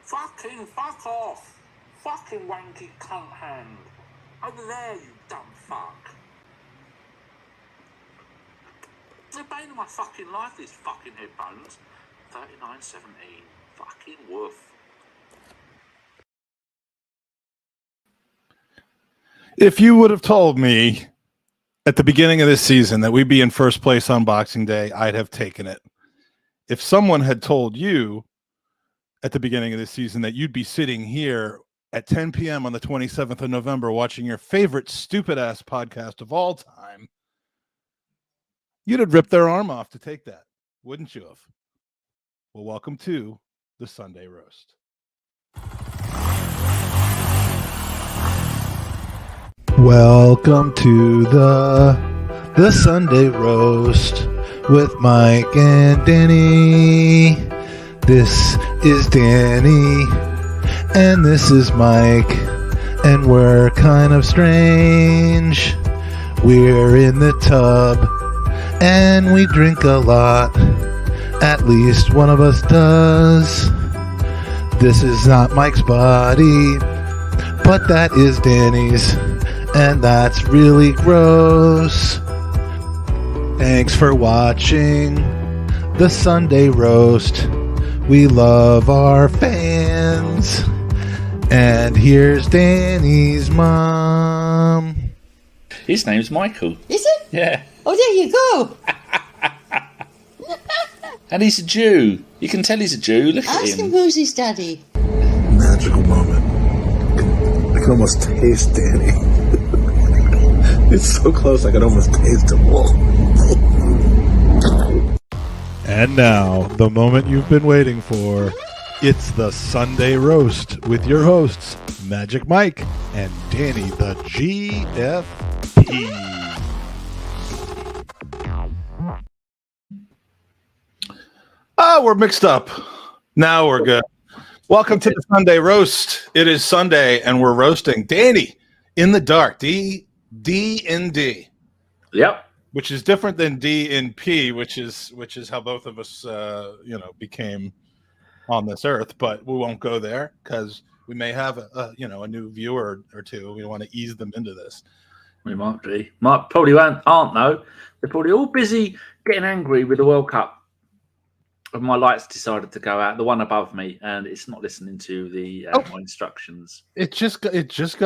Fucking fuck off. Fucking wanky cunt hand. Over there, you dumb fuck. The bane of my fucking life, these fucking headphones. 39.17. Fucking woof. If you would have told me at the beginning of this season that we'd be in first place on Boxing Day, I'd have taken it. If someone had told you at the beginning of this season that you'd be sitting here at 10 p.m. on the 27th of November watching your favorite stupid-ass podcast of all time, you'd have ripped their arm off to take that, wouldn't you have? Well, welcome to the Sunday Roast. Welcome to the Sunday Roast with Mike and Danny. This is Danny, and this is Mike, and we're kind of strange. We're in the tub, and we drink a lot. At least one of us does. This is not Mike's body, but that is Danny's, and that's really gross. Thanks for watching the Sunday Roast. We love our fans. And here's Danny's mom. His name's Michael. Is it? Yeah. Oh, there you go. And he's a Jew. You can tell he's a Jew. Look at Ask him him. who's his daddy. Magical moment. I can almost taste Danny. It's so close I can almost taste him. And now, the moment you've been waiting for. It's the Sunday Roast with your hosts, Magic Mike and Danny the GFP. We're mixed up. Now we're good. Welcome to the Sunday Roast. It is Sunday, and we're roasting Danny in the dark. D in D. Yep. Which is different than D in P, which is how both of us, became on this earth. But we won't go there because we may have a new viewer or two. We want to ease them into this. We might be. Probably aren't though. They're probably all busy getting angry with the World Cup. And my lights decided to go out, the one above me, and it's not listening to the my instructions. It just got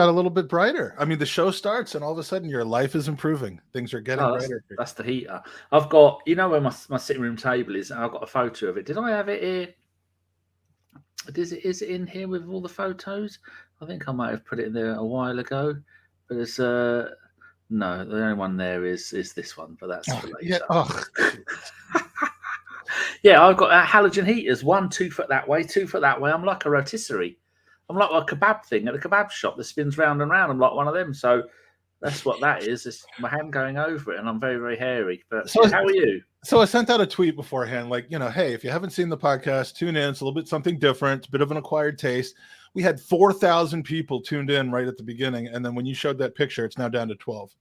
a little bit brighter. I mean, the show starts, and all of a sudden, your life is improving. Things are getting brighter. That's the heater. I've got, where my sitting room table is. I've got a photo of it. Did I have it here? Is it in here with all the photos? I think I might have put it in there a while ago. But it's no, the only one there is this one. But that's for later. Yeah. Oh. Yeah, I've got halogen heaters. 2 foot that way, 2 foot that way. I'm like a rotisserie. I'm like a kebab thing at a kebab shop that spins round and round. I'm like one of them. So that's what that is. It's my hand going over it, and I'm very, very hairy. But so, how are you? So I sent out a tweet beforehand, like, hey, if you haven't seen the podcast, tune in. It's a little bit something different, a bit of an acquired taste. We had 4,000 people tuned in right at the beginning, and then when you showed that picture, it's now down to 12.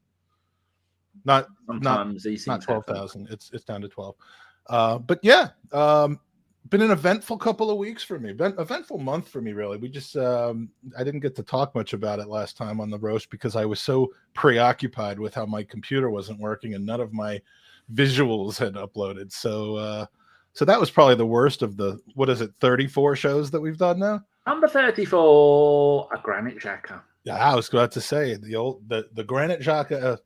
Not 12,000. It's down to 12. But yeah, been an eventful couple of weeks for me. Eventful month for me, really. We just I didn't get to talk much about it last time on the roast because I was so preoccupied with how my computer wasn't working and none of my visuals had uploaded. So that was probably the worst of the 34 shows that we've done now. Number 34, a Granite Xhaka. Yeah, I was about to say the Granite Xhaka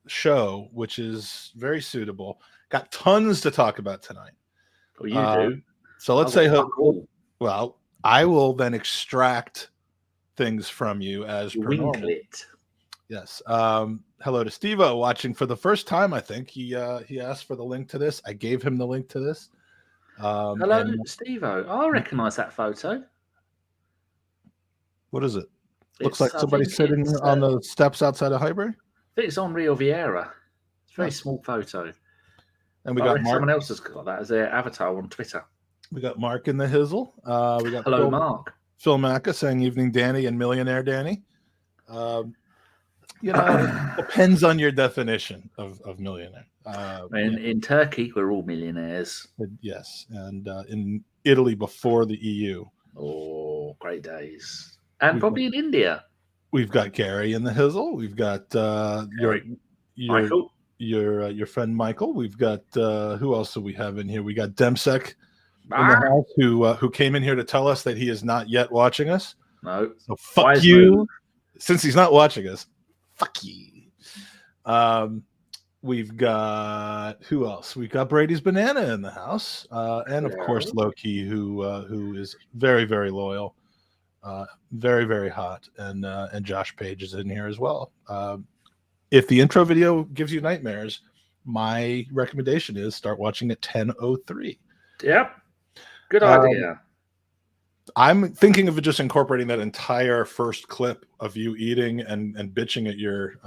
show, which is very suitable. Got tons to talk about tonight. Well, you do. So let's say, well, I will then extract things from you as per normal. Yes. Hello to Steve-O watching for the first time. I think he asked for the link to this. I gave him the link to this. Hello, Steve-O. I recognize that photo. What is it? Looks like somebody sitting on the steps outside of Highbury. I think it's on Rio Vieira. It's a very small photo. And we got Mark. Someone else has got that as their avatar on Twitter. We got Mark in the hizzle. We got hello, Mark. Phil Macca saying evening, Danny, and millionaire Danny. It depends on your definition of millionaire. In Turkey, we're all millionaires. Yes, and in Italy before the EU. Oh, great days. And We've probably in India. We've got Gary in the Hizzle. We've got Michael. your friend Michael. We've got who else do we have in here? We got Demsek in the house who came in here to tell us that he is not yet watching us. No. So fuck Wise you. move. Since he's not watching us, fuck you. We've got who else? We've got Brady's Banana in the house, and of course Loki, who is very, very loyal, very, very hot, and Josh Page is in here as well. If the intro video gives you nightmares, my recommendation is start watching at 10:03. Yep, good idea. I'm thinking of just incorporating that entire first clip of you eating and bitching at your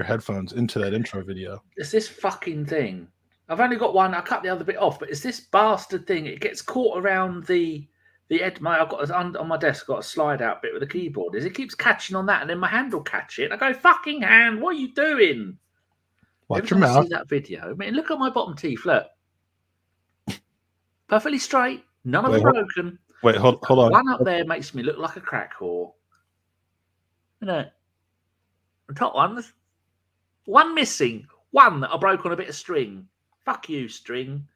headphones into that intro video. It's this fucking thing. I've only got one. I cut the other bit off, but it's this bastard thing. It gets caught around the edge. I've got on my desk. I've got a slide out bit with a keyboard. It keeps catching on that, and then my hand will catch it. And I go, "Fucking hand! What are you doing?" Watch your mouth. See that video. I mean, look at my bottom teeth. Look, perfectly straight. None of them broken. Wait, hold on. One up there makes me look like a crack whore. You know, the top one missing. One that I broke on a bit of string. Fuck you, string.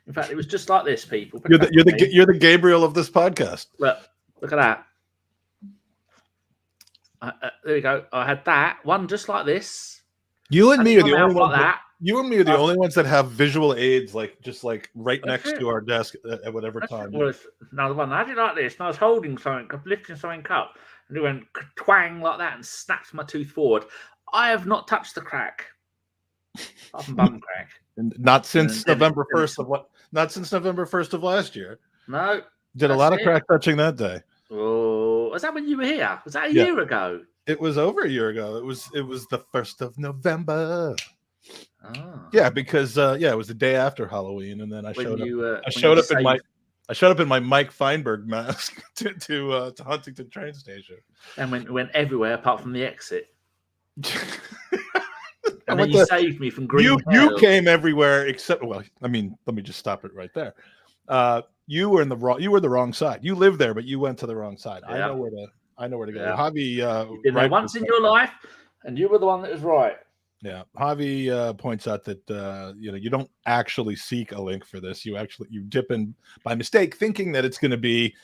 In fact, it was just like this, people. You're the Gabriel of this podcast. Look at that. There we go. I had that one just like this. You and me are the only ones. Like that. You and me are the only ones that have visual aids, just right next to our desk at whatever time. Another one. I did like this, and I was holding something, lifting something up, and it went twang like that, and snapped my tooth forward. I have not touched the crack. Apart from bum crack. Not since November 1st of what? Not since November 1st of last year. No. Did a lot of crack touching that day. Oh, was that when you were here? Was that a year ago? It was over a year ago. It was the 1st of November. Oh. Yeah, because it was the day after Halloween, and then I showed up in my Mike Feinberg mask to Huntington train station, and went everywhere apart from the exit. And then you saved me from green. You came everywhere except. Well, I mean, let me just stop it right there. You were the wrong side. You lived there, but you went to the wrong side. Yeah. I know where to go. Yeah. Javi, you've been there once in your life, and you were the one that was right. Yeah, Javi points out that you don't actually seek a link for this. You dip in by mistake, thinking that it's going to be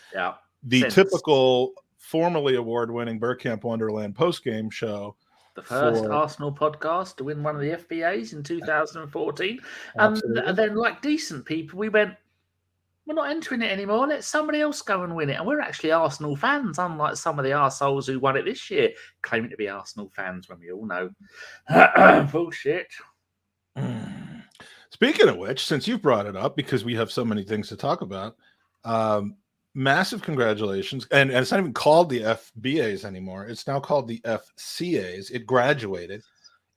the typical formerly award-winning Bergkamp Wonderland post-game show. The first Arsenal podcast to win one of the FBAs in 2014. And then, like decent people, we went, we're not entering it anymore. Let somebody else go and win it. And we're actually Arsenal fans, unlike some of the arseholes who won it this year, claiming to be Arsenal fans when we all know bullshit. Speaking of which, since you've brought it up, because we have so many things to talk about, massive congratulations. And it's not even called the FBAs anymore. It's now called the FCAs. It graduated.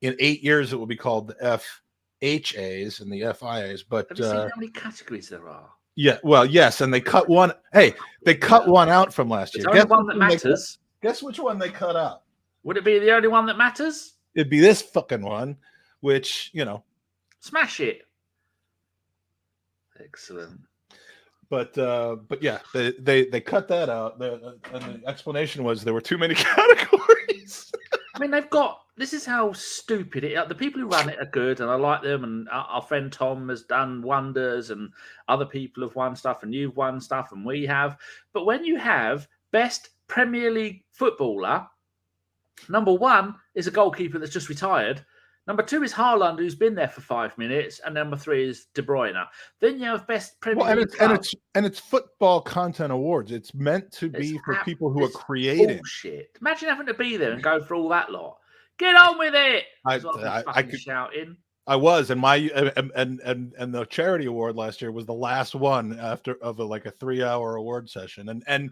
In 8 years, it will be called the FHAs and the FIAs. But have you seen how many categories there are? Yeah, well, yes, and they cut one. Hey, they cut one out from last year. Guess one that matters. Guess which one they cut out? Would it be the only one that matters? It'd be this fucking one, which smash it. Excellent. But yeah, they cut that out. And the explanation was there were too many categories. I mean, this is how stupid it is. The people who run it are good, and I like them. And our friend Tom has done wonders, and other people have won stuff, and you've won stuff, and we have. But when you have best Premier League footballer, number one is a goalkeeper that's just retired. Number two is Haaland, who's been there for 5 minutes, and number three is De Bruyne. Then you have best Premier League and it's football content awards. It's meant to be for people who are creating. Bullshit! Imagine having to be there and go through all that lot. Get on with it! I could shouting. I was, and my and the charity award last year was the last one after of a 3-hour award session. And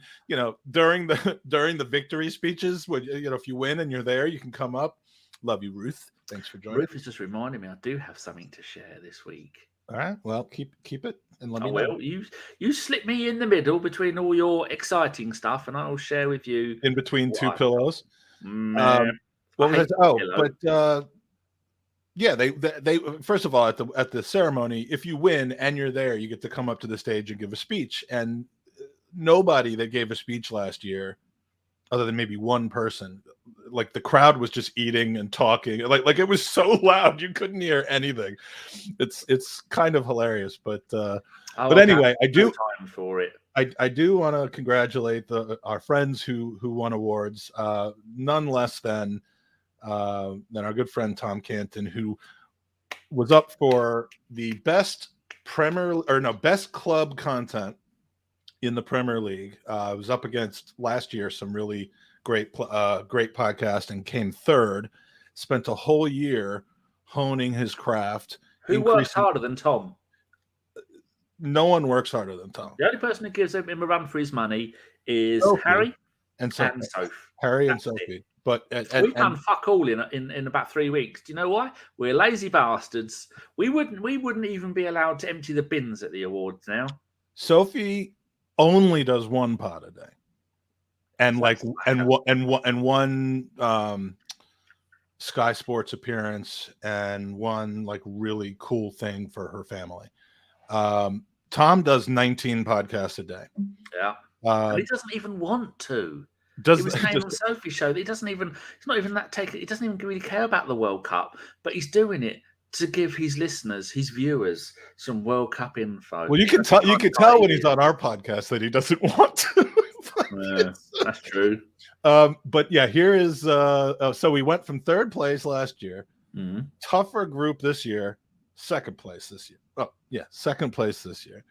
during the victory speeches, when if you win and you're there, you can come up. Love you, Ruth. Thanks for joining. Ruth is just reminding me I do have something to share this week. All right. Well, keep it and let me know. Well, you slip me in the middle between all your exciting stuff, and I'll share with you in between two pillows. What was it? Oh, but Yeah, they first of all at the ceremony, if you win and you're there, you get to come up to the stage and give a speech. And nobody that gave a speech last year, other than maybe one person, like the crowd was just eating and talking, like it was so loud you couldn't hear anything. It's kind of hilarious, but anyway, I do time for it. I do want to congratulate our friends who won awards, none less than our good friend Tom Canton, who was up for the best best club content in the Premier League. Was up against last year some really great podcast and came third. Spent a whole year honing his craft. Who works harder than Tom? No one works harder than Tom. The only person who gives him a run for his money is Sophie. Harry and Sophie. Harry and Sophie. But we've done fuck all in about 3 weeks. Do you know why? We're lazy bastards. We wouldn't even be allowed to empty the bins at the awards now. Sophie only does one pod a day, and one Sky Sports appearance and one like really cool thing for her family. Tom does 19 podcasts a day. Yeah, and he doesn't even want to. It was named on Sophie's show. He doesn't even. He's not even that taken. He doesn't even really care about the World Cup, but he's doing it to give his listeners, his viewers, some World Cup info. Well, you can tell when he's on our podcast that he doesn't want to. Yeah, that's true. But yeah, here is. So we went from third place last year. Mm-hmm. Tougher group this year. Second place this year. Oh yeah, second place this year.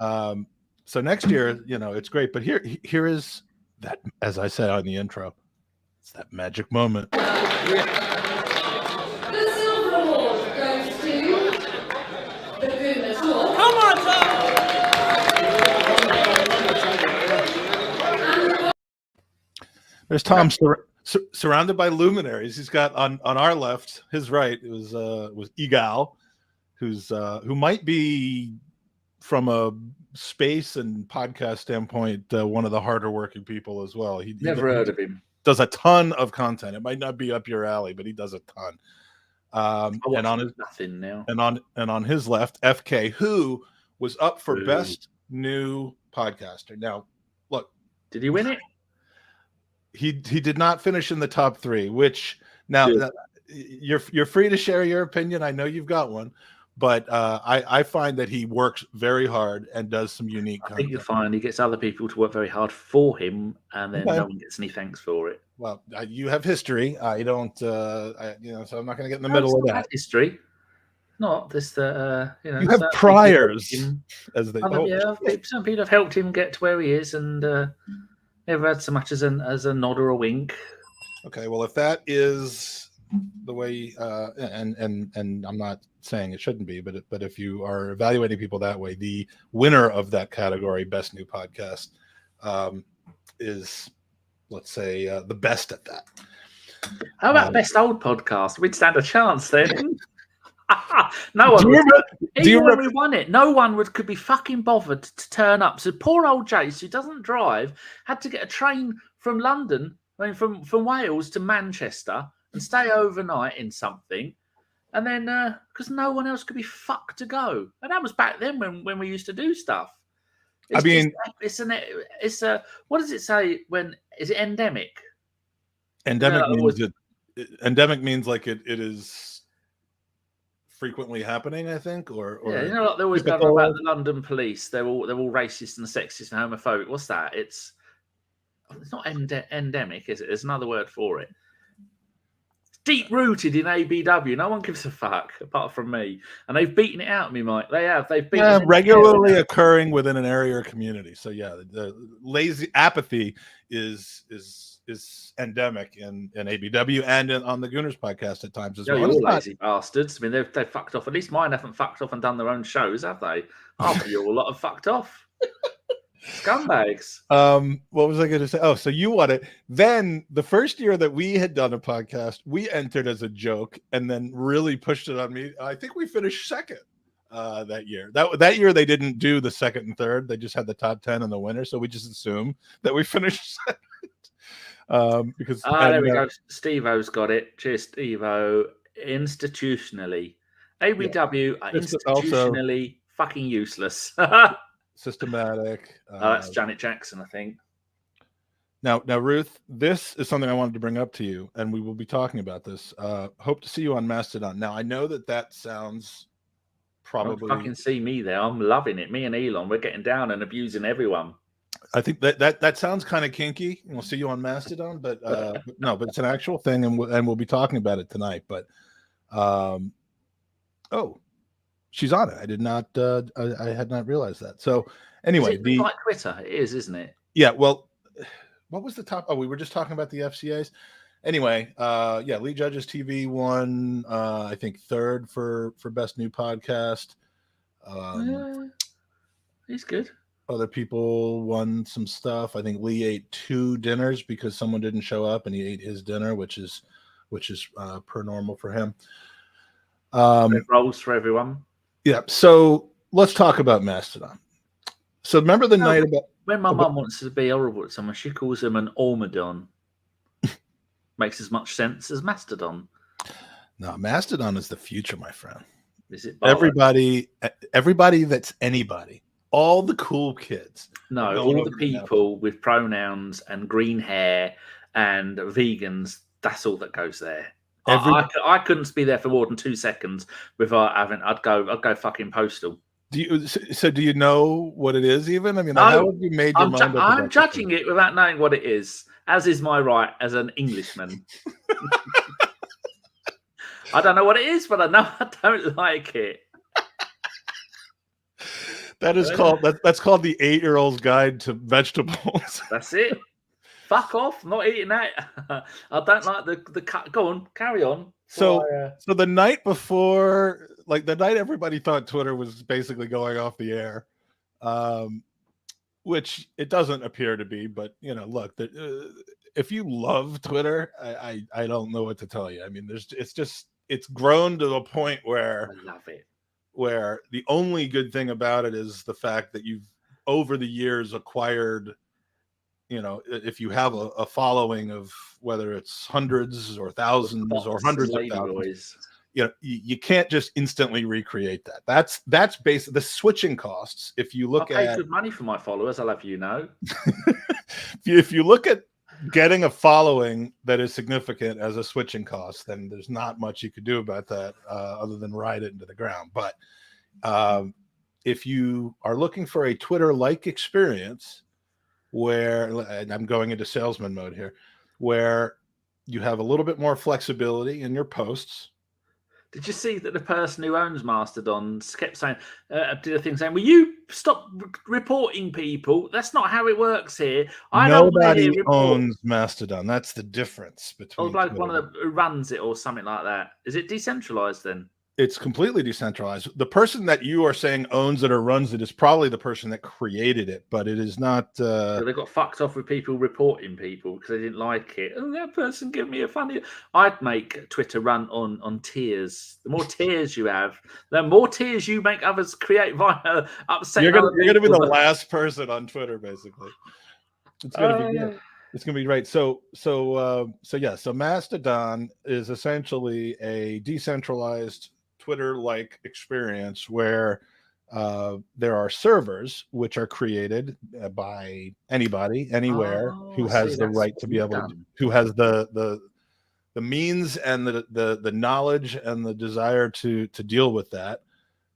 So next year, it's great. But here is that, as I said on the intro, it's that magic moment. The silver award goes to the Gooner Talk. Come on, Tom! There's Tom surrounded by luminaries. He's got on our left, his right, it was Igal, who might be, from a space and podcast standpoint, one of the harder working people as well. He Never heard of him. Does a ton of content. It might not be up your alley, but he does a ton. And on his nothing now. And on his left, FK, who was up for best new podcaster. Now, look, did he win it? He did not finish in the top 3. Which now you're free to share your opinion. I know you've got one. But I find that he works very hard and does some unique content. I think you'll find he gets other people to work very hard for him, and then no one gets any thanks for it. Well, you have history. I don't, so I'm not going to get in the middle of that. History, not this. You have priors, as they. Some people have helped him get to where he is, and never had so much as a nod or a wink. Okay, well, if that is the way, and I'm not saying it shouldn't be, but if you are evaluating people that way, the winner of that category, best new podcast, is, let's say, the best at that. How about best old podcast? We'd stand a chance then. No one. Even when we won it, no one could be fucking bothered to turn up. So poor old Jace, who doesn't drive, had to get a train from London, from Wales to Manchester, and stay overnight in something. And then, because no one else could be fucked to go, and that was back then when we used to do stuff. What does it say? When is it endemic? Endemic means like it is frequently happening. I think, or like they always go about the London police. They're all racist and sexist and homophobic. What's that? It's not endemic, is it? There's another word for it. Deep rooted in ABW. No one gives a fuck apart from me, and they've beaten it out of me, Mike. They have. They've beaten it regularly occurring within an area or community. So yeah, the lazy apathy is endemic in ABW and on the Gooners podcast at times as well. You're lazy bastards. I mean, they've fucked off. At least mine haven't fucked off and done their own shows, have they? After you, a lot of fucked off. Scumbags. What was I going to say? Oh, so you won it. Then the first year that we had done a podcast, we entered as a joke and then really pushed it on me. I think we finished second that year. That year they didn't do the second and third. They just had the top 10 and the winner. So we just assumed that we finished second. There we go. Steve-O's got it. Cheers, Steve-O. institutionally. ABW are It's also institutionally fucking useless. systematic. That's Janet Jackson, I think. Now, Ruth, this is something I wanted to bring up to you, and we will be talking about this. Hope to see you on Mastodon. Now, I know that sounds probably. Don't fucking see me there. I'm loving it. Me and Elon, we're getting down and abusing everyone. I think that sounds kind of kinky. We'll see you on Mastodon, but no, but it's an actual thing, and we'll be talking about it tonight. But, oh, she's on it. I did not. I had not realized that. So anyway, like Twitter, it is, isn't it? Yeah. Well, what was the top? Oh, we were just talking about the FCAs. Anyway, yeah, Lee Judge's TV won, I think, third for best new podcast. He's good. Other people won some stuff. I think Lee ate 2 dinners because someone didn't show up, and he ate his dinner, which is per normal for him. Rolls for everyone. Yeah. So let's talk about Mastodon. So remember the night about when my mum wants to be horrible to someone, she calls him an Ormadon. Makes as much sense as Mastodon. No, Mastodon is the future, my friend. Is it? Everybody that's anybody. All the cool kids. No, all the people with pronouns and green hair and vegans. That's all that goes there. I couldn't be there for more than 2 seconds without having. I'd go fucking postal. Do you know what it is? Even I mean, no, how have you made your mind up? I'm judging it without knowing what it is, as is my right as an Englishman. I don't know what it is, but I know I don't like it. That is that's called the 8-year-old's guide to vegetables. That's it. Fuck off! I'm not eating that. I don't like the cut. Go on, carry on. So the night before, like the night everybody thought Twitter was basically going off the air, which it doesn't appear to be. But you know, look, if you love Twitter, I don't know what to tell you. I mean, it's grown to the point where I love it. Where the only good thing about it is the fact that you've over the years acquired, you know, if you have a following of whether it's hundreds or thousands or hundreds of thousands, you know, you can't just instantly recreate that. That's basically the switching costs. If you look I pay good money for my followers, I'll have you know. If you look at getting a following that is significant as a switching cost, then there's not much you could do about that other than ride it into the ground. But if you are looking for a Twitter-like experience where, and I'm going into salesman mode here, where you have a little bit more flexibility in your posts. Did you see that the person who owns Mastodon kept saying, did a thing saying, will you stop reporting people? That's not how it works here. Nobody owns Mastodon. That's the difference between. Or like one of the who runs it or something like that. Is it decentralized then? It's completely decentralized. The person that you are saying owns it or runs it is probably the person that created it, but it is not. So they got fucked off with people reporting people because they didn't like it. Oh, that person gave me a funny. I'd make Twitter run on tiers. The more tiers you have, the more tiers you make others create via upset. You're going to be the last person on Twitter, basically. It's going to be good. It's going to be right. So Mastodon is essentially a decentralized Twitter-like experience where there are servers which are created by anybody, anywhere, who has the right to be able to, who has the means and the knowledge and the desire to deal with that.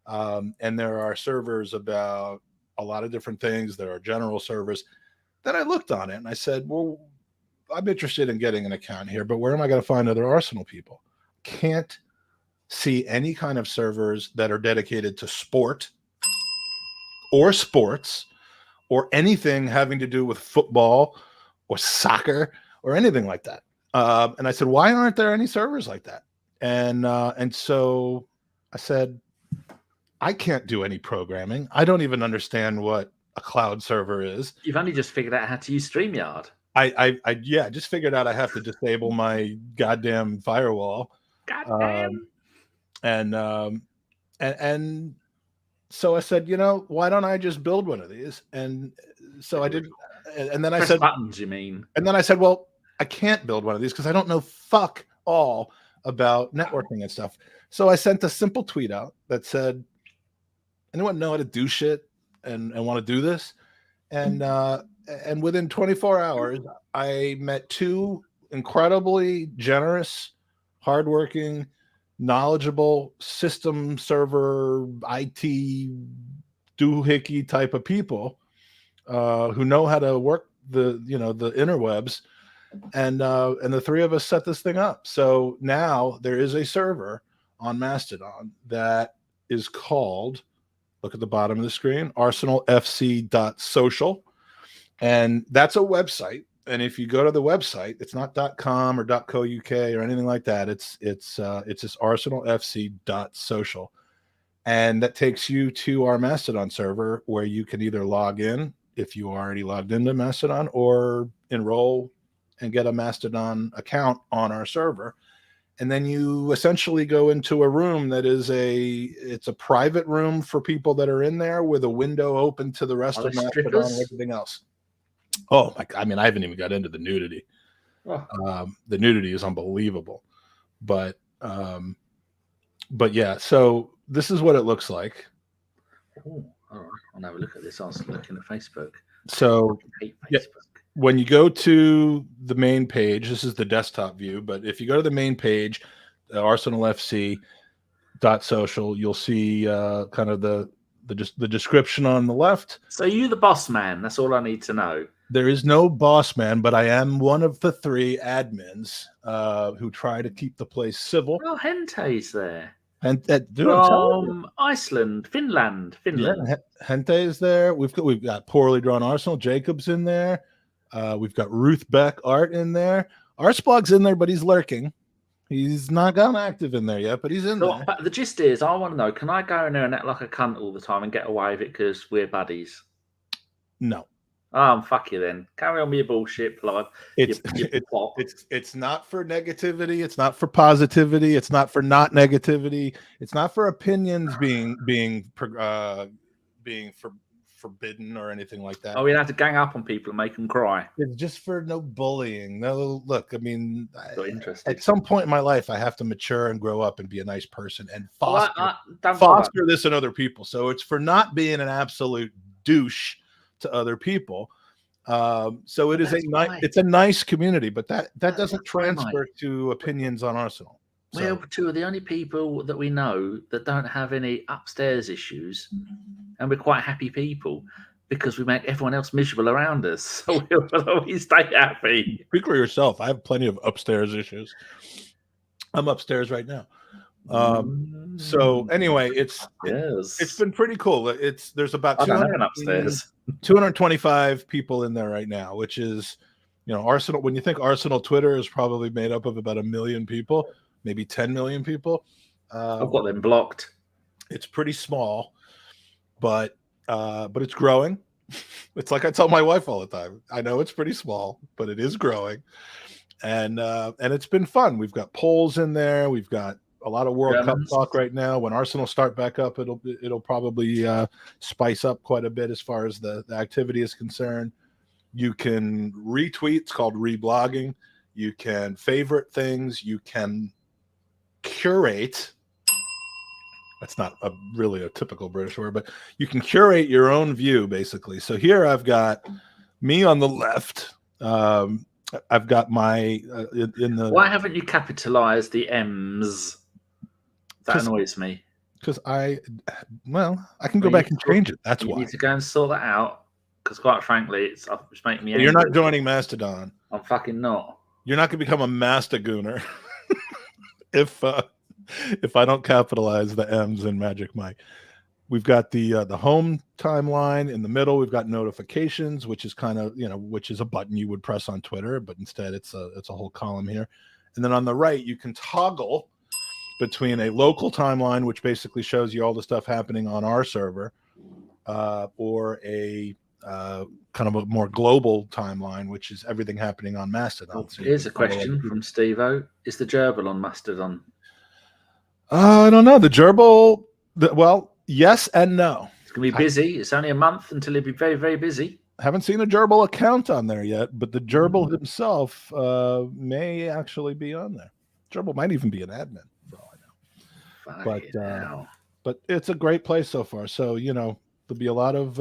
And there are servers about a lot of different things. There are general servers. Then I looked on it and I said, well, I'm interested in getting an account here, but where am I going to find other Arsenal people? Can't see any kind of servers that are dedicated to sport or sports or anything having to do with football or soccer or anything like that. And I said, why aren't there any servers like that? And so I said, I can't do any programming. I don't even understand what a cloud server is. You've only just figured out how to use StreamYard. I just figured out I have to disable my goddamn firewall. Goddamn. And so I said, you know, why don't I just build one of these? And so I did. And then I said, buttons, you mean? And then I said, well, I can't build one of these because I don't know fuck all about networking and stuff. So I sent a simple tweet out that said, anyone know how to do shit and want to do this? And within 24 hours, I met two incredibly generous, hardworking, knowledgeable system server IT doohickey type of people who know how to work the interwebs, and the three of us set this thing up. So now there is a server on Mastodon that is called, look at the bottom of the screen, arsenalfc.social, and that's a website. And if you go to the website, it's not .com or .co.uk or anything like that. It's just arsenalfc.social, and that takes you to our Mastodon server where you can either log in if you already logged into Mastodon, or enroll and get a Mastodon account on our server. And then you essentially go into a room that is it's a private room for people that are in there, with a window open to the rest of Mastodon and everything else. Oh my God. I mean, I haven't even got into the nudity. Oh. The nudity is unbelievable, but yeah, so this is what it looks like. Oh, all right. I'll have a look at this. I was looking at Facebook. So I hate Facebook. Yeah, when you go to the main page, this is the desktop view, but if you go to the main page, arsenalfc.social, you'll see kind of the description on the left. So you the boss man? That's all I need to know. There is no boss man, but I am one of the three admins who try to keep the place civil. Well, Hente's there. And from Iceland, Finland. Yeah, Hente is there. We've got Poorly Drawn Arsenal. Jacob's in there. We've got Ruth Beck Art in there. Arseblog's in there, but he's lurking. He's not gone active in there yet, but he's in there. But the gist is, I want to know: can I go in there and act like a cunt all the time and get away with it because we're buddies? No. Fuck you then. Carry on with your bullshit, plug. It's not for negativity. It's not for positivity. It's not for not negativity. It's not for opinions being forbidden or anything like that. Oh, we have to gang up on people and make them cry. It's just for no bullying. No, look, I mean, interesting. At some point in my life, I have to mature and grow up and be a nice person and foster this in other people. So it's for not being an absolute douche to other people. So it is it's a nice community, but that doesn't transfer to opinions on Arsenal. We're two of the only people that we know that don't have any upstairs issues, and we're quite happy people because we make everyone else miserable around us. So we'll always stay happy. Speak for yourself. I have plenty of upstairs issues. I'm upstairs right now. So anyway, it's been pretty cool. There's about 225 people in there right now, which is, Arsenal. When you think Arsenal Twitter is probably made up of about 1 million people, maybe 10 million people. I've got them blocked. It's pretty small, but it's growing. It's like I tell my wife all the time. I know it's pretty small, but it is growing, and it's been fun. We've got polls in there. We've got a lot of World Cup talk right now. When Arsenal start back up, it'll probably spice up quite a bit as far as the activity is concerned. You can retweet. It's called reblogging. You can favorite things. You can curate. That's not really a typical British word, but you can curate your own view, basically. So here I've got me on the left. I've got my in the. Why haven't you capitalized the M's? That annoys me. Because I can go back and change it. That's why. You need to go and sort that out. Because quite frankly, it's making me angry. You're not joining Mastodon. I'm fucking not. You're not going to become a Mastagooner if I don't capitalize the M's in Magic Mike. We've got the home timeline in the middle. We've got notifications, which is kind of which is a button you would press on Twitter, but instead it's a whole column here. And then on the right, you can toggle between a local timeline, which basically shows you all the stuff happening on our server, or a kind of a more global timeline, which is everything happening on Mastodon. So here's a question from Steve-O. Is the gerbil on Mastodon? I don't know. The gerbil, yes and no. It's going to be busy. It's only a month until it'll be very, very busy. Haven't seen a gerbil account on there yet, but the gerbil himself may actually be on there. Gerbil might even be an admin for all I know. Fucking hell. But it's a great place so far. So there'll be a lot of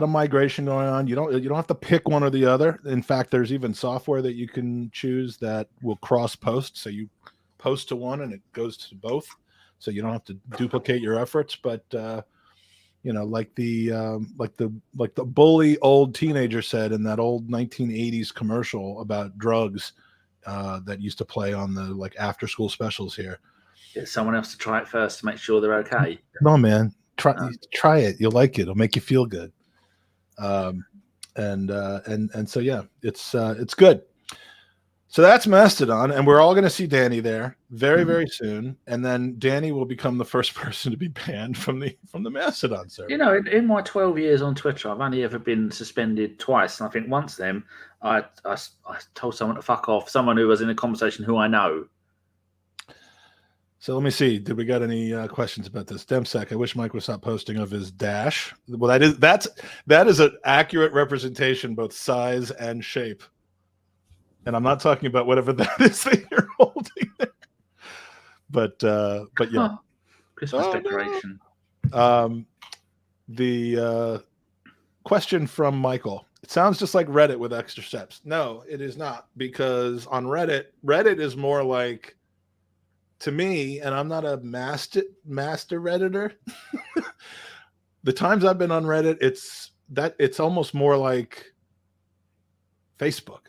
migration going on. You don't have to pick one or the other. In fact, there's even software that you can choose that will cross post. So you post to one and it goes to both. So you don't have to duplicate your efforts. But like the bully old teenager said in that old 1980s commercial about drugs that used to play on the like after school specials here. Get someone else to try it first to make sure they're okay. Come on, man. Try it. You'll like it. It'll make you feel good. And so yeah, it's good. So that's Mastodon, and we're all going to see Danny there very, very soon. And then Danny will become the first person to be banned from the Mastodon server. In my 12 years on Twitter, I've only ever been suspended twice, and I think once then I told someone to fuck off, someone who was in a conversation who I know. So let me see. Did we got any questions about this? Demsec, I wish Mike would stop posting of his dash. Well, that is an accurate representation, both size and shape. And I'm not talking about whatever that is that you're holding there. But yeah. Christmas decoration. No. The question from Michael. It sounds just like Reddit with extra steps. No, it is not, because on Reddit is more like, to me, and I'm not a master Redditor. The times I've been on Reddit, it's almost more like Facebook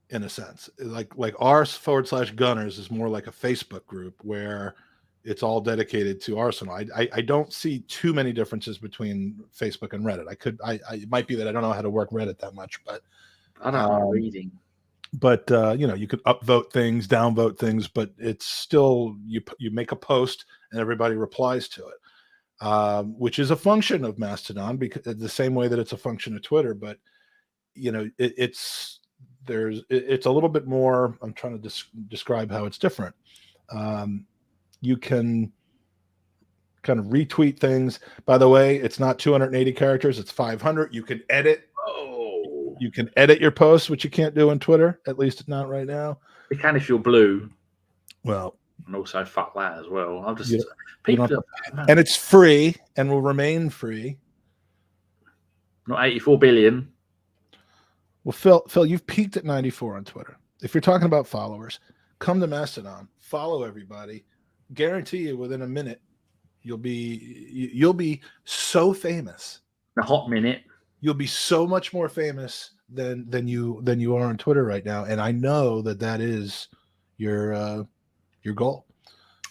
in a sense. Like r/gunners is more like a Facebook group where it's all dedicated to Arsenal. I don't see too many differences between Facebook and Reddit. It might be that I don't know how to work Reddit that much, but I don't know reading. But you could upvote things, downvote things, but it's still you make a post and everybody replies to it, which is a function of Mastodon, because the same way that it's a function of Twitter. But it's a little bit more. I'm trying to describe how it's different. You can kind of retweet things. By the way, it's not 280 characters; it's 500. You can edit. You can edit your posts, which you can't do on Twitter, at least not right now. You can if you're blue. Well, and also fuck that as well. I'm just and it's free and will remain free. Not 84 billion. Well, Phil, you've peaked at 94 on Twitter. If you're talking about followers, come to Mastodon, follow everybody. Guarantee you, within a minute, you'll be so famous. A hot minute. You'll be so much more famous than you are on Twitter right now, and I know that is your goal.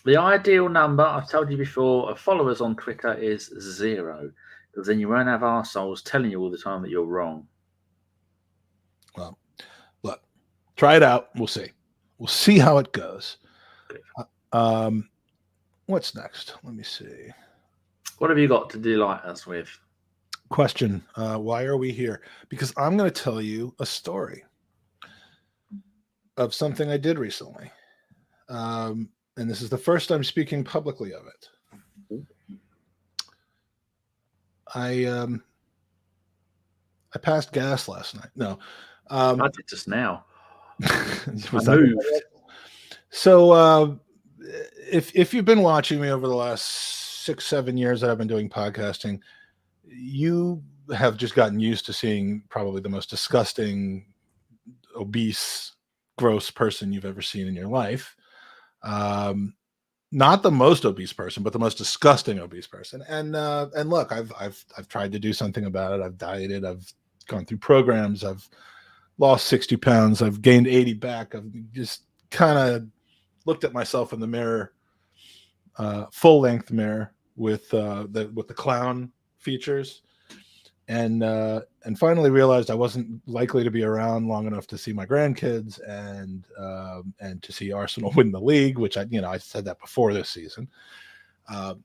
The ideal number, I've told you before, of followers on Twitter is 0, because then you won't have arseholes telling you all the time that you're wrong. Well, look, try it out. We'll see. We'll see how it goes. What's next? Let me see. What have you got to delight us with? Question, why are we here? Because I'm going to tell you a story of something I did recently. And this is the first time speaking publicly of it. I passed gas last night. No. I did just now. I moved. So if you've been watching me over the last 6-7 years that I've been doing podcasting, you have just gotten used to seeing probably the most disgusting, obese, gross person you've ever seen in your life. Not the most obese person, but the most disgusting obese person. And look, I've tried to do something about it. I've dieted. I've gone through programs. I've lost 60 pounds. I've gained 80 back. I've just kind of looked at myself in the mirror, full length mirror with the clown features, and finally realized I wasn't likely to be around long enough to see my grandkids and to see Arsenal win the league, which I said that before this season.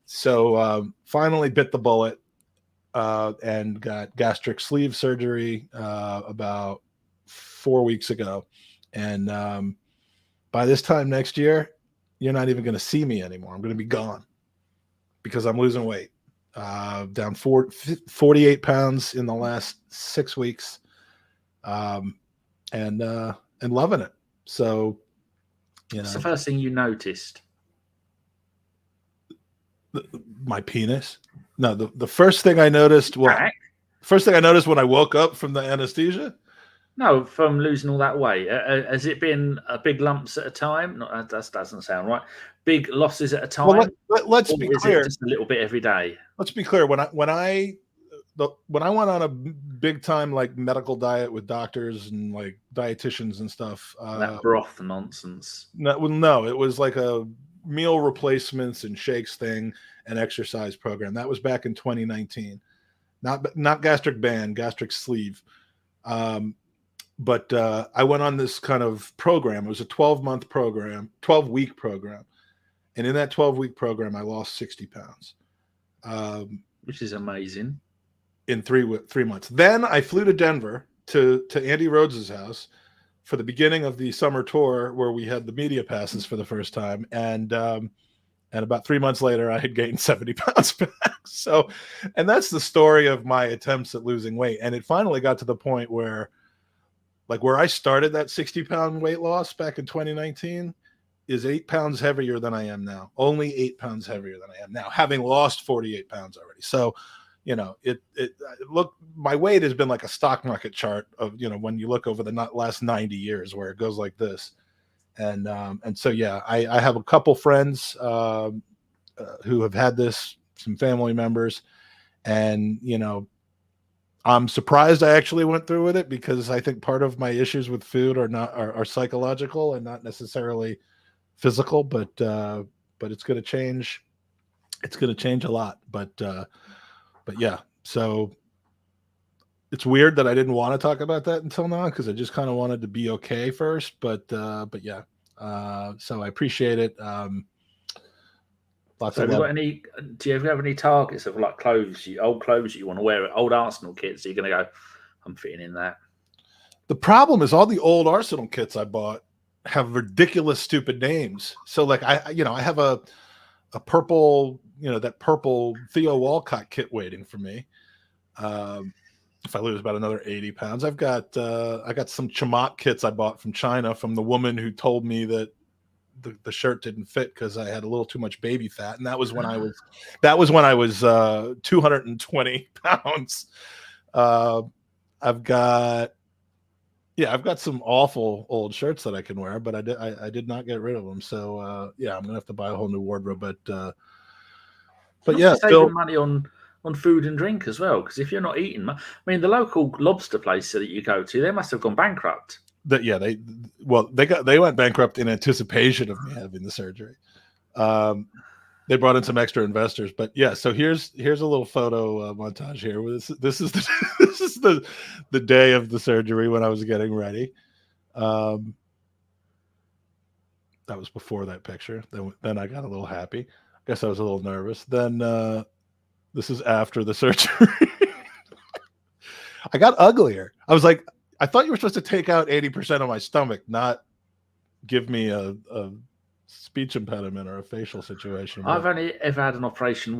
So finally bit the bullet and got gastric sleeve surgery about 4 weeks ago, and by this time next year, you're not even going to see me anymore. I'm going to be gone because I'm losing weight. Down 48 pounds in the last 6 weeks, and loving it. So You What's know, the first thing you noticed? my penis. No, the first thing I noticed. Well, Back? first thing I noticed when I woke up from the anesthesia. No, from losing all that weight. Has it been big lumps at a time? No, that doesn't sound right. Big losses at a time, Well, let's or be is clear. it just a little bit every day? Let's be clear. When I went on a big time like medical diet with doctors and like dietitians and stuff, That broth nonsense. no, it was like a meal replacements and shakes thing and exercise program. That was back in 2019. Not gastric band, gastric sleeve. But I went on this kind of program. It was a 12-month program, 12-week program. And in that 12-week program, I lost 60 pounds. Which is amazing. In 3 months. Then I flew to Denver to Andy Rhodes's house for the beginning of the summer tour where we had the media passes for the first time. And about 3 months later, I had gained 70 pounds back. So, and that's the story of my attempts at losing weight. And it finally got to the point where, like where I started that 60-pound weight loss back in 2019 is 8 pounds heavier than I am now. Only 8 pounds heavier than I am now, having lost 48 pounds already. So, you know, look, my weight has been like a stock market chart of, you know, when you look over the last 90 years where it goes like this. And so, yeah, I have a couple friends who have had this, some family members, and, you know, I'm surprised I actually went through with it because I think part of my issues with food are psychological and not necessarily physical, but it's going to change. It's going to change a lot, but yeah, so it's weird that I didn't want to talk about that until now because I just kind of wanted to be okay first, but yeah, so I appreciate it. So have you got any? Do you ever have any targets of like old clothes you want to wear, old Arsenal kits? So you're going to go, I'm fitting in that. The problem is all the old Arsenal kits I bought have ridiculous, stupid names. So like I have a purple, that purple Theo Walcott kit waiting for me. If I lose about another 80 pounds, I got some Chamat kits I bought from China from the woman who told me that the shirt didn't fit because I had a little too much baby fat, and that was when I was 220 pounds. I've got some awful old shirts that I can wear, but I did not get rid of them. So yeah, I'm gonna have to buy a whole new wardrobe. But yeah, saving money on food and drink as well, because if you're not eating, I mean, the local lobster place that you go to, they must have gone bankrupt. They went bankrupt in anticipation of me having the surgery. They brought in some extra investors, but yeah. So here's a little photo montage here. This is the day of the surgery when I was getting ready. That was before that picture. Then I got a little happy. I guess I was a little nervous. Then this is after the surgery. I got uglier. I was like, I thought you were supposed to take out 80% of my stomach, not give me a speech impediment or a facial situation. I've only ever had an operation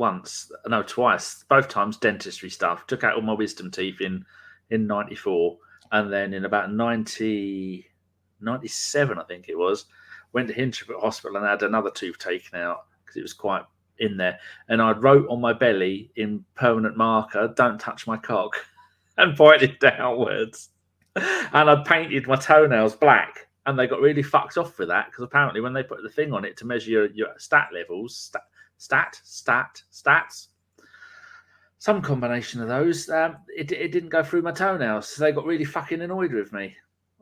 twice, both times dentistry stuff. Took out all my wisdom teeth in 94, and then in about 97, I think it was, went to Hinchinbrook Hospital and had another tooth taken out because it was quite in there. And I wrote on my belly in permanent marker, "Don't touch my cock," and pointed downwards. And I painted my toenails black, and they got really fucked off with that because apparently when they put the thing on it to measure your stat levels, stats, some combination of those, it didn't go through my toenails. So they got really fucking annoyed with me.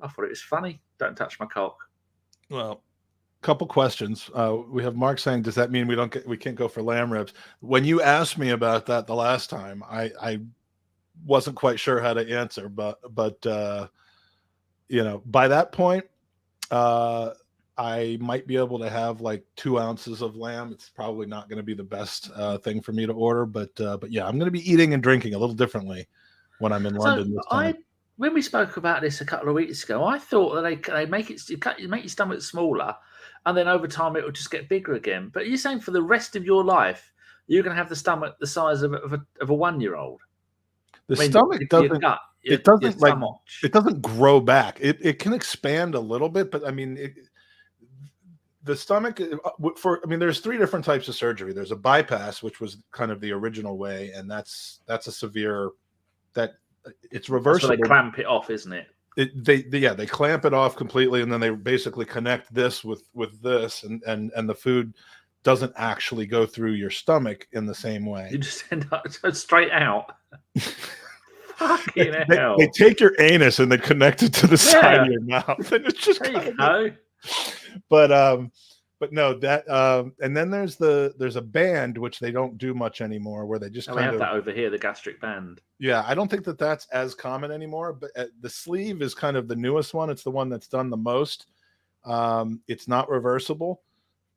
I thought it was funny. Don't touch my cock. Well, couple questions. We have Mark saying, does that mean we can't go for lamb ribs? When you asked me about that the last time, I wasn't quite sure how to answer, but by that point, I might be able to have like 2 ounces of lamb. It's probably not going to be the best thing for me to order, but yeah, I'm going to be eating and drinking a little differently when I'm in London this time. When we spoke about this a couple of weeks ago, I thought that they make your stomach smaller, and then over time it will just get bigger again. But you're saying for the rest of your life, you're going to have the stomach the size of a 1-year-old. The stomach doesn't grow back. It can expand a little bit, but I mean, the stomach there's 3 different types of surgery. There's a bypass, which was kind of the original way, and that's a severe it's reversible. So they clamp it off, isn't it? They clamp it off completely, and then they basically connect this with this, and the food doesn't actually go through your stomach in the same way. You just end up straight out. Fucking hell. They take your anus and they connect it to the side of your mouth, and it's just there you go. But no, that and then there's a band, which they don't do much anymore, where they just we have that over here, the gastric band. Yeah, I don't think that's as common anymore, but the sleeve is kind of the newest one. It's the one that's done the most. It's not reversible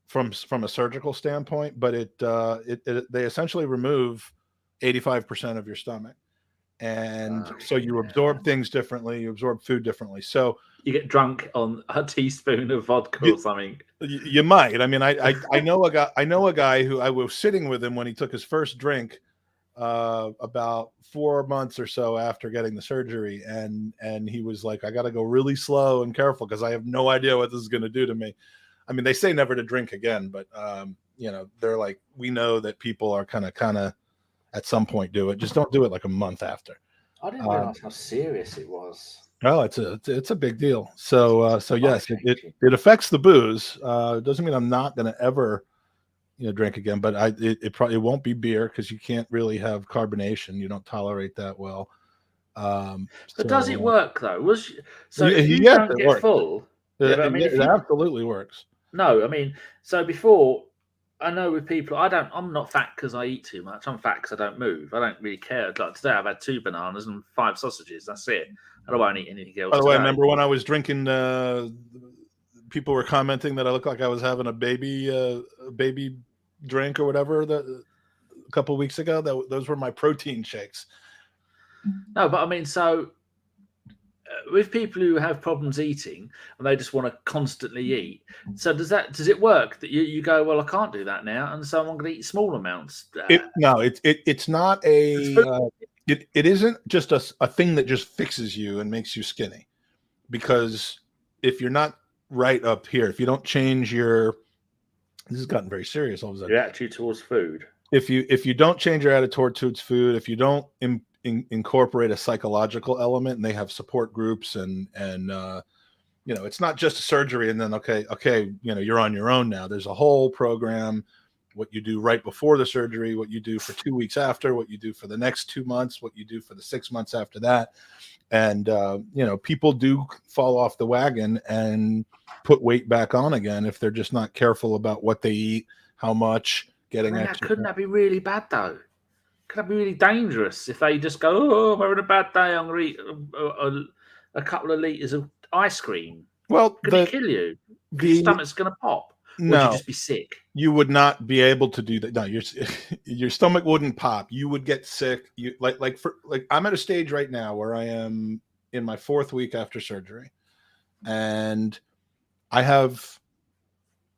from a surgical standpoint, but they essentially remove 85% of your stomach. And so you absorb things differently, you absorb food differently. So you get drunk on a teaspoon of vodka or something. You might. I mean, I know a guy who I was sitting with him when he took his first drink about 4 months or so after getting the surgery, and he was like, I got to go really slow and careful because I have no idea what this is going to do to me. I mean, they say never to drink again, but they're like, we know that people are kind of at some point do it. Just don't do it like a month after. I didn't realize how serious it was. Oh, it's a big deal. So yes, it affects the booze. It doesn't mean I'm not going to ever, drink again. But it probably won't be beer because you can't really have carbonation. You don't tolerate that well. But does it work though? If you yes, don't get full, it absolutely works. No, I mean, so before. I know with people, I'm not fat because I eat too much. I'm fat because I don't move. I don't really care. Like today, I've had 2 bananas and 5 sausages. That's it. I don't want to eat anything else. By the way, I remember when I was drinking, people were commenting that I looked like I was having a baby drink or whatever a couple of weeks ago. Those were my protein shakes. No, but I mean, so with people who have problems eating and they just want to constantly eat, so does it work that you go, well, I can't do that now, and so I'm going to eat small amounts? It's not it isn't just a thing that just fixes you and makes you skinny, because if you're not right up here, if you don't change this has gotten very serious all of a sudden. Your attitude towards food. If you don't change your attitude towards food, if you don't incorporate a psychological element, and they have support groups and it's not just a surgery and then okay you're on your own now. There's a whole program, what you do right before the surgery, what you do for 2 weeks after, what you do for the next 2 months, what you do for the 6 months after that. And people do fall off the wagon and put weight back on again if they're just not careful about what they eat, how much, getting extra. Couldn't that be really bad though? Could that be really dangerous if they just go, oh, I'm having a bad day, I'm going to eat a couple of litres of ice cream? Well, could it kill you? Your stomach's going to pop. No, or would you just be sick? You would not be able to do that. No, your stomach wouldn't pop. You would get sick. You like I'm at a stage right now where I am in my 4th week after surgery, and I have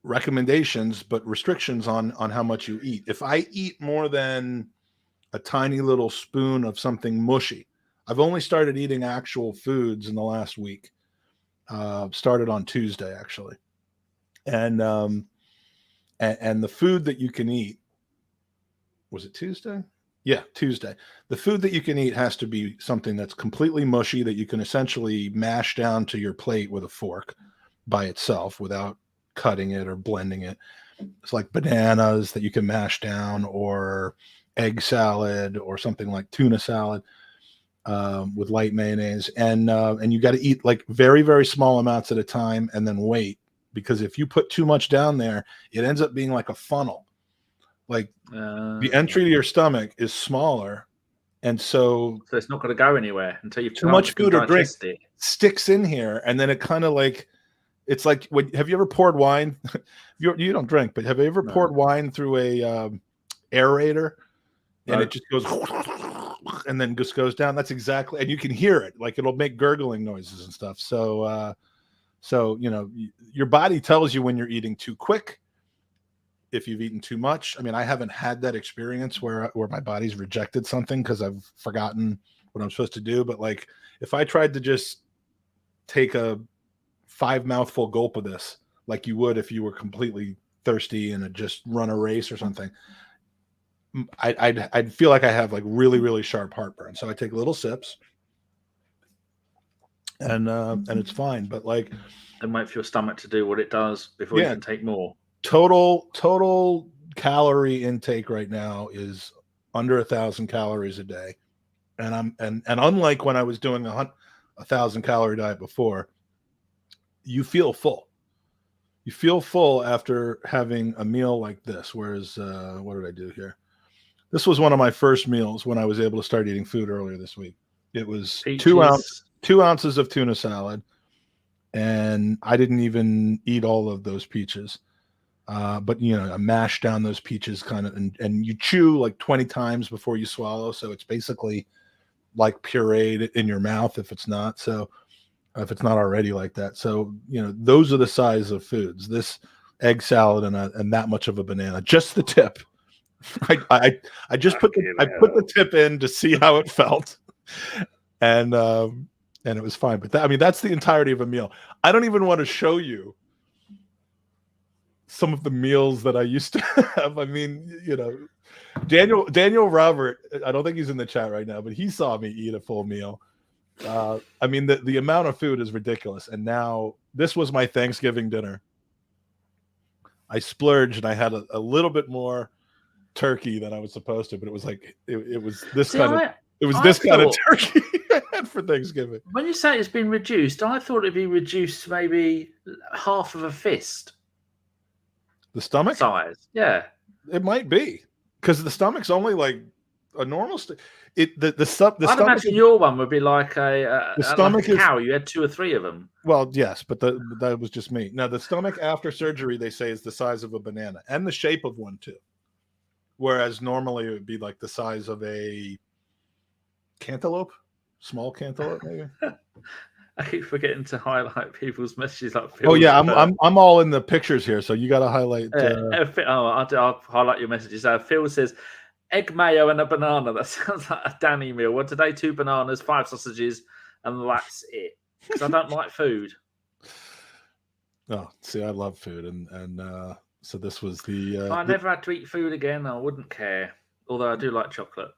recommendations but restrictions on how much you eat. If I eat more than a tiny little spoon of something mushy, I've only started eating actual foods in the last week. Started on Tuesday actually, and the food that you can eat, was it Tuesday? Yeah, Tuesday. The food that you can eat has to be something that's completely mushy that you can essentially mash down to your plate with a fork by itself without cutting it or blending it. It's like bananas that you can mash down, or egg salad, or something like tuna salad with light mayonnaise. And you got to eat like very, very small amounts at a time and then wait, because if you put too much down there, it ends up being like a funnel. Like the entry to your stomach is smaller. And so it's not going to go anywhere until you've too much food or drink sticks in here. And then it kind of like, it's like, have you ever poured wine? You don't drink, but have you ever poured wine through a aerator? And it just goes and then just goes down. That's exactly, and you can hear it, like it'll make gurgling noises and stuff. So your body tells you when you're eating too quick, if you've eaten too much. I mean, I haven't had that experience where my body's rejected something because I've forgotten what I'm supposed to do. But like if I tried to just take a 5 mouthful gulp of this, like you would if you were completely thirsty and had just run a race or something, I'd feel like I have like really, really sharp heartburn. So I take little sips, and it's fine. But like, And wait for your stomach to do what it does before you can take more. Total calorie intake right now is under 1,000 calories a day, and unlike when I was doing a 1,000 calorie diet before, you feel full. You feel full after having a meal like this. Whereas, what did I do here? This was one of my first meals when I was able to start eating food earlier this week. It was Peaches. 2 ounces of tuna salad, and I didn't even eat all of those peaches. But I mash down those peaches kind of, and you chew like 20 times before you swallow. So it's basically like pureed in your mouth if it's not already like that. So, those are the size of foods. This egg salad and that much of a banana, just the tip. I just put the tip in to see how it felt. And it was fine. But that's the entirety of a meal. I don't even want to show you some of the meals that I used to have. I mean, Daniel Robert, I don't think he's in the chat right now, but he saw me eat a full meal. I mean, the amount of food is ridiculous. And now this was my Thanksgiving dinner. I splurged and I had a little bit more turkey than I was supposed to, but it was like it was this kind of turkey I had for Thanksgiving. When you say it's been reduced, I thought it'd be reduced to maybe half of a fist. The stomach size, yeah, it might be, because the stomach's only like a normal. I'd imagine your one would be like a stomach like a cow. You had 2 or 3 of them. Well, yes, but that was just me. Now the stomach after surgery, they say, is the size of a banana and the shape of one too. Whereas normally it would be like the size of a cantaloupe, small cantaloupe, maybe. I keep forgetting to highlight people's messages. Like Phil's, I'm all in the pictures here, so you got to highlight. I'll highlight your messages. Phil says, egg mayo and a banana. That sounds like a Danny meal. Well, today 2 bananas, 5 sausages, and that's it. Because I don't like food. Oh, see, I love food, and so this was the. If I never had to eat food again, I wouldn't care. Although I do like chocolate.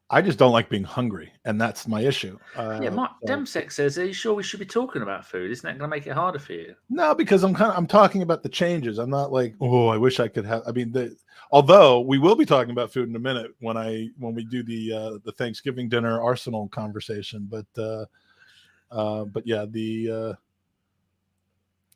I just don't like being hungry, and that's my issue. Mark Demsek says, "Are you sure we should be talking about food? Isn't that going to make it harder for you?" No, because I'm talking about the changes. I'm not like, oh, I wish I could have. I mean, although we will be talking about food in a minute when we do the Thanksgiving dinner Arsenal conversation. But yeah,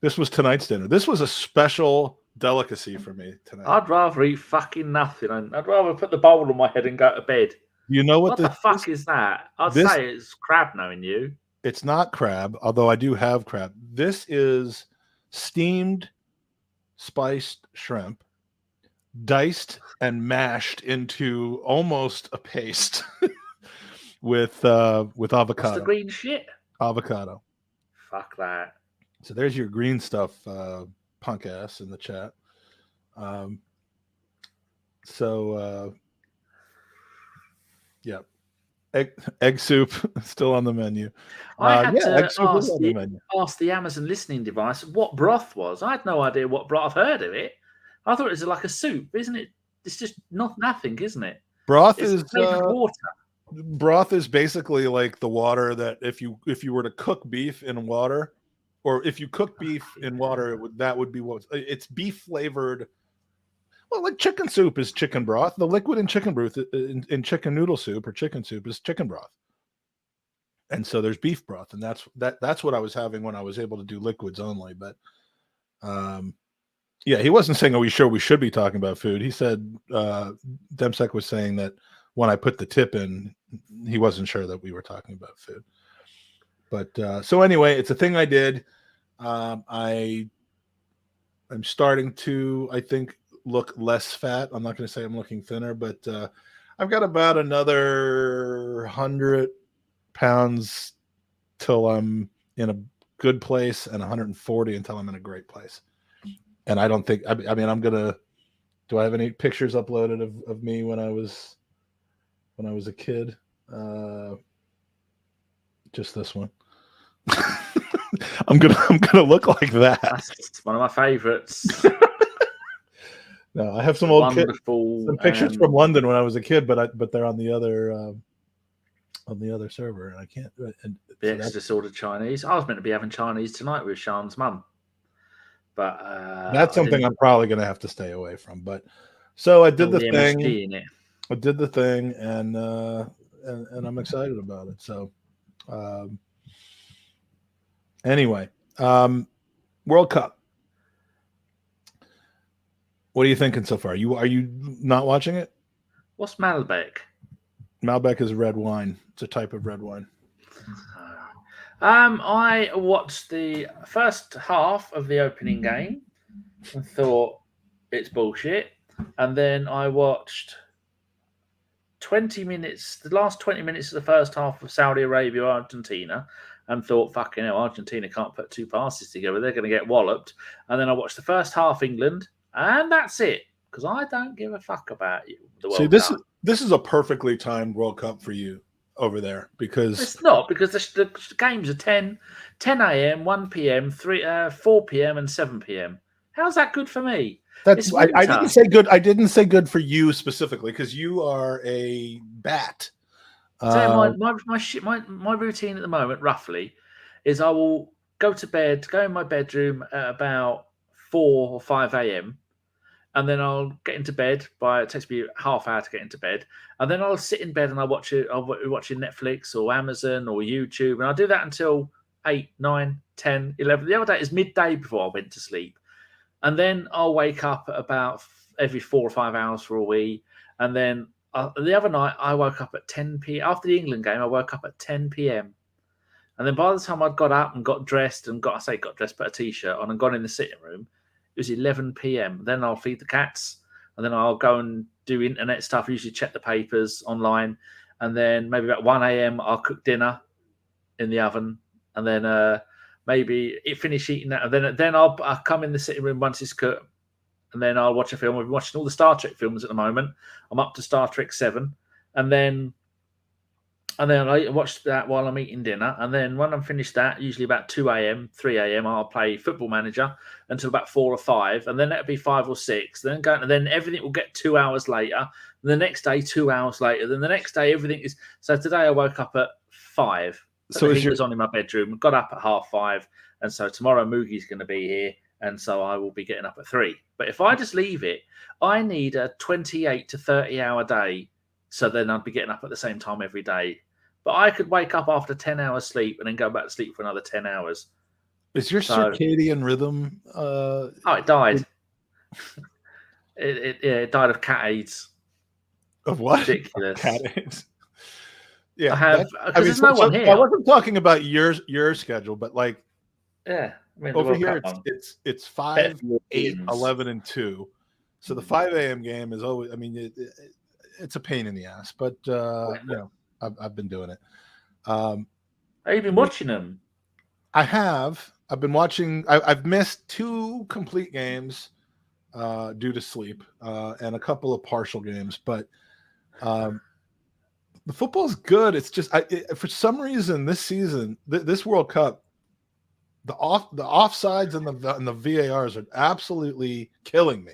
this was tonight's dinner. This was a special delicacy for me tonight. I'd rather eat fucking nothing. I'd rather put the bowl on my head and go to bed. You know what the fuck is that? I'd say it's crab, knowing you. It's not crab, although I do have crab. This is steamed spiced shrimp, diced and mashed into almost a paste with avocado. What's the green shit? Avocado. Fuck that. So there's your green stuff, punk ass in the chat. Yeah, egg soup still on the menu. I had to ask the Amazon listening device what broth was. I had no idea what broth. I've heard of it. I thought it was like a soup, isn't it? It's just nothing, isn't it? Broth is water. Broth is basically like the water that if you were to cook beef in water, or if you cook beef in water, that would be what it's beef flavored. Well, like chicken soup is chicken broth. The liquid in chicken broth in chicken noodle soup or chicken soup is chicken broth. And so there's beef broth, and that's what I was having when I was able to do liquids only. But yeah, he wasn't saying, "Are we sure we should be talking about food?" He said Demsek was saying that when I put the tip in, he wasn't sure that we were talking about food. But so anyway, it's a thing I did. I'm starting to, I think, look less fat. I'm not going to say I'm looking thinner, but I've got about another 100 pounds till I'm in a good place, and 140 until I'm in a great place. And I don't think, I mean, do I have any pictures uploaded of me when I was a kid? Just this one. I'm gonna look like that. That's one of my favourites. No, I have some old Wonderful pictures from London when I was a kid, but they're on the other server, and I can't. And the extra ordered Chinese. I was meant to be having Chinese tonight with Sean's mum, but that's something I'm probably gonna have to stay away from. But so I did the thing. MSG in it. I did the thing, and I'm excited about it. So, anyway, World Cup. What are you thinking so far? Are you not watching it? What's Malbec? Malbec is red wine. It's a type of red wine. I watched the first half of the opening game and thought it's bullshit, and then I watched 20 minutes, the last 20 minutes of the first half of Saudi Arabia Argentina, and thought, fucking hell, Argentina can't put two passes together. They're going to get walloped. And then I watched the first half England, and that's it, because I don't give a fuck about you. The World Cup. This is a perfectly timed World Cup for you over there, because it's not, because the games are 10 a.m., 1 p.m., 4 p.m., and 7 p.m. How's that good for me? That's I didn't say good. I didn't say good for you specifically, because you are a bat. So my routine at the moment, roughly, is I will go to bed, go in my bedroom at about 4 or 5 a.m. and then I'll get into bed it takes me half hour to get into bed, and then I'll sit in bed and I'll watch watching Netflix or Amazon or YouTube, and I'll do that until 8, 9, 10, 11. The other day is midday before I went to sleep, and then I'll wake up at about every 4 or 5 hours for a wee, and then the other night I woke up at 10 p.m. After the England game, I woke up at 10 p.m. And then by the time I'd got up and got dressed and got dressed, put a t-shirt on and gone in the sitting room, it was 11 p.m. Then I'll feed the cats, and then I'll go and do internet stuff, usually check the papers online. And then maybe about 1 a.m. I'll cook dinner in the oven, and then maybe finish eating that. And then I'll come in the sitting room once it's cooked, and then I'll watch a film. We've been watching all the Star Trek films at the moment. I'm up to Star Trek 7. And then I watch that while I'm eating dinner. And then when I'm finished that, usually about 2 a.m., 3 a.m., I'll play Football Manager until about 4 or 5. And then that'll be 5 or 6. Then everything will get 2 hours later. And the next day, 2 hours later. Then the next day, everything is... So today I woke up at 5. So the heat was on in my bedroom. Got up at 5:30. And so tomorrow Moogie's going to be here. And so I will be getting up at 3. But if I just leave it, I need a 28 to 30 hour day. So then I'd be getting up at the same time every day. But I could wake up after 10 hours sleep and then go back to sleep for another 10 hours. Is your circadian rhythm? It died. It died of cat AIDS. Of what? Ridiculous. Cat AIDS. Yeah. I have, because there's no one here. I wasn't talking about your schedule, but like, yeah. I mean, over here, it's 5, 8, 11, and 2. So the 5 a.m. game is always, I mean, it's a pain in the ass, but you know, I've been doing it. Have you been watching them? I have. I've been watching. I've missed 2 complete games due to sleep and a couple of partial games, but the football's good. It's just for some reason this season, this World Cup, the offsides and the VARs are absolutely killing me.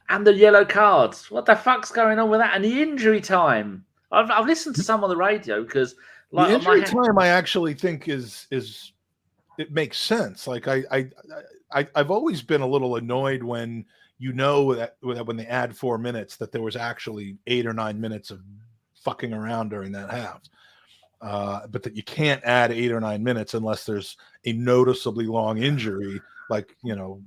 And the yellow cards. What the fuck's going on with that? And the injury time. I've listened to some on the radio because the injury time I actually think is it makes sense. Like I've always been a little annoyed when that when they add 4 minutes that there was actually 8 or 9 minutes of fucking around during that half. But that you can't add 8 or 9 minutes unless there's a noticeably long injury, like, you know,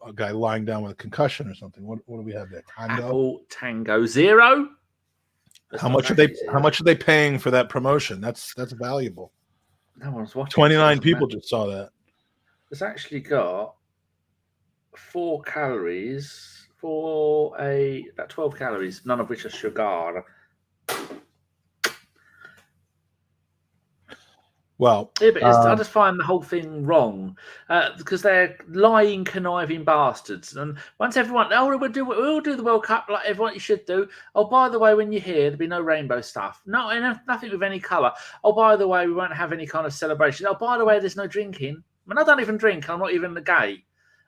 a guy lying down with a concussion or something. What do we have there? Tango 0. How much are they paying for that promotion? That's valuable. No one's watching. 29 people just saw that. It's actually got 4 calories for about 12 calories, none of which are sugar. Well, yeah, but I just find the whole thing wrong because they're lying, conniving bastards. And once everyone, we'll do the World Cup like everyone you should do. Oh, by the way, when you're here, there'll be no rainbow stuff. No, nothing with any colour. Oh, by the way, we won't have any kind of celebration. Oh, by the way, there's no drinking. I mean, I don't even drink. I'm not even the gay.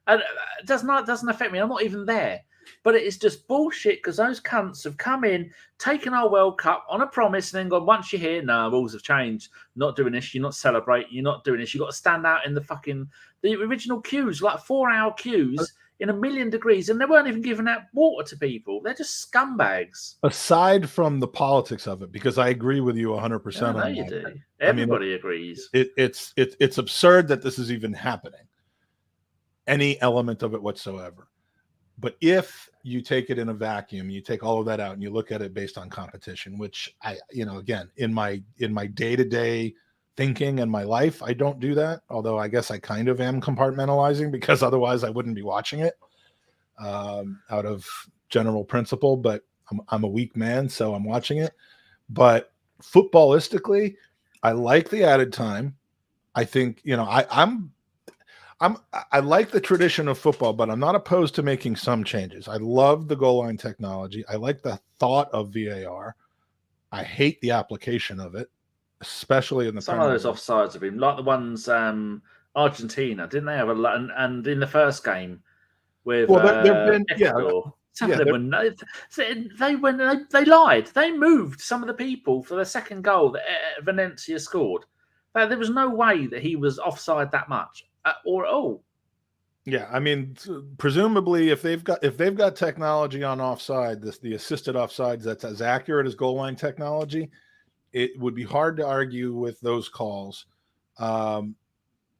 And it doesn't affect me. I'm not even there. But it is just bullshit because those cunts have come in, taken our World Cup on a promise, and then gone, once you're here, no, rules have changed. Not doing this. You're not celebrating. You're not doing this. You've got to stand out in the original queues, like 4-hour queues in 1,000,000 degrees, and they weren't even giving out water to people. They're just scumbags. Aside from the politics of it, because I agree with you 100%. I know you do. Everybody agrees. It's absurd that this is even happening. Any element of it whatsoever. But if you take it in a vacuum, you take all of that out and you look at it based on competition, which again, in my day-to-day thinking and my life, I don't do that. Although I guess I kind of am compartmentalizing because otherwise I wouldn't be watching it out of general principle. But I'm a weak man, so I'm watching it. But footballistically, I like the added time. I think, I like the tradition of football, but I'm not opposed to making some changes. I love the goal line technology. I like the thought of VAR. I hate the application of it, especially in the some of those offsides have been like the ones Argentina, didn't they have a lot? And in the first game with Ecuador, some of them they lied. They moved some of the people for the second goal that Valencia scored. There was no way that he was offside that much. Or at all. Yeah, I mean, presumably, if they've got technology on offside, the assisted offsides that's as accurate as goal line technology, it would be hard to argue with those calls.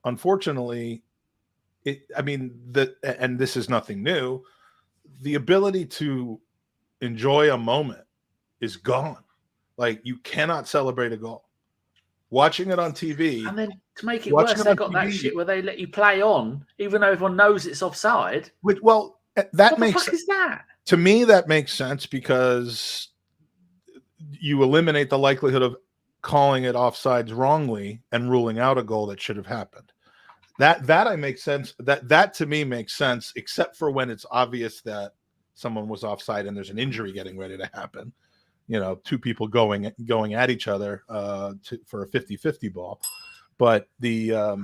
Unfortunately, and this is nothing new. The ability to enjoy a moment is gone. Like, you cannot celebrate a goal. Watching it on TV, and then to make it worse, they got that shit where they let you play on, even though everyone knows it's offside. That what makes the fuck is that? To me, that makes sense because you eliminate the likelihood of calling it offsides wrongly and ruling out a goal that should have happened. That I make sense. That to me makes sense, except for when it's obvious that someone was offside and there's an injury getting ready to happen. Two people going at each other for a 50-50 ball. But there's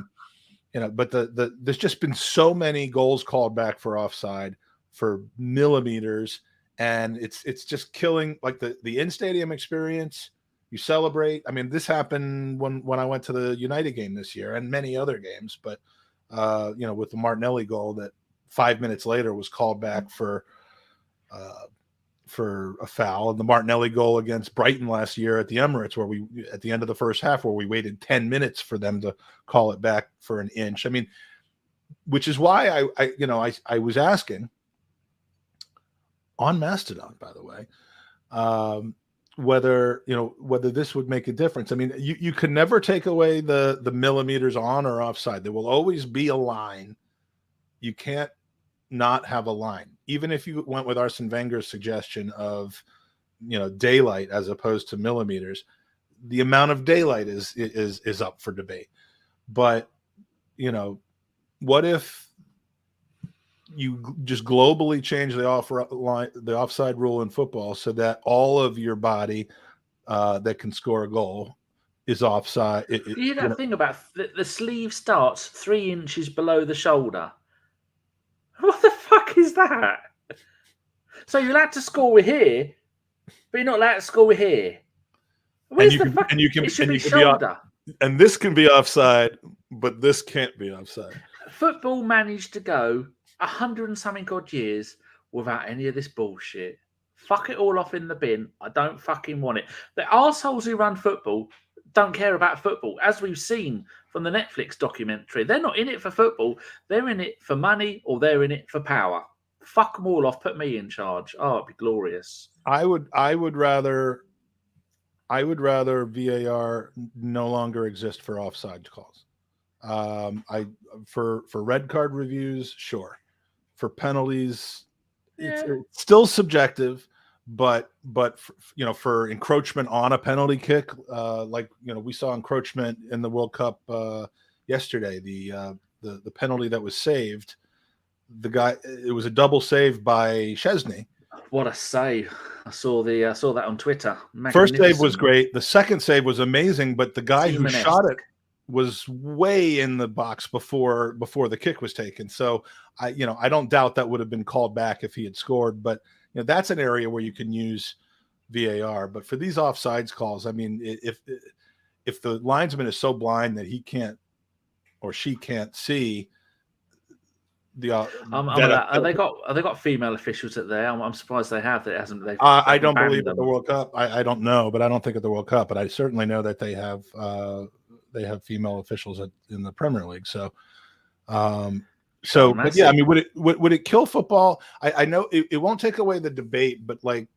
just been so many goals called back for offside for millimeters, and it's just killing like the in-stadium experience. You celebrate. I mean, this happened when I went to the United game this year and many other games, but with the Martinelli goal that 5 minutes later was called back for a foul, and the Martinelli goal against Brighton last year at the Emirates, where we at the end of the first half, where we waited 10 minutes for them to call it back for an inch. I mean, which is why I was asking on Mastodon, by the way, whether this would make a difference. I mean, you can never take away the millimeters on or offside. There will always be a line. You can't not have a line, even if you went with Arsene Wenger's suggestion of daylight as opposed to millimeters. The amount of daylight is up for debate. But what if you just globally change the offside rule in football so that all of your body that can score a goal is offside? You know, think about the sleeve starts 3 inches below the shoulder. What the fuck is that? So you're allowed to score with here, but you're not allowed to score with here. And this can be offside, but this can't be offside. Football managed to go 100 and something odd years without any of this bullshit. Fuck it all off in the bin. I don't fucking want it. The arseholes who run football don't care about football, as we've seen from the Netflix documentary. They're not in it for football. They're in it for money, or they're in it for power. Fuck them all off. Put me in charge. Oh, it'd be glorious. I would rather VAR no longer exist for offside calls. For red card reviews, sure. For penalties, it's still subjective. But for encroachment on a penalty kick, we saw encroachment in the World Cup yesterday. The penalty that was saved, it was a double save by Szczesny. What a save! I saw that on Twitter. First save was great. The second save was amazing, but the guy who shot it, was way in the box before the kick was taken. So I don't doubt that would have been called back if he had scored. But that's an area where you can use VAR. But for these offsides calls, I mean, if the linesman is so blind that he can't or she can't see the Have they got female officials at there? I'm surprised they have. That hasn't. I don't believe them. at the World Cup. I don't know, but I don't think at the World Cup. But I certainly know that they have female officials in the Premier League. So, but yeah, I mean, would it kill football? I know it won't take away the debate, but like,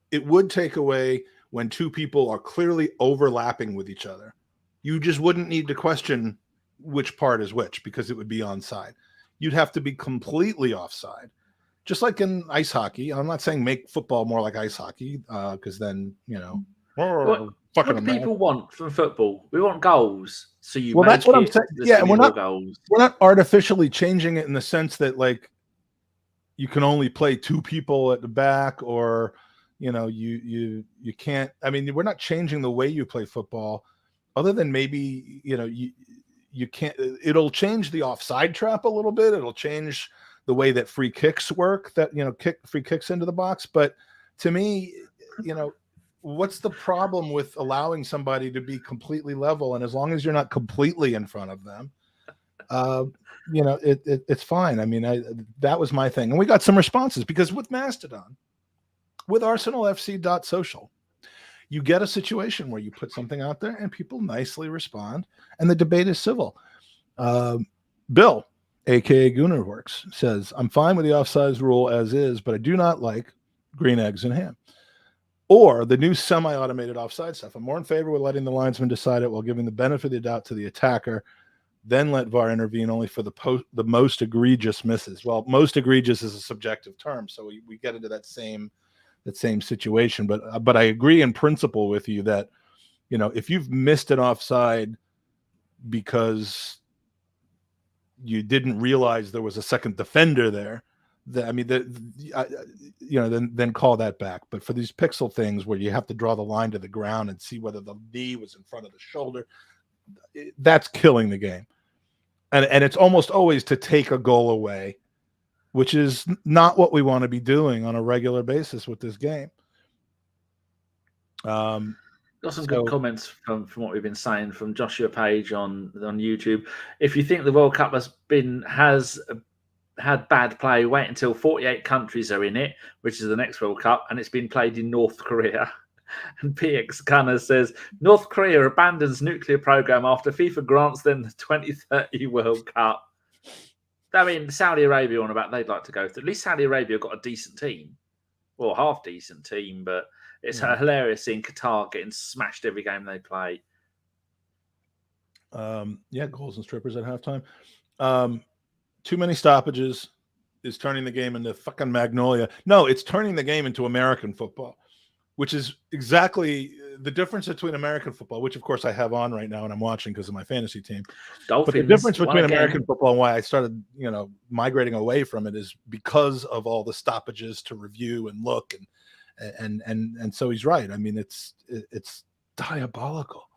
it would take away when two people are clearly overlapping with each other. You just wouldn't need to question which part is which because it would be onside. You'd have to be completely offside, just like in ice hockey. I'm not saying make football more like ice hockey because then what do people want from football? We want goals. So that's what I'm saying. Yeah, and we're not artificially changing it in the sense that like you can only play two people at the back, or you can't. I mean, we're not changing the way you play football, other than maybe you can't. It'll change the offside trap a little bit. It'll change the way that free kicks work. That free kicks into the box. But to me, what's the problem with allowing somebody to be completely level? And as long as you're not completely in front of them, it's fine. I mean, that was my thing. And we got some responses because with Mastodon, with ArsenalFC.social, you get a situation where you put something out there and people nicely respond and the debate is civil. Bill, aka Goonerworks, says, I'm fine with the offsides rule as is, but I do not like green eggs and ham. Or the new semi-automated offside stuff. I'm more in favor with letting the linesman decide it while giving the benefit of the doubt to the attacker, then let VAR intervene only for the most egregious misses. Well, most egregious is a subjective term, so we get into that same situation. But I agree in principle with you that if you've missed an offside because you didn't realize there was a second defender there, then call that back. But for these pixel things where you have to draw the line to the ground and see whether the knee was in front of the shoulder, that's killing the game. And it's almost always to take a goal away, which is not what we want to be doing on a regular basis with this game. Got some good comments from what we've been saying from Joshua Page on YouTube. If you think the World Cup has had bad play, wait until 48 countries are in it, which is the next World Cup, and it's been played in North Korea. And PX Gunner says, North Korea abandons nuclear program after FIFA grants them the 2030 World Cup. I mean, Saudi Arabia on about they'd like to go. At least Saudi Arabia got a decent team. Well, half-decent team, but it's hilarious seeing Qatar getting smashed every game they play. Goals and strippers at halftime. Too many stoppages is turning the game into fucking Magnolia. No, it's turning the game into American football, which is exactly the difference between American football, which of course I have on right now and I'm watching because of my fantasy team. Dolphins, but the difference between American football and why I started, migrating away from it is because of all the stoppages to review and look and so he's right. I mean, it's diabolical.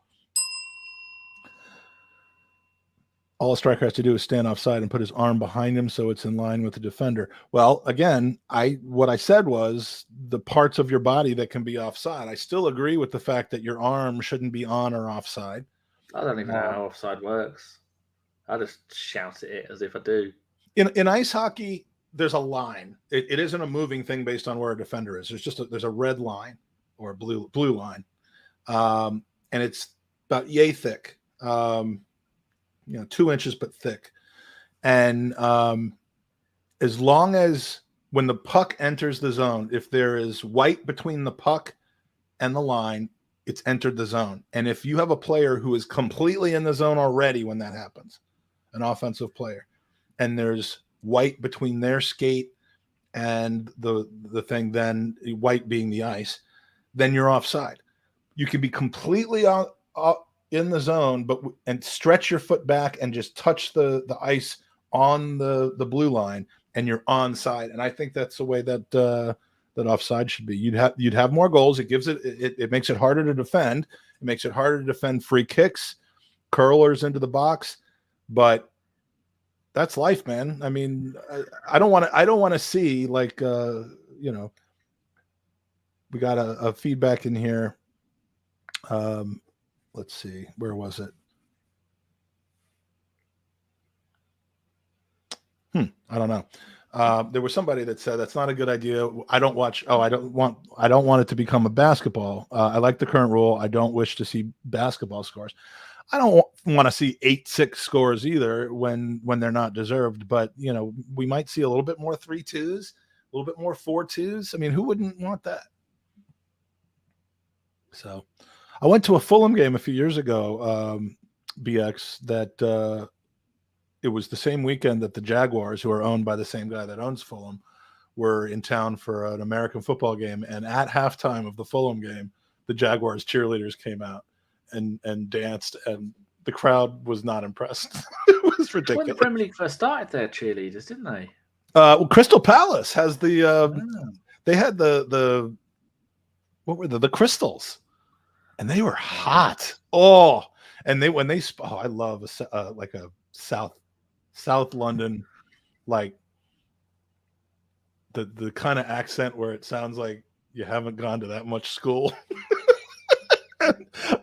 All a striker has to do is stand offside and put his arm behind him so it's in line with the defender. Well, again, what I said was the parts of your body that can be offside. I still agree with the fact that your arm shouldn't be on or offside. I don't even know how offside works. I just shout at it as if I do. In ice hockey, there's a line. It isn't a moving thing based on where a defender is. There's a red line or a blue line, and it's about yay thick. 2 inches but thick, and as long as when the puck enters the zone, if there is white between the puck and the line, it's entered the zone. And if you have a player who is completely in the zone already when that happens, an offensive player, and there's white between their skate and the thing, then white being the ice, then you're offside. You can be completely in the zone, and stretch your foot back and just touch the ice on the blue line, and you're onside. And I think that's the way that offside should be. You'd have more goals. It gives it makes it harder to defend. It makes it harder to defend free kicks. curlers into the box, but that's life, man. I mean, I don't want to see like, you know, we got a feedback in here. Let's see, where was it? I don't know. There was somebody that said that's not a good idea. I don't watch. Oh, I don't want it to become a basketball. I like the current rule. I don't wish to see basketball scores. I don't want to see 8-6 scores either when they're not deserved. But you know, we might see a little bit more 3-2s, a little bit more 4-2s. I mean, who wouldn't want that? So, I went to a Fulham game a few years ago, BX. That it was the same weekend that the Jaguars, who are owned by the same guy that owns Fulham, were in town for an American football game. And at halftime of the Fulham game, the Jaguars cheerleaders came out and danced, and the crowd was not impressed. It was ridiculous. When the Premier League first started, their cheerleaders, didn't they? Well, Crystal Palace has the they had the what were the Crystals, and they were hot. Oh, and I love like a South London, like the kind of accent where it sounds like you haven't gone to that much school.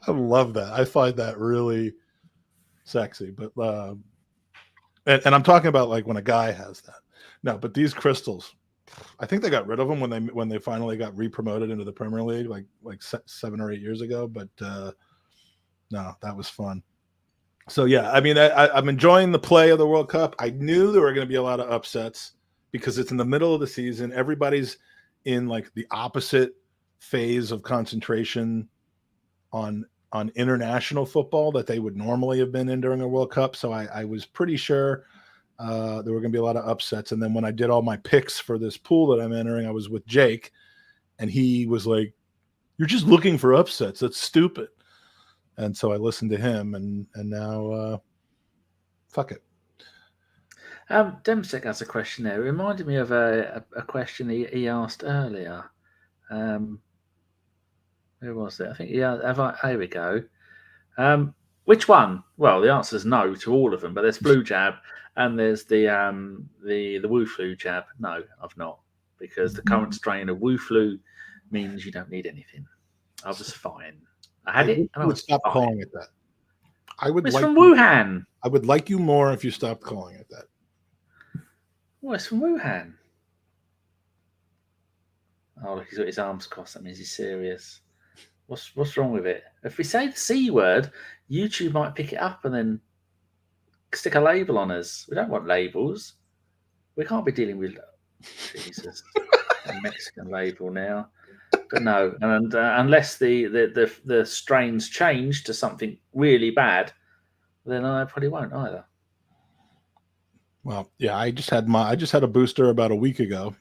I love that. I find that really sexy. But and I'm talking about like when a guy has that. No, but these Crystals, I think they got rid of them when they finally got re-promoted into the Premier League like 7 or 8 years ago. But no, that was fun. So yeah, I mean, I'm enjoying the play of the World Cup. I knew there were going to be a lot of upsets because it's in the middle of the season. Everybody's in like the opposite phase of concentration on international football that they would normally have been in during a World Cup. So I was pretty sure there were going to be a lot of upsets. And then when I did all my picks for this pool that I'm entering, I was with Jake, and he was like, "You're just looking for upsets. That's stupid." And so I listened to him, and now, fuck it. Demsek has a question there. It reminded me of a question he asked earlier. Who was it? I think here we go. Which one? Well, the answer is no to all of them. But there's flu jab, and there's the Wu flu jab. No, I've not, because the current strain of Wu flu means you don't need anything. I was fine. I had it. And I would stop calling it that. It's from Wuhan. I would like you more if you stopped calling it that. Well, it's from Wuhan. Oh, look, he's got his arms crossed. That means he's serious. What's wrong with it? If we say the C word, YouTube might pick it up and then stick a label on us. We don't want labels. We can't be dealing with Jesus a Mexican label now. But no, and unless the strains change to something really bad, then I probably won't either. Well, yeah, I just had a booster about a week ago,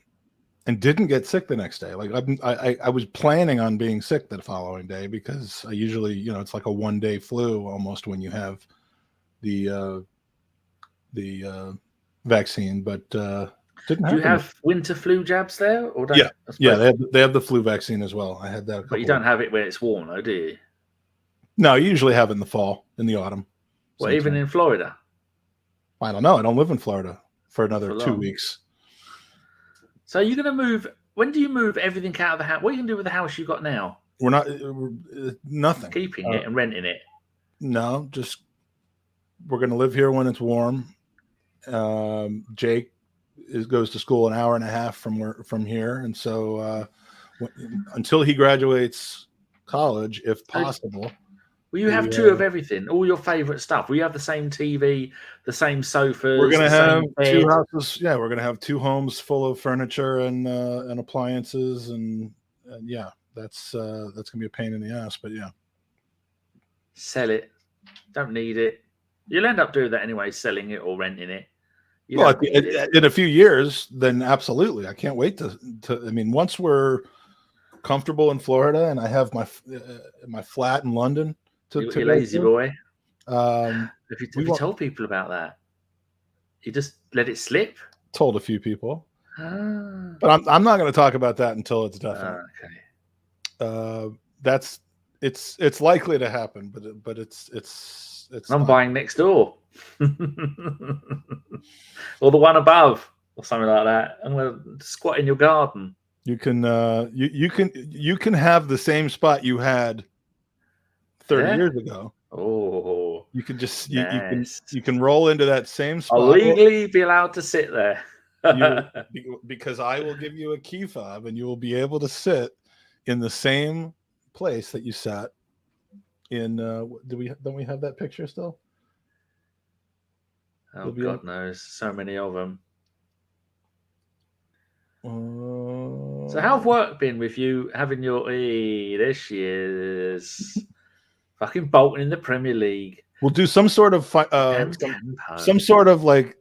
and didn't get sick the next day. Like I was planning on being sick the following day because I usually, it's like a 1-day flu almost when you have the vaccine, but didn't happen. Do you have winter flu jabs there, or don't? Yeah, they have the flu vaccine as well. I had that. But you don't have it when it's warm, though, do you? No, you usually have it in the fall, in the autumn. Well, even in Florida. I don't know. I don't live in Florida for another 2 weeks. So you're going to move. When do you move everything out of the house? What are you going to do with the house you got now? We're not nothing. Keeping it and renting it. No, just we're going to live here when it's warm. Jake goes to school an hour and a half from here, and so until he graduates college, if possible. Will you have two of everything? All your favorite stuff? Will you have the same TV, the same sofas? We're going to have 2 houses. Yeah, we're going to have 2 homes full of furniture and appliances, and yeah, that's going to be a pain in the ass. But yeah, sell it. Don't need it. You'll end up doing that anyway, selling it or renting it. Well, in a few years, then absolutely. I can't wait to. I mean, once we're comfortable in Florida and I have my flat in London. You're lazy boy. Have you told people about that? You just let it slip? Told a few people. But I'm not going to talk about that until it's definite. Okay. It's likely to happen, but it's I'm not- buying next door, or the one above, or something like that. I'm gonna squat in your garden. You can you can have the same spot you had 30 Yeah? years ago. Oh, You can just nice. you can roll into that same I'll spot. legally be allowed to sit there. Because I will give you a key fob and you will be able to sit in the same place that you sat in. Don't we have that picture still? Oh, God knows. So many of them. So how's work been with you having your... there she is. Fucking Bolton in the Premier League. We'll do some sort of some sort of like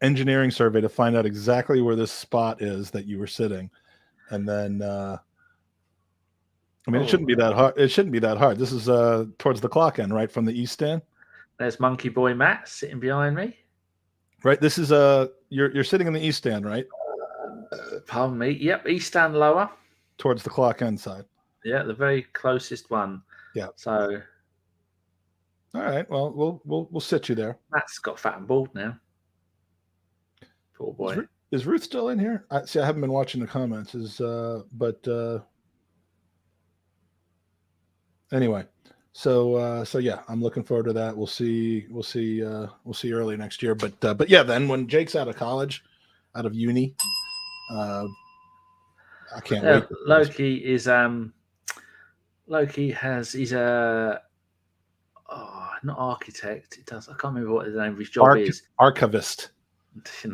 engineering survey to find out exactly where this spot is that you were sitting, and then I mean it shouldn't be that hard. It shouldn't be that hard. This is towards the clock end, right, from the east stand. There's Monkey Boy Matt sitting behind me. Right. This is you're sitting in the east stand, right? Pardon me. Yep, east stand lower. Towards the clock end side. Yeah, the very closest one. Yeah. So. All right. Well, we'll sit you there. Matt's got fat and bald now. Poor boy. Is Ruth still in here? I haven't been watching the comments. Anyway, so yeah, I'm looking forward to that. We'll see early next year. But yeah, then when Jake's out of college, out of uni, I can't wait. Loki is he's a not architect. It does. I can't remember what the name of his job is. Archivist. It's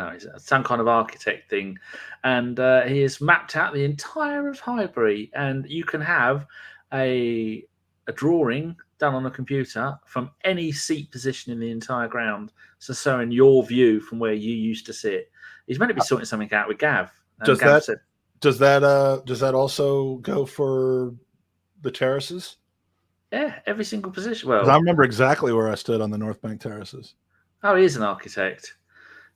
some kind of architect thing, and he has mapped out the entire of Highbury, and you can have a drawing done on a computer from any seat position in the entire ground. So in your view from where you used to sit. He's meant to be sorting something out with Gav. Does that also go for the terraces? Yeah, every single position. Well, I remember exactly where I stood on the North Bank terraces. Oh, he is an architect.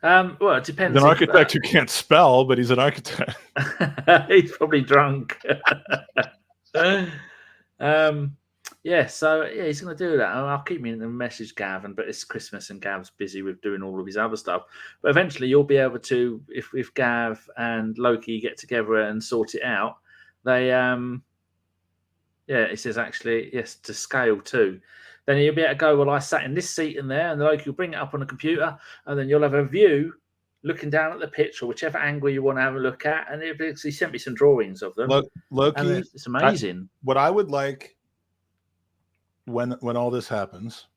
Well, it depends. He's an architect who can't spell, but he's an architect. He's probably drunk. Yeah, so yeah, he's going to do that. I'll keep me in the message, Gavin, but it's Christmas and Gav's busy with doing all of his other stuff. But eventually you'll be able to, if Gav and Loki get together and sort it out, they, it says actually, yes, to scale too. Then you'll be able to go, well, I sat in this seat in there, and Loki will bring it up on a computer, and then you'll have a view looking down at the pitch or whichever angle you want to have a look at. And he sent me some drawings of them. Loki, it's amazing. What I would like when all this happens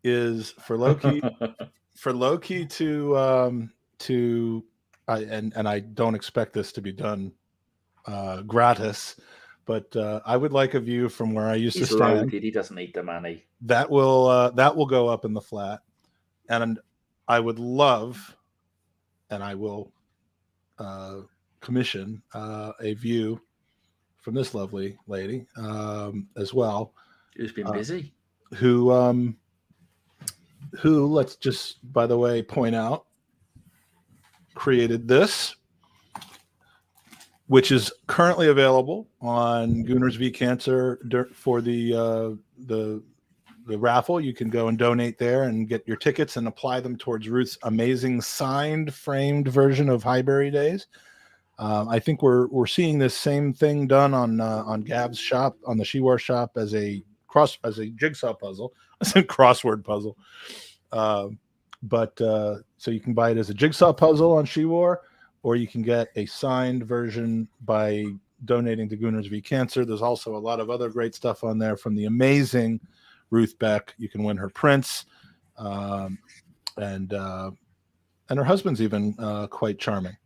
is for Loki to and I don't expect this to be done gratis, but I would like a view from where I used to stand. Loaded. He doesn't need the money. That will go up in the flat, and I would love, and I will commission a view from this lovely lady as well, who's been busy, who let's just, by the way, point out, created this, which is currently available on Gooners v Cancer for the raffle. You can go and donate there and get your tickets and apply them towards Ruth's amazing signed framed version of Highbury Days. I think we're seeing this same thing done on Gav's shop, on the She War shop, as a jigsaw puzzle. It's a crossword puzzle. But so you can buy it as a jigsaw puzzle on She War, or you can get a signed version by donating to Gooners v Cancer. There's also a lot of other great stuff on there from the amazing Ruth Beck. You can win her prints, and her husband's even quite charming.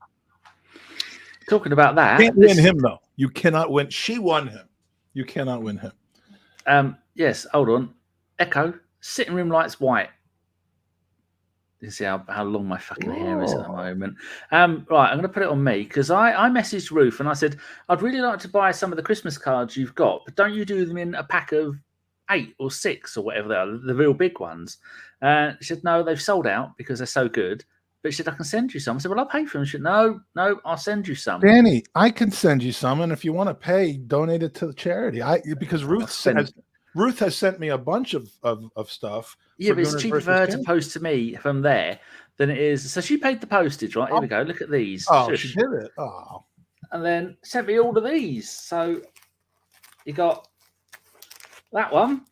Talking about that, you can't win him though. You cannot win. She won him. You cannot win him. Yes. Hold on. Echo. Sitting room lights white. You see how long my fucking hair is at the moment. Right, I'm going to put it on me because I messaged Ruth and I said, I'd really like to buy some of the Christmas cards you've got, but don't you do them in a pack of 8 or 6 or whatever they are, the real big ones? She said, no, they've sold out because they're so good. But she said, I can send you some. I said, well, I'll pay for them. She said, no, I'll send you some. Danny, I can send you some, and if you want to pay, donate it to the charity. Because Ruth has sent me a bunch of stuff. Yeah, but it's cheaper for her to post to me from there than it is. So she paid the postage, right? Here we go. Look at these. Oh, Shush. she did it. Oh. And then sent me all of these. So you got that one.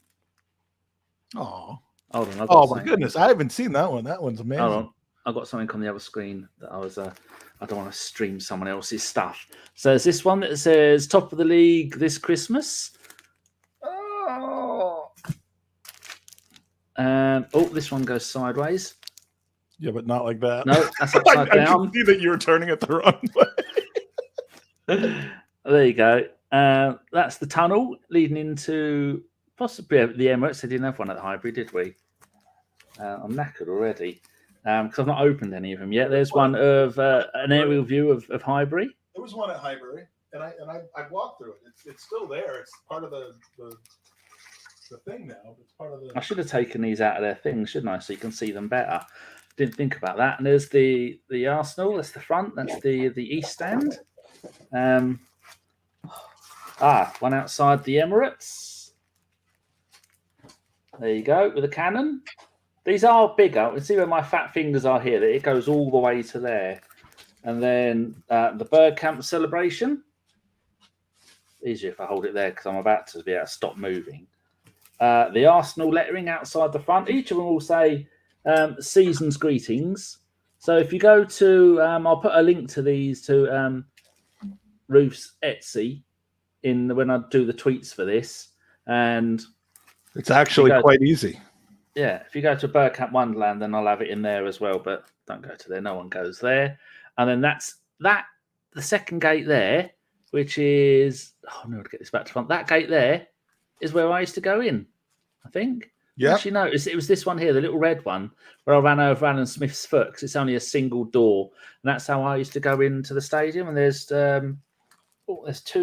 Oh. Hold on. Oh my goodness. I haven't seen that one. That one's amazing. Hold on. I've got something on the other screen that I don't want to stream someone else's stuff. So there's this one that says top of the league this Christmas. Oh. This one goes sideways. Yeah, but not like that. No, that's upside down. I can see that you were turning it the wrong way. There you go. That's the tunnel leading into possibly the Emirates. They didn't have one at the Highbury, did we? I'm knackered already because I've not opened any of them yet. There's one of an aerial view of Highbury. There was one at Highbury, and I walked through it. It's still there. It's part of the thing now. It's part of the. I should have taken these out of their thing, shouldn't I? So you can see them better. Didn't think about that. And there's the Arsenal. That's the front. That's the East Stand. One outside the Emirates. There you go with a cannon. These are bigger. You can see where my fat fingers are here. That it goes all the way to there. And then the bird camp celebration. Easier if I hold it there because I'm about to be able to stop moving. The Arsenal lettering outside the front. Each of them will say season's greetings. So if you go to, I'll put a link to these to Ruth's Etsy when I do the tweets for this. And it's actually quite easy. Yeah, if you go to Bird Camp Wonderland, then I'll have it in there as well. But don't go to there. No one goes there. And then that's the second gate there, which is to get this back to front. That gate there is where I used to go in, I think. Yeah. Actually, no, it was this one here, the little red one, where I ran over Alan Smith's foot because it's only a single door, and that's how I used to go into the stadium. And there's two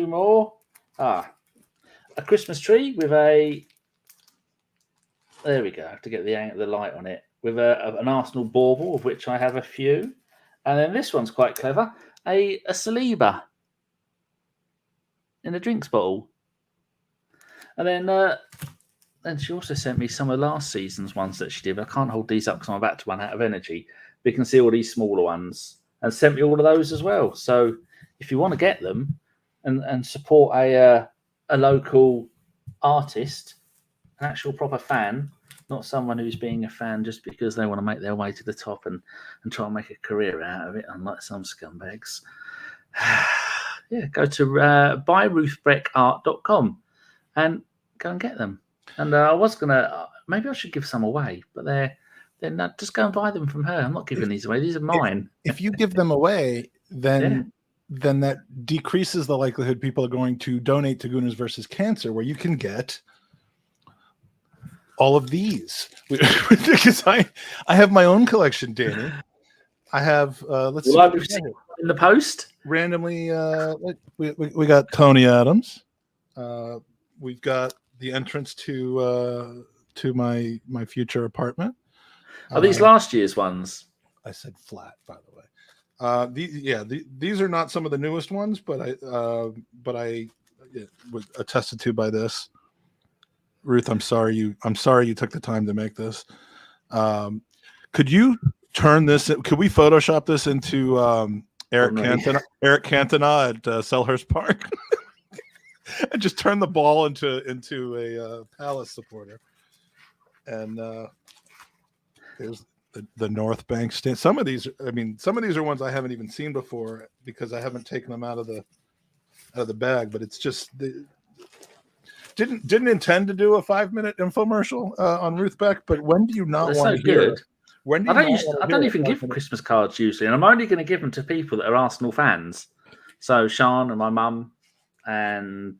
more. A Christmas tree with a. There we go. I have to get the light on it with an Arsenal bauble, of which I have a few, and then this one's quite clever. A Saliba in a drinks bottle. And then she also sent me some of last season's ones that she did. I can't hold these up because I'm about to run out of energy. But you can see all these smaller ones and sent me all of those as well. So if you want to get them and support a local artist, an actual proper fan, not someone who's being a fan just because they want to make their way to the top and try and make a career out of it, unlike some scumbags. Yeah, go to buyruthbreckart.com and go and get them. And I was gonna, maybe I should give some away, but they're not. Just go and buy them from her. I'm not giving these away. These are mine. If you give them away, then that decreases the likelihood people are going to donate to Gooners versus Cancer, where you can get all of these. Because I have my own collection, Danny. I have. Let's see. In the post randomly. We got Tony Adams. We've got the entrance to my future apartment. Are these last year's ones? I said flat, by the way. These are not some of the newest ones, but I was attested to by this. Ruth, I'm sorry you took the time to make this. Could you turn this? Could we Photoshop this into Eric Cantona at Selhurst Park? And just turn the ball into a Palace supporter. And there's the North Bank stand. Some of these are ones I haven't even seen before because I haven't taken them out of the bag. But it's just didn't intend to do a 5-minute infomercial on Ruth Beck. But when do you not want to hear it? When do you I don't even give Christmas cards usually, and I'm only going to give them to people that are Arsenal fans. So Sean and my mum. And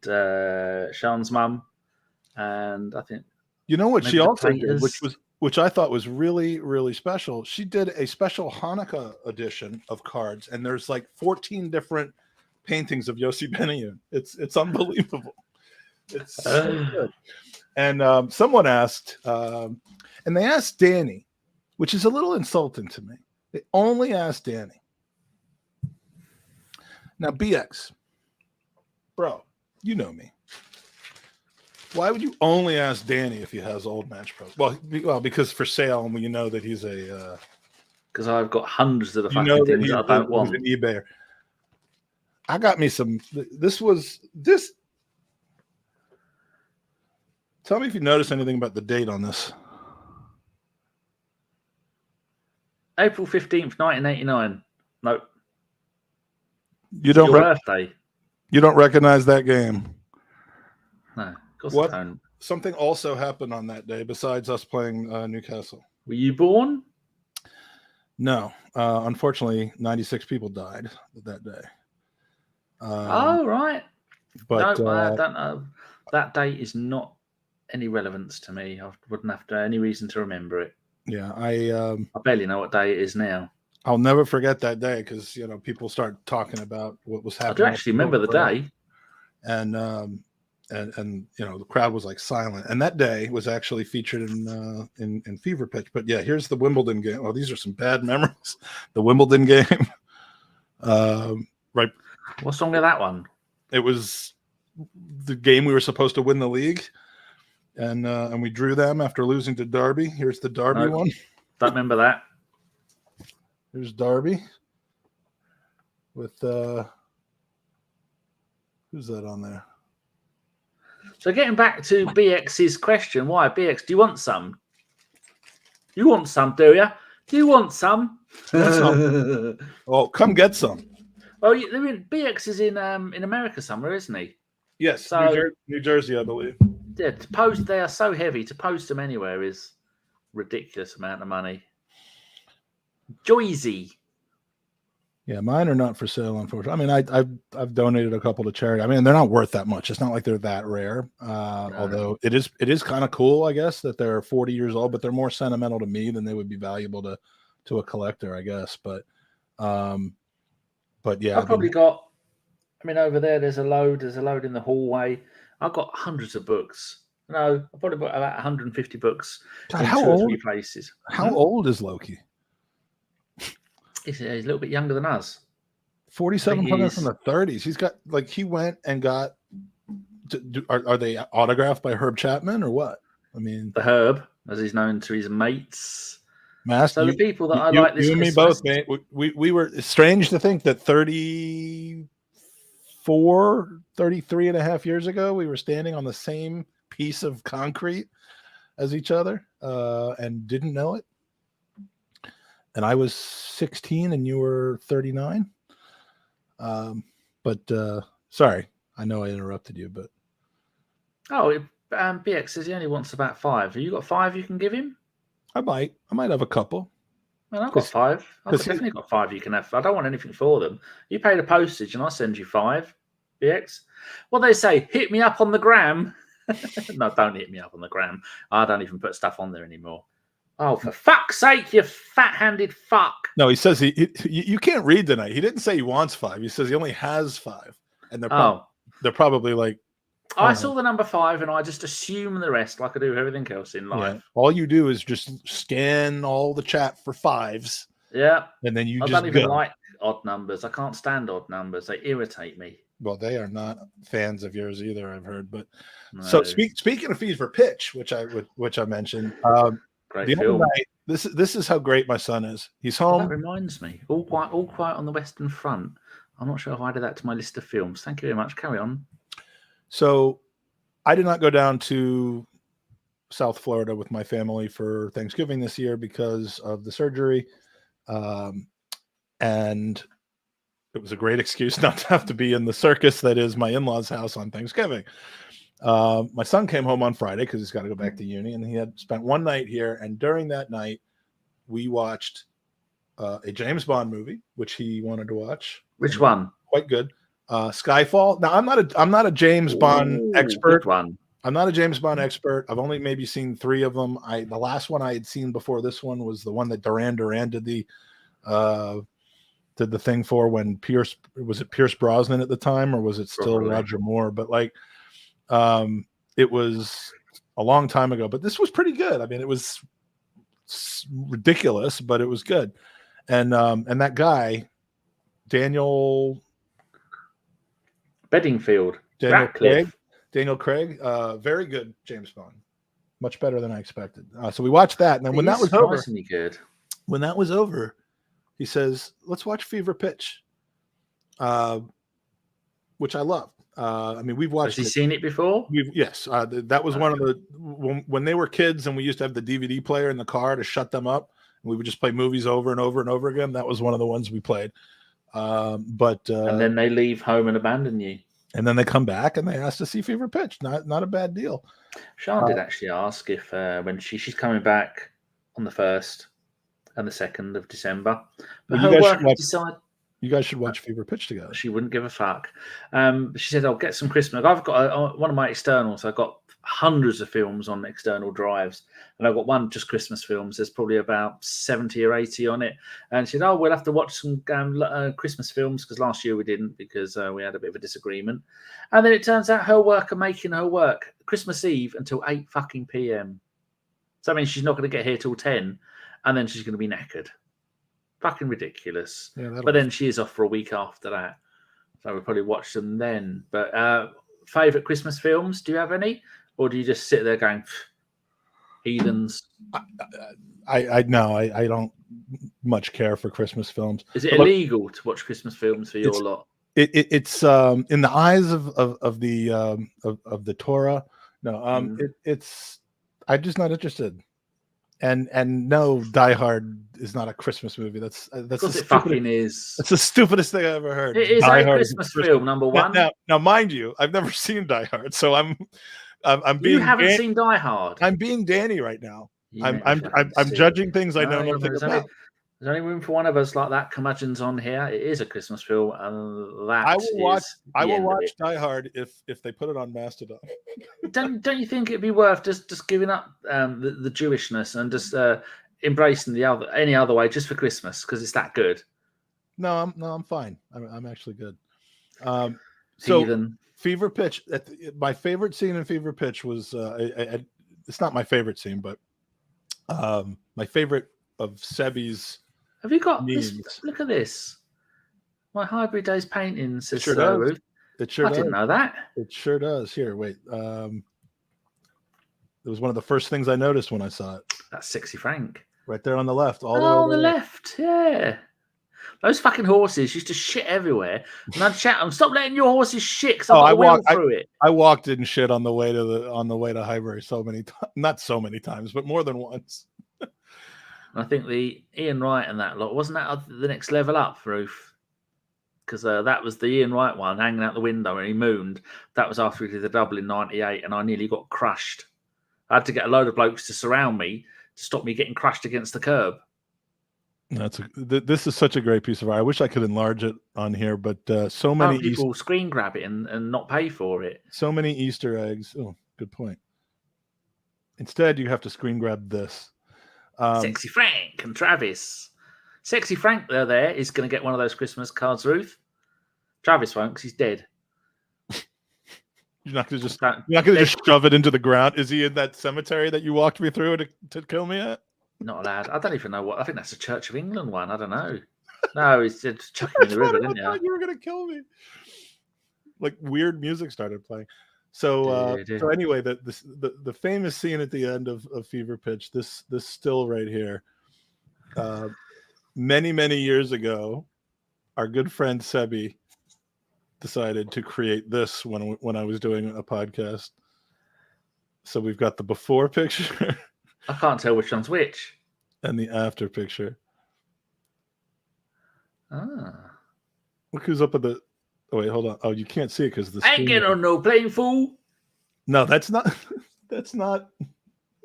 Sean's mum, and I think what she also did, which I thought was really, really special. She did a special Hanukkah edition of cards, and there's like 14 different paintings of Yossi Benayoun. It's unbelievable. It's so good. And someone asked, and they asked Danny, which is a little insulting to me. They only asked Danny. Now, BX, bro, you know me. Why would you only ask Danny if he has old Match Pros? Well, because for sale, and you know that he's a. Because I've got hundreds of the You fucking know that things that I don't want. he's an eBayer. I got me some. This. Tell me if you notice anything about the date on this. April 15th, 1989. No. You don't. Your birthday. You don't recognize that game. No. Of course What? I don't. Something also happened on that day besides us playing Newcastle. Were you born? No. Unfortunately, 96 people died that day. Oh, right. But no, I don't know. That date is not any relevance to me. I wouldn't have any reason to remember it. Yeah, I barely know what day it is now. I'll never forget that day because people start talking about what was happening. I do actually remember the day, and the crowd was like silent. And that day was actually featured in Fever Pitch. But yeah, here's the Wimbledon game. Oh, these are some bad memories. The Wimbledon game, right? What's wrong with that one? It was the game we were supposed to win the league, and we drew them after losing to Derby. Here's the Derby one. Don't remember that. Here's Derby with who's that on there? So getting back to BX's question, why BX? Do you want some? You want some, do you? Do you want some? Oh, come get some. Well, BX is in America somewhere, isn't he? Yes, so, New Jersey, I believe. Yeah, to post, they are so heavy. To post them anywhere is ridiculous amount of money. Joyzy. Yeah, mine are not for sale, unfortunately. I mean, I've donated a couple to charity. I mean, they're not worth that much. It's not like they're that rare. No. Although it is kind of cool, I guess, that they're 40 years old, but they're more sentimental to me than they would be valuable to a collector, I guess. But yeah, I've probably got. I mean, over there's a load in the hallway. I've got hundreds of books. No, I've probably got about 150 books God, in how 2 or old? 3 places. How old is Loki? He's a little bit younger than us. 47 from the 30s. He's got he went and got. Are they autographed by Herb Chapman or what? I mean, the Herb, as he's known to his mates. Master, so the people that I like this you and me Christmas, both, mate. We were strange to think that 33 and a half years ago, we were standing on the same piece of concrete as each other and didn't know it. And I was 16 and you were 39. But sorry, I know I interrupted you, but. Oh, BX says he only wants about 5. Have you got 5 you can give him? I might have a couple. Well, I've got 5. I've definitely got 5 you can have. I don't want anything for them. You pay the postage and I'll send you 5, BX. Well, they say, hit me up on the gram. No, don't hit me up on the gram. I don't even put stuff on there anymore. Oh, for fuck's sake, you fat-handed fuck. No, he says you can't read tonight. He didn't say he wants 5. He says he only has 5. And they're probably like. I saw the number 5 and I just assume the rest like I do everything else in life. Yeah. All you do is just scan all the chat for 5s. Yeah. And then I don't even like odd numbers. I can't stand odd numbers. They irritate me. Well, they are not fans of yours either, I've heard. But no. So speaking of Fever Pitch, which I mentioned, great film. Night, this is how great my son is. He's home. That reminds me, all quiet on the Western Front. I'm not sure if I added that to my list of films. Thank you very much. Carry on. So I did not go down to South Florida with my family for Thanksgiving this year because of the surgery. And it was a great excuse not to have to be in the circus that is my in-laws' house on Thanksgiving. My son came home on Friday because he's got to go back to uni, and he had spent one night here. And during that night, we watched a James Bond movie, which he wanted to watch. Which one? Quite good. Skyfall. Now, I'm not a James Bond expert. One. I'm not a James Bond expert. I've only maybe seen 3 of them. The last one I had seen before this one was the one that Duran did the thing for when Pierce Brosnan at the time, or was it still Roger Moore? But it was a long time ago. But this was pretty good. I mean, it was ridiculous, but it was good. And that guy, Daniel Bedingfield. Craig, very good James Bond, much better than I expected. So we watched that, and then when that was over, surprisingly good. When that was over, he says, "Let's watch Fever Pitch," which I love. I mean, we've watched. Has he seen it before? Yes. That was one of the when they were kids, and we used to have the DVD player in the car to shut them up, and we would just play movies over and over and over again. That was one of the ones we played. And then they leave home and abandon you. And then they come back and they ask to see Fever Pitch. Not a bad deal. Sean did actually ask if when she's coming back on the 1st and the 2nd of December. But well, her work decided. You guys should watch Fever Pitch together. She wouldn't give a fuck. She said, "I'll get some Christmas." I've got one of my externals. I've got hundreds of films on external drives, and I've got one just Christmas films. There's probably about 70 or 80 on it. And she said, "Oh, we'll have to watch some Christmas films because last year we didn't because we had a bit of a disagreement." And then it turns out her work are making her work Christmas Eve until 8 fucking p.m. So that means she's not going to get here till 10, and then she's going to be knackered. Fucking ridiculous. Yeah, but then she is off for a week after that. So we'll probably watch them then. But favourite Christmas films, do you have any? Or do you just sit there going, heathens? I don't much care for Christmas films. Is it illegal to watch Christmas films for your lot? It's in the eyes of the Torah. No, it's I'm just not interested. And no, Die Hard is not a Christmas movie. That's it fucking is. That's the stupidest thing I ever heard. It is a Christmas film, number one. Now, mind you, I've never seen Die Hard, so I'm being. You haven't seen Die Hard. I'm being Danny right now. I'm judging things I know nothing about. There's only room for one of us like that. Curmudgeon's on here. It is a Christmas film, and that I will watch Die Hard if they put it on Mastodon. Don't you think it'd be worth just giving up the Jewishness and just embracing any other way just for Christmas because it's that good? No, I'm fine. I'm actually good. Heathen. Fever Pitch. My favorite scene in Fever Pitch was it's not my favorite scene, but my favorite of Sebi's. Have you got this? Look at this. My Hybrid Days painting says sure does. It sure does. I didn't know that. It sure does. Here, wait. It was one of the first things I noticed when I saw it. That's Sexy Frank. Right there on the left. On the left. Yeah. Those fucking horses used to shit everywhere. And I'd chat them, stop letting your horses shit because I walked through it. I walked in shit on the way to Highbury so many times. Not so many times, but more than once. I think the Ian Wright and that lot, wasn't that the next level up, Ruth? Because that was the Ian Wright one hanging out the window and he mooned. That was after we did the double in 98 and I nearly got crushed. I had to get a load of blokes to surround me to stop me getting crushed against the curb. This is such a great piece of art. I wish I could enlarge it on here, but so many people screen grab it and not pay for it. So many Easter eggs. Oh, good point. Instead, you have to screen grab this. Sexy Frank and Travis. Sexy Frank there is going to get one of those Christmas cards, Ruth. Travis won't because he's dead. You're not going to just shove it into the ground. Is he in that cemetery that you walked me through to kill me at? Not allowed. I don't even know what. I think that's a Church of England one. I don't know. No, he's just chucking in the river, didn't you? I thought you were going to kill me. Like weird music started playing. So anyway, the famous scene at the end of Fever Pitch, this still right here. Many years ago, our good friend Sebi decided to create this when I was doing a podcast. So we've got the before picture. I can't tell which one's which. And the after picture. Look who's up at the. Oh wait, hold on. Oh, you can't see it because the. I ain't getting on no plane, fool. No, that's not. That's not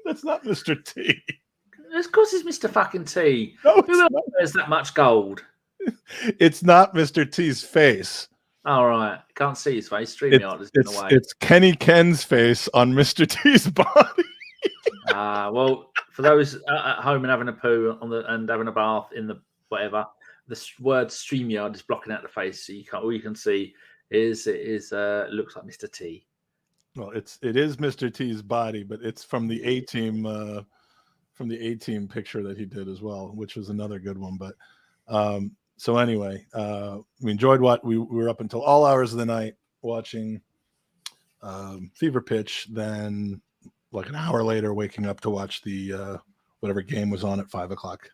Mr. T. Of course, it's Mr. Fucking T. No, who else wears that much gold? It's not Mr. T's face. All right, can't see his face. StreamYard is in the way. It's Kenny Ken's face on Mr. T's body. Well, for those at home and having a poo and having a bath in the whatever, the word StreamYard is blocking out the face, so you can't. All you can see is looks like Mr. T. Well, it is Mr. T's body, but it's from the A-Team picture that he did as well, which was another good one. But So anyway, we enjoyed what we were up until all hours of the night watching Fever Pitch. Then, like an hour later, waking up to watch the whatever game was on at 5 o'clock.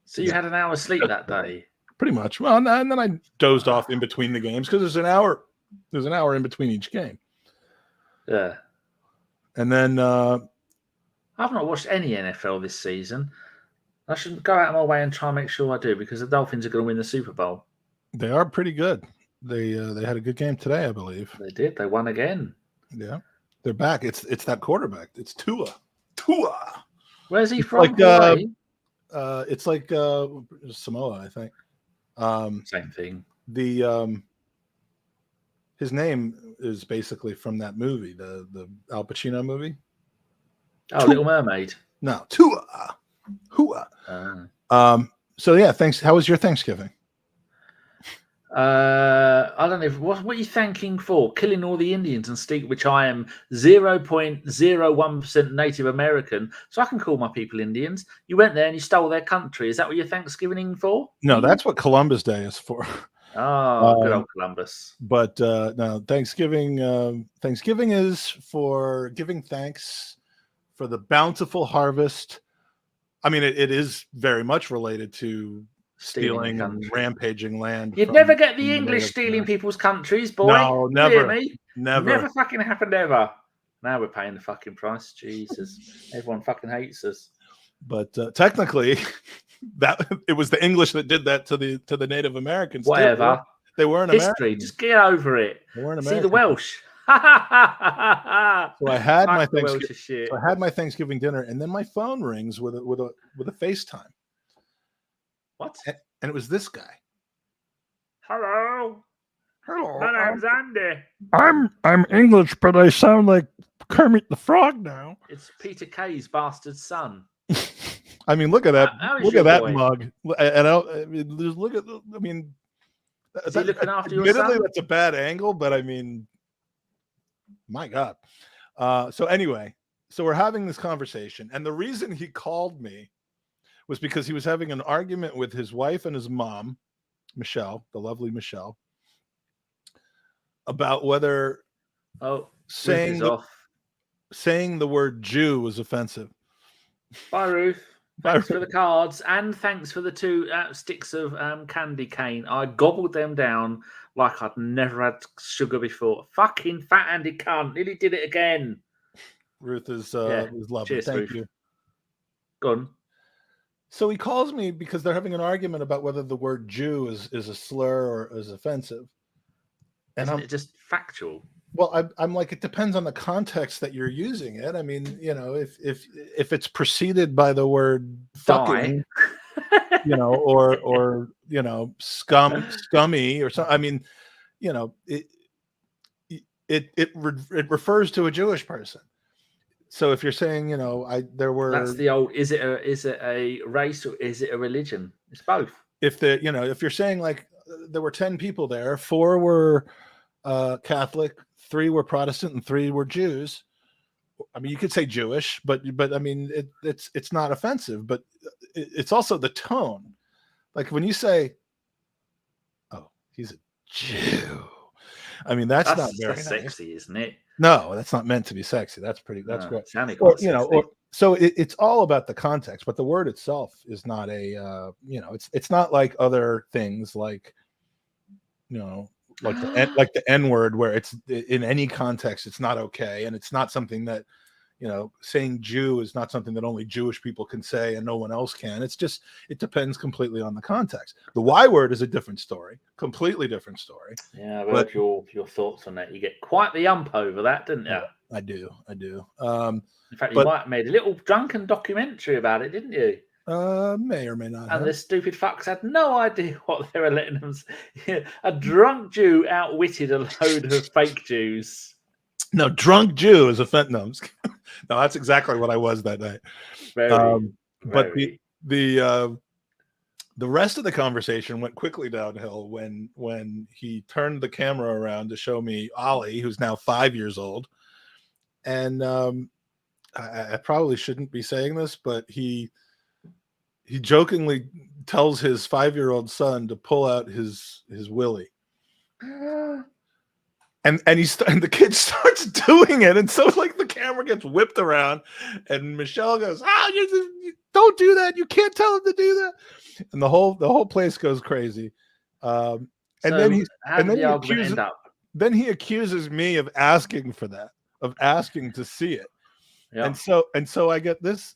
So you had an hour's sleep that day? Pretty much. Well, and then I dozed off in between the games because there's an hour in between each game. Yeah. And then I've not watched any NFL this season. I should go out of my way and try and make sure I do, because the Dolphins are going to win the Super Bowl. they are pretty good. They had a good game today, I believe. They did. They won again. Yeah, they're back. It's that quarterback. It's Tua. Where's he from? Like Hawaii? it's like Samoa, I think. Same thing. His name is basically from that movie, the Al Pacino movie. Oh, Little Mermaid. No, Tua. Hua. So yeah, thanks. How was your Thanksgiving? I don't know. What are you thanking for? Killing all the Indians and Steve, which I am 0.01% Native American, so I can call my people Indians. You went there and you stole their country. Is that what you're Thanksgiving for? No, that's what Columbus Day is for. Oh, good old Columbus. But no, Thanksgiving. Thanksgiving is for giving thanks for the bountiful harvest. I mean, it is very much related to stealing and rampaging land. You'd never get the English stealing people's countries, boy. No, You never. hear me? Never. Never fucking happened ever. Now we're paying the fucking price. Jesus. Everyone fucking hates us. But technically, that it was the English that did that to the Native Americans. Whatever. Too. They weren't History. Americans. Just get over it. They weren't See Americans. the Welsh. So I had my Fuck the Welsh Thanksgiving. shit. So I had my Thanksgiving dinner, and then my phone rings with a FaceTime, What? and it was this guy. Hello. Hello, My name's Andy. I'm English, but I sound like Kermit the Frog now. It's Peter Kay's bastard son. I mean, look at that! How is Look your at that boy? mug. And I mean, just look at. I mean, Is he looking after your admittedly, son? that's a bad angle, but I mean, my God. So anyway, so we're having this conversation, and the reason he called me was because he was having an argument with his wife and his mom, Michelle, the lovely Michelle, about whether saying the word Jew was offensive. Bye, Ruth. Bye, Thanks Ruth. for the cards, and thanks for the 2 sticks of candy cane. I gobbled them down like I'd never had sugar before. Fucking fat Andy cunt. Nearly did it again. Ruth is lovely. Cheers, Thank Ruth. you. Go on. So he calls me because they're having an argument about whether the word Jew is a slur or is offensive. And Isn't it just factual? Well, I'm like, it depends on the context that you're using it. I mean, you know, if it's preceded by the word fucking, you know, or you know, scummy or something. I mean, you know, it refers to a Jewish person. So if you're saying, you know, that's the old. Is it a race or is it a religion? It's both. If you're saying like there were 10 people there, 4 were Catholic, 3 were Protestant, and 3 were Jews. I mean, you could say Jewish, but I mean, it's not offensive, but it's also the tone. Like when you say, "Oh, he's a Jew," I mean, that's not very nice. Sexy, isn't it? No, that's not meant to be sexy. That's great. Or, you know, so it's all about the context, but the word itself is not a, you know, it's not like other things like, you know, like the N word, where it's in any context, it's not okay. And it's not something that, you know, saying Jew is not something that only Jewish people can say and no one else can. It's just, it depends completely on the context. The Y word is a different story, completely different story. Yeah, I've heard your thoughts on that. You get quite the ump over that, didn't you? I do. In fact, you might have made a little drunken documentary about it, didn't you? May or may not. And the stupid fucks had no idea what they were letting them. A drunk Jew outwitted a load of fake Jews. No, drunk Jew is a no, that's exactly what I was that night. But the rest of the conversation went quickly downhill when he turned the camera around to show me Ollie, who's now 5 years old. And I probably shouldn't be saying this, but he jokingly tells his 5-year-old son to pull out his willy. And the kid starts doing it, and so like the camera gets whipped around, and Michelle goes, you don't do that, you can't tell him to do that, and the whole place goes crazy. And then how did the argument end up? Then he accuses me of asking for that, of asking to see it. Yeah. And so I get this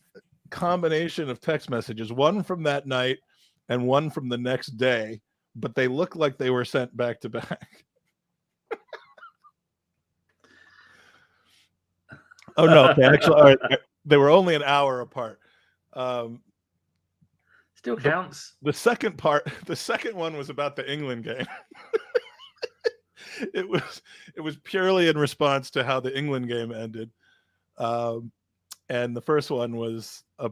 combination of text messages, one from that night and one from the next day, but they look like they were sent back to back. Oh no! Okay, actually, they were only an hour apart. Still counts. The second one was about the England game. It was purely in response to how the England game ended, and the first one was a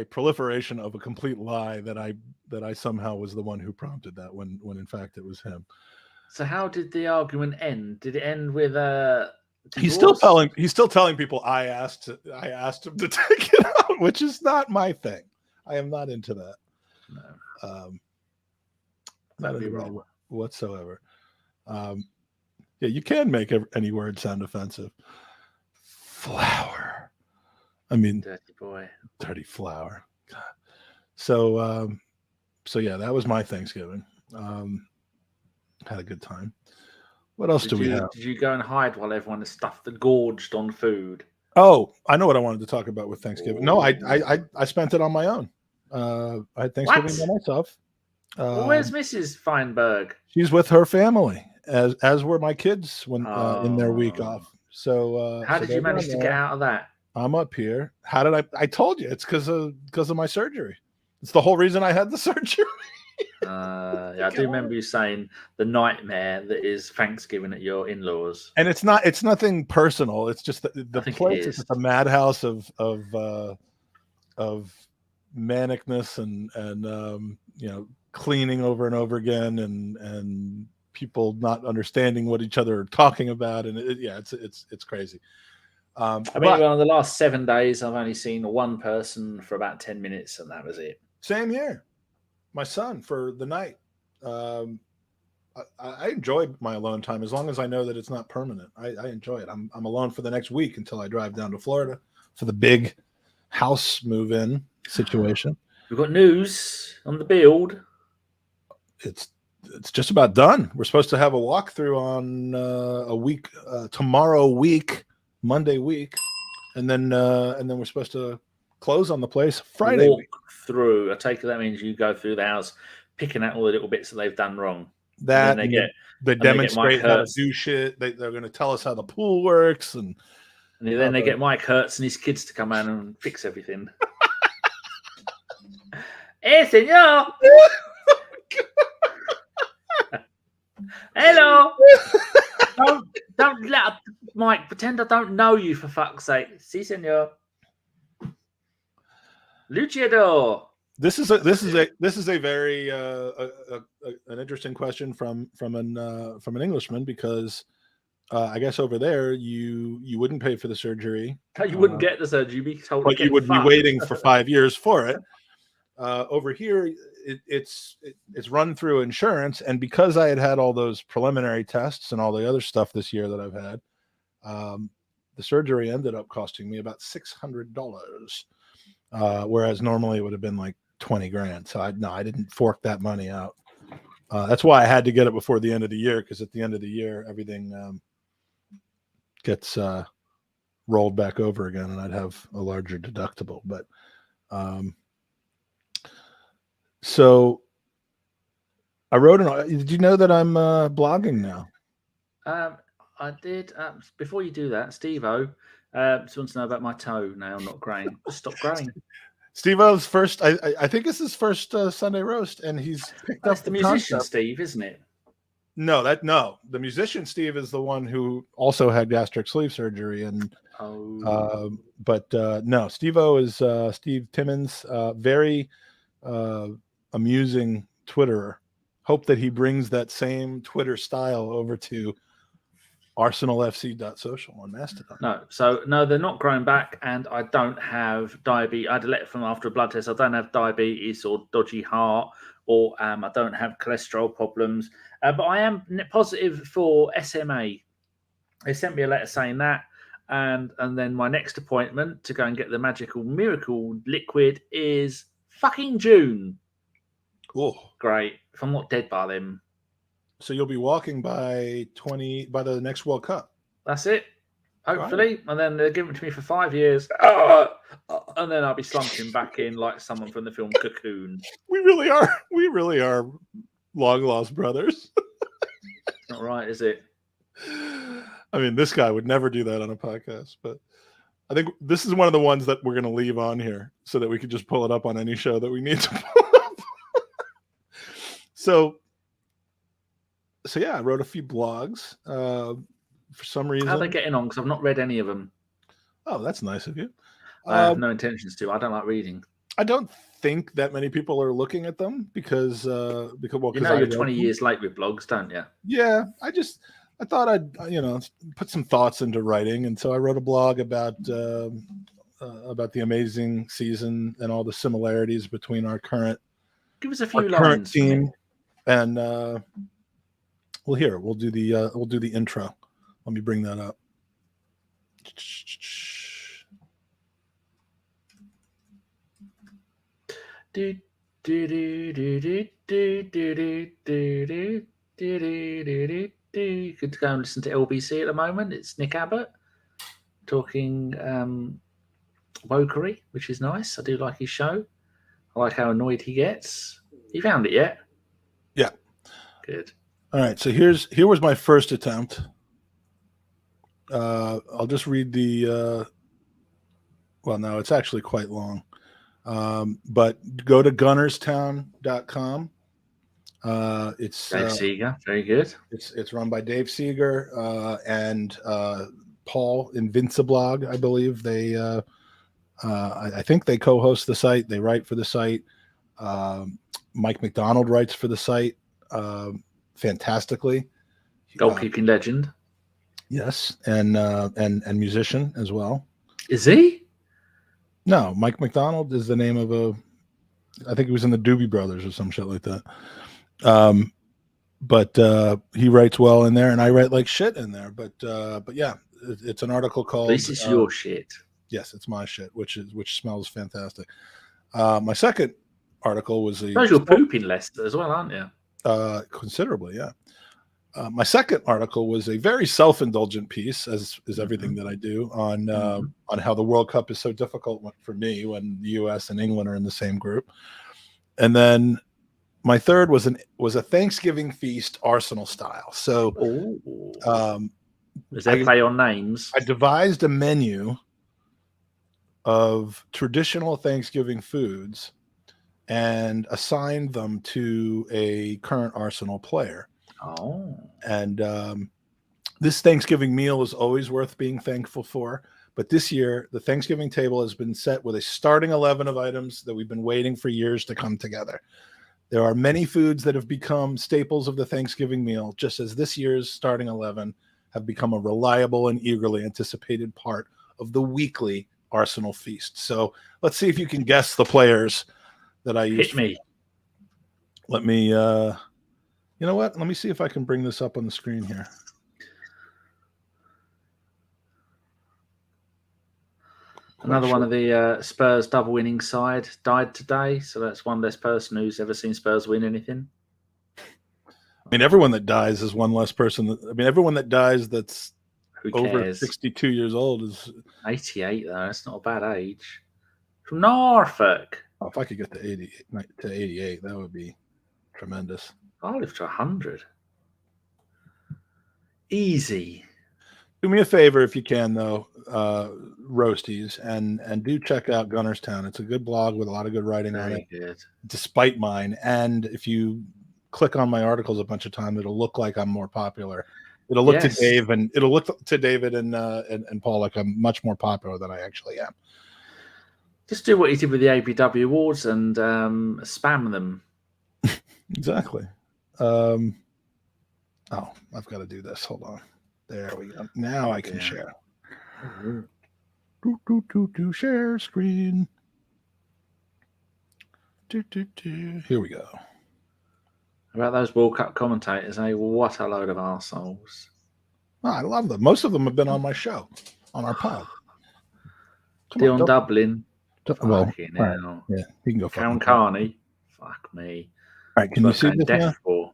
proliferation of a complete lie that I somehow was the one who prompted that, when in fact it was him. So how did the argument end? Did it end with He's still telling people I asked him to take it out, which is not my thing. I am not into that. No. Not into that whatsoever. Yeah, you can make any word sound offensive. Flower. I mean, dirty boy. Dirty flower. God. So yeah, that was my Thanksgiving. Had a good time. What else do we have? Did you go and hide while everyone is stuffed and gorged on food? Oh, I know what I wanted to talk about with Thanksgiving. No, I spent it on my own. I had Thanksgiving by myself. Where's Mrs. Feinberg? She's with her family, as were my kids when in their week off. So how did you manage to get out of that? I'm up here. How did I told you, it's because of my surgery. It's the whole reason I had the surgery. Yeah, I do remember you saying the nightmare that is Thanksgiving at your in-laws. And it's nothing personal. It's just the place is just a madhouse of manicness and cleaning over and over again and people not understanding what each other are talking about, and it's crazy. I mean, on the last 7 days, I've only seen one person for about 10 minutes, and that was it. Same here. My son for the night. I enjoy my alone time as long as I know that it's not permanent. I enjoy it. I'm alone for the next week until I drive down to Florida for the big house move-in situation. We've got news on the build. It's just about done. We're supposed to have a walkthrough on a week tomorrow week, Monday week, and then we're supposed to close on the place Friday week. Through. I take it that means you go through the house, picking out all the little bits that they've done wrong. That they demonstrate how to do shit. They're going to tell us how the pool works, and then they get Mike Hertz and his kids to come out and fix everything. Hey, senor. Hello. Don't let Mike pretend I don't know you, for fuck's sake. Si, senor. Luchador. This is a very an interesting question from an Englishman, because I guess over there you wouldn't pay for the surgery. You wouldn't get the surgery, you'd be told, but you would be waiting for 5 years for it. Over here, it's run through insurance, and because I had all those preliminary tests and all the other stuff this year that I've had, the surgery ended up costing me about $600. Whereas normally it would have been like 20 grand. So I didn't fork that money out. That's why I had to get it before the end of the year, because at the end of the year, everything gets rolled back over again, and I'd have a larger deductible. But so I wrote did you know that I'm blogging now? I did. Before you do that, Steve-O just wants to know about my toe now not growing. Stop growing. Steve-O's first, I think it's his first Sunday roast, and he's picked up the musician concept. Steve, isn't it? No, the musician Steve is the one who also had gastric sleeve surgery, and no, Steve-O is Steve Timmons, very amusing Twitterer. Hope that he brings that same Twitter style over to arsenalfc.social on Mastodon. No, they're not growing back, and I don't have diabetes. I had a letter from after a blood test. I don't have diabetes or dodgy heart, or I don't have cholesterol problems. But I am positive for SMA. They sent me a letter saying that, and then my next appointment to go and get the magical miracle liquid is fucking June. Cool. Great. If I'm not dead by then. So you'll be walking by the next World Cup. That's it. Hopefully. And then they'll give it to me for 5 years. And then I'll be slumping back in like someone from the film Cocoon. We really are long lost brothers. It's not right, is it? I mean, this guy would never do that on a podcast, but I think this is one of the ones that we're going to leave on here so that we could just pull it up on any show that we need to pull up. So yeah, I wrote a few blogs. For some reason, How are they getting on? Because I've not read any of them. Oh, that's nice of you. I have no intentions to. I don't like reading. I don't think that many people are looking at them because you're 20 years late with blogs, don't you? Yeah, I thought I'd put some thoughts into writing, and so I wrote a blog about the amazing season and all the similarities between our current current team and we'll do the intro. Let me bring that up. You could go and listen to LBC at the moment. It's Nick Abbott talking wokery, which is nice. I do like his show. I like how annoyed he gets. You found it yet? Yeah. Good. All right. So here was my first attempt. I'll just read the. Well, no, it's actually quite long. But go to gunnerstown.com. It's Dave Seeger, very good. It's run by Dave Seeger and Paul Invinciblog, I believe. They I think they co-host the site. They write for the site. Mike McDonald writes for the site fantastically. Goalkeeping legend. Yes, and musician as well. Is he? No, Mike McDonald is the name of I think he was in the Doobie Brothers or some shit like that. But he writes well in there, and I write like shit in there. But yeah, it's an article called. This is your shit. Yes, it's my shit, which smells fantastic. My second article was you're pooping less as well, aren't you? Considerably, yeah. My second article was a very self-indulgent piece, as is everything that I do, on how the World Cup is so difficult for me when the U.S. and England are in the same group. And then my third was a Thanksgiving feast Arsenal style. So, does that play on names? I devised a menu of traditional Thanksgiving foods and assigned them to a current Arsenal player. Oh. And this Thanksgiving meal is always worth being thankful for. But this year, the Thanksgiving table has been set with a starting 11 of items that we've been waiting for years to come together. There are many foods that have become staples of the Thanksgiving meal, just as this year's starting 11 have become a reliable and eagerly anticipated part of the weekly Arsenal feast. So let's see if you can guess the players that I used. Hit me. Let me, you know what? Let me see if I can bring this up on the screen here. Another one of the Spurs double winning side died today, so that's one less person who's ever seen Spurs win anything. I mean, everyone that dies is one less person. Everyone that dies that's Who cares? over 62 years old is 88 though. That's not a bad age. From Norfolk. Oh, if I could get to 88, that would be tremendous. I'll live to 100. Easy. Do me a favor if you can, though, Roasties, and do check out Gunnerstown. It's a good blog with a lot of good writing on it, Good. despite mine. And if you click on my articles a bunch of times, it'll look like I'm more popular. It'll look to Dave and it'll look to David and Paul like I'm much more popular than I actually am. Just do what you did with the ABW awards and spam them. Exactly. Oh, I've got to do this. Hold on. There we go. Now I can Yeah. share. Share screen. Here we go. About those World Cup commentators, eh? What a load of arseholes. Oh, I love them. Most of them have been on my show, on our pod. Come on, Dion Dublin. well, Fucking all right. hell. Yeah, he can go. Karen Carney. Fuck me. All right, can you see this now? For.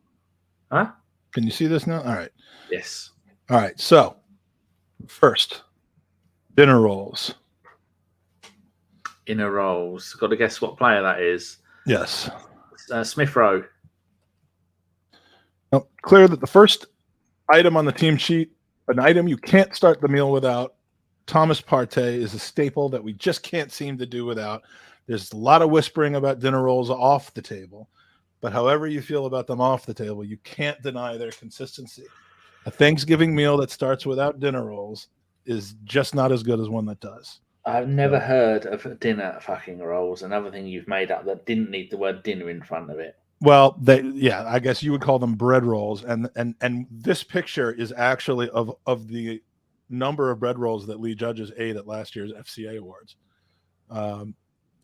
Huh? Can you see this now? All right. Yes. All right. So, first, dinner rolls. Inner rolls. Got to guess what player that is. Yes. Smith Rowe. Now, clear that the first item on the team sheet, an item you can't start the meal without, Thomas Partey, is a staple that we just can't seem to do without. There's a lot of whispering about dinner rolls off the table, but however you feel about them off the table, you can't deny their consistency. A Thanksgiving meal that starts without dinner rolls is just not as good as one that does. I've never heard of a dinner fucking rolls. Another thing you've made up that didn't need the word dinner in front of it. Well, I guess you would call them bread rolls, and this picture is actually of the number of bread rolls that Lee Judges ate at last year's FCA Awards.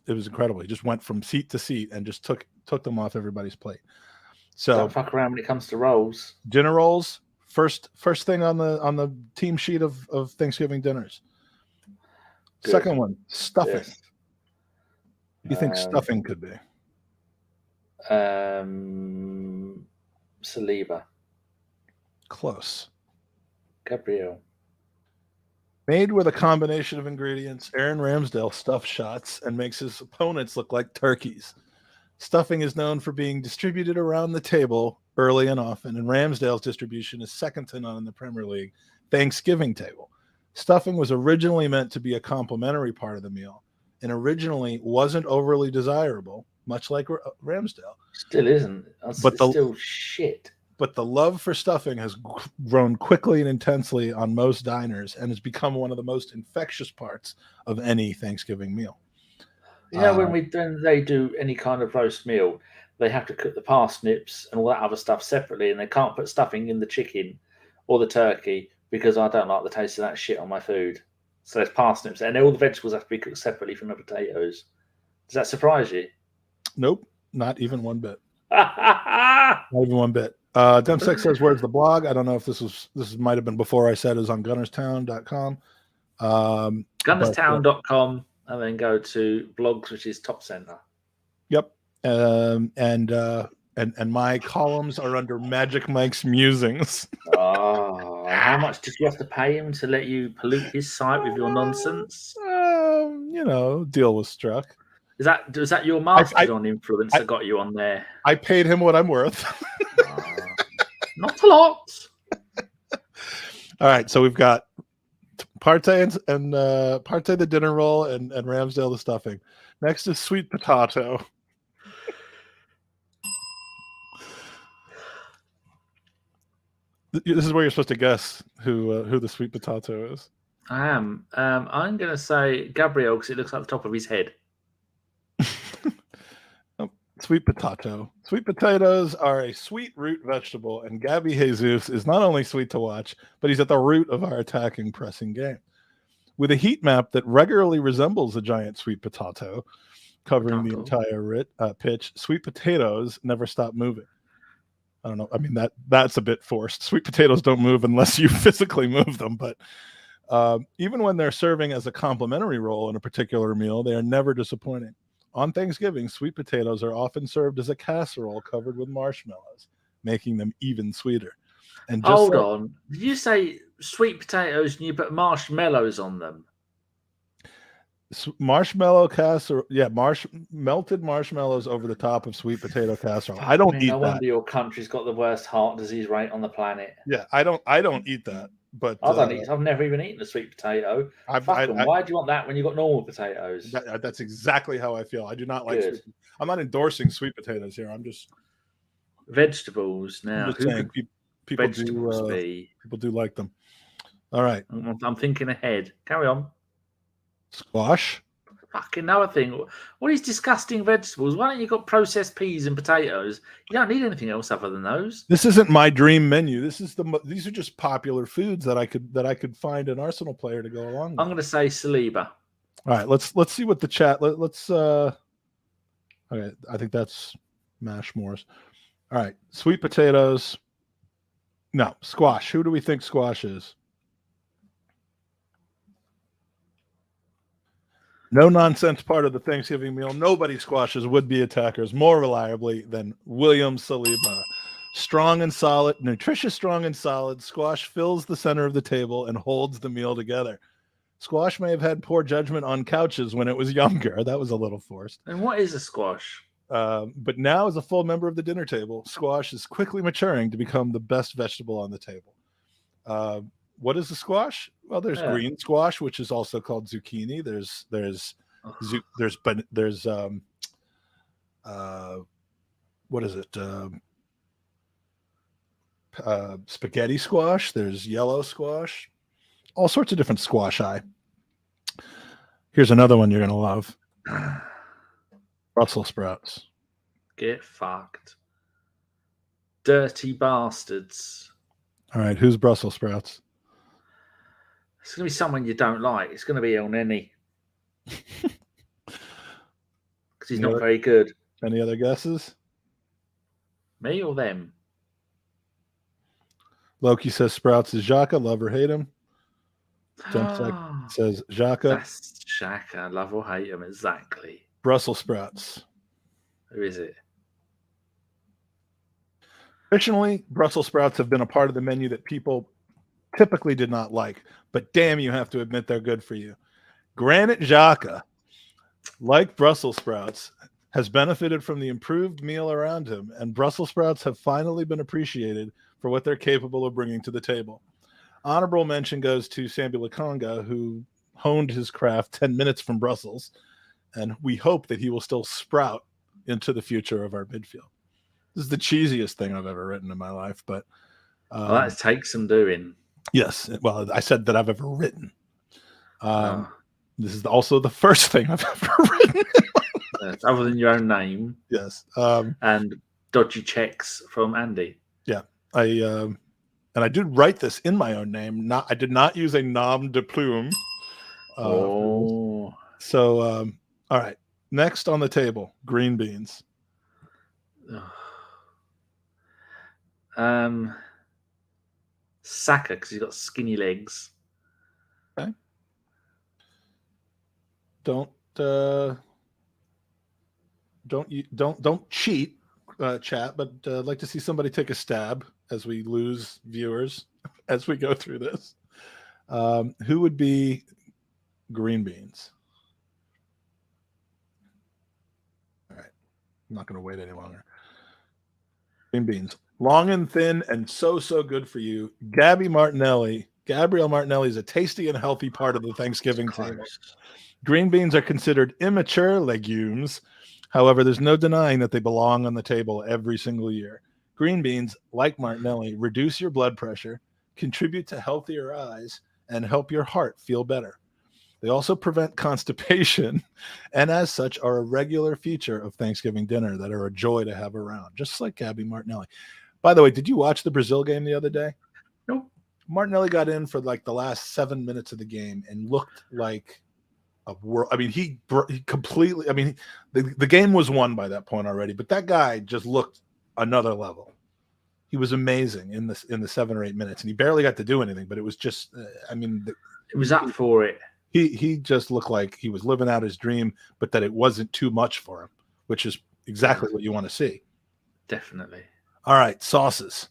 It was incredible. He just went from seat to seat and just took them off everybody's plate. So Don't fuck around when it comes to rolls. dinner rolls, first thing on the team sheet of Thanksgiving dinners. Good. Second one, stuffing. Yes. What do you think stuffing could be? Saliba. Close. Gabriel. Made with a combination of ingredients, Aaron Ramsdale stuffs shots and makes his opponents look like turkeys. Stuffing is known for being distributed around the table early and often, and Ramsdale's distribution is second to none in the Premier League Thanksgiving table. Stuffing was originally meant to be a complimentary part of the meal and originally wasn't overly desirable, much like Ramsdale. Still isn't. But It's still shit. But the love for stuffing has grown quickly and intensely on most diners and has become one of the most infectious parts of any Thanksgiving meal. You know, when they do any kind of roast meal, they have to cook the parsnips and all that other stuff separately, and they can't put stuffing in the chicken or the turkey because I don't like the taste of that shit on my food. So there's parsnips, and all the vegetables have to be cooked separately from the potatoes. Does that surprise you? Nope, not even one bit. Not even one bit. Demsec says, "Where's the blog?" I don't know if this might have been before I said it was on gunnerstown.com. Gunnerstown.com, and then go to blogs, which is top center. Yep. And my columns are under Magic Mike's musings. Oh, how much did you have to pay him to let you pollute his site with your nonsense? Deal was struck. Was that your Mastodon influence that got you on there? I paid him what I'm worth. Not a lot. All right, so we've got Partey and Partey the dinner roll and Ramsdale the stuffing. Next is sweet potato. This is where you're supposed to guess who the sweet potato is. I am. I'm going to say Gabriel because it looks like the top of his head. Sweet potato. Sweet potatoes are a sweet root vegetable, and Gabby Jesus is not only sweet to watch, but he's at the root of our attacking pressing game. With a heat map that regularly resembles a giant sweet potato covering the entire pitch, sweet potatoes never stop moving. I don't know. I mean, that's a bit forced. Sweet potatoes don't move unless you physically move them, but even when they're serving as a complimentary role in a particular meal, they are never disappointing. On Thanksgiving, sweet potatoes are often served as a casserole covered with marshmallows, making them even sweeter. And just Hold on. Did you say sweet potatoes and you put marshmallows on them? Marshmallow casserole, yeah, melted marshmallows over the top of sweet potato casserole. I don't eat that. No wonder your country's got the worst heart disease rate on the planet. Yeah, I don't eat that. But I've never even eaten a sweet potato. Why do you want that when you've got normal potatoes? That's exactly how I feel. I do not like. I'm not endorsing sweet potatoes here. I'm just vegetables now. I'm just saying people do like them. All right, I'm thinking ahead. Carry on. Squash. Fucking another thing. All these disgusting vegetables. Why don't you got processed peas and potatoes? You don't need anything else other than those. This isn't my dream menu. These are just popular foods that I could find an Arsenal player to go along with. I'm going to say Saliba. All right, let's see what the chat. Let's. Okay, I think that's mash Moors. All right, sweet potatoes. No, squash. Who do we think squash is? No nonsense part of the Thanksgiving meal. Nobody squashes would-be attackers more reliably than William Saliba. Strong and solid, nutritious, strong and solid. Squash fills the center of the table and holds the meal together. Squash may have had poor judgment on couches when it was younger. That was a little forced. And what is a squash? But now, as a full member of the dinner table, squash is quickly maturing to become the best vegetable on the table. What is the squash? Well, there's green squash, which is also called zucchini. There's what is it? Spaghetti squash. There's yellow squash. All sorts of different squash. Here's another one you're gonna love. Brussels sprouts. Get fucked. Dirty bastards. All right, who's Brussels sprouts? It's going to be someone you don't like. It's going to be El Neni. Because he's not very good. Any other guesses? Me or them? Loki says Sprouts is Xhaka. Love or hate him. Jumps like says Xhaka. That's Xhaka. Love or hate him, exactly. Brussels sprouts. Who is it? Traditionally, Brussels sprouts have been a part of the menu that people typically did not like, but damn, you have to admit they're good for you. Granit Xhaka, like Brussels sprouts, has benefited from the improved meal around him, and Brussels sprouts have finally been appreciated for what they're capable of bringing to the table. Honorable mention goes to Sambi Lakonga, who honed his craft 10 minutes from Brussels, and we hope that he will still sprout into the future of our midfield. This is the cheesiest thing I've ever written in my life, but well, that takes some doing. Yes, well, I said that I've ever written. This is also the first thing I've ever written. Other than your own name. Yes. And dodgy checks from Andy. Yeah. And I did write this in my own name. I did not use a nom de plume. So, all right. Next on the table, green beans. Saka, because he's got skinny legs. Okay. Don't cheat, chat, but I'd like to see somebody take a stab as we lose viewers as we go through this. Who would be green beans? All right. I'm not going to wait any longer. Green beans. Long and thin and so good for you. Gabriel Martinelli is a tasty and healthy part of the Thanksgiving table. Green beans are considered immature legumes. However, there's no denying that they belong on the table every single year. Green beans, like Martinelli, reduce your blood pressure, contribute to healthier eyes, and help your heart feel better. They also prevent constipation, and as such are a regular feature of Thanksgiving dinner that are a joy to have around, just like Gabby Martinelli. By the way, did you watch the Brazil game the other day? No. Martinelli got in for like the last 7 minutes of the game and looked like a world. I mean, he completely. I mean, the game was won by that point already, but that guy just looked another level. He was amazing in the 7 or 8 minutes, and he barely got to do anything. But it was just, it was up for it. He just looked like he was living out his dream, but that it wasn't too much for him, which is exactly what you want to see. Definitely. All right, sauces.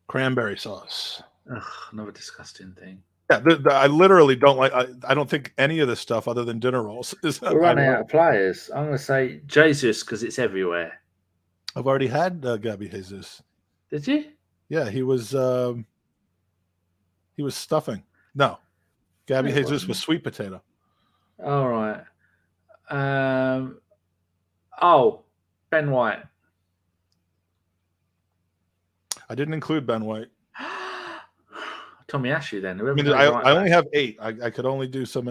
Cranberry sauce. Ugh, another disgusting thing. Yeah, I literally don't like. I don't think any of this stuff other than dinner rolls is. We're running out of players. I'm going to say Jesus because it's everywhere. I've already had Gabby Jesus. Did you? Yeah, he was stuffing. No, Gabby Jesus was sweet potato. All right. Ben White. I didn't include Ben White. Tommy Ashley then. I only have 8. I could only do some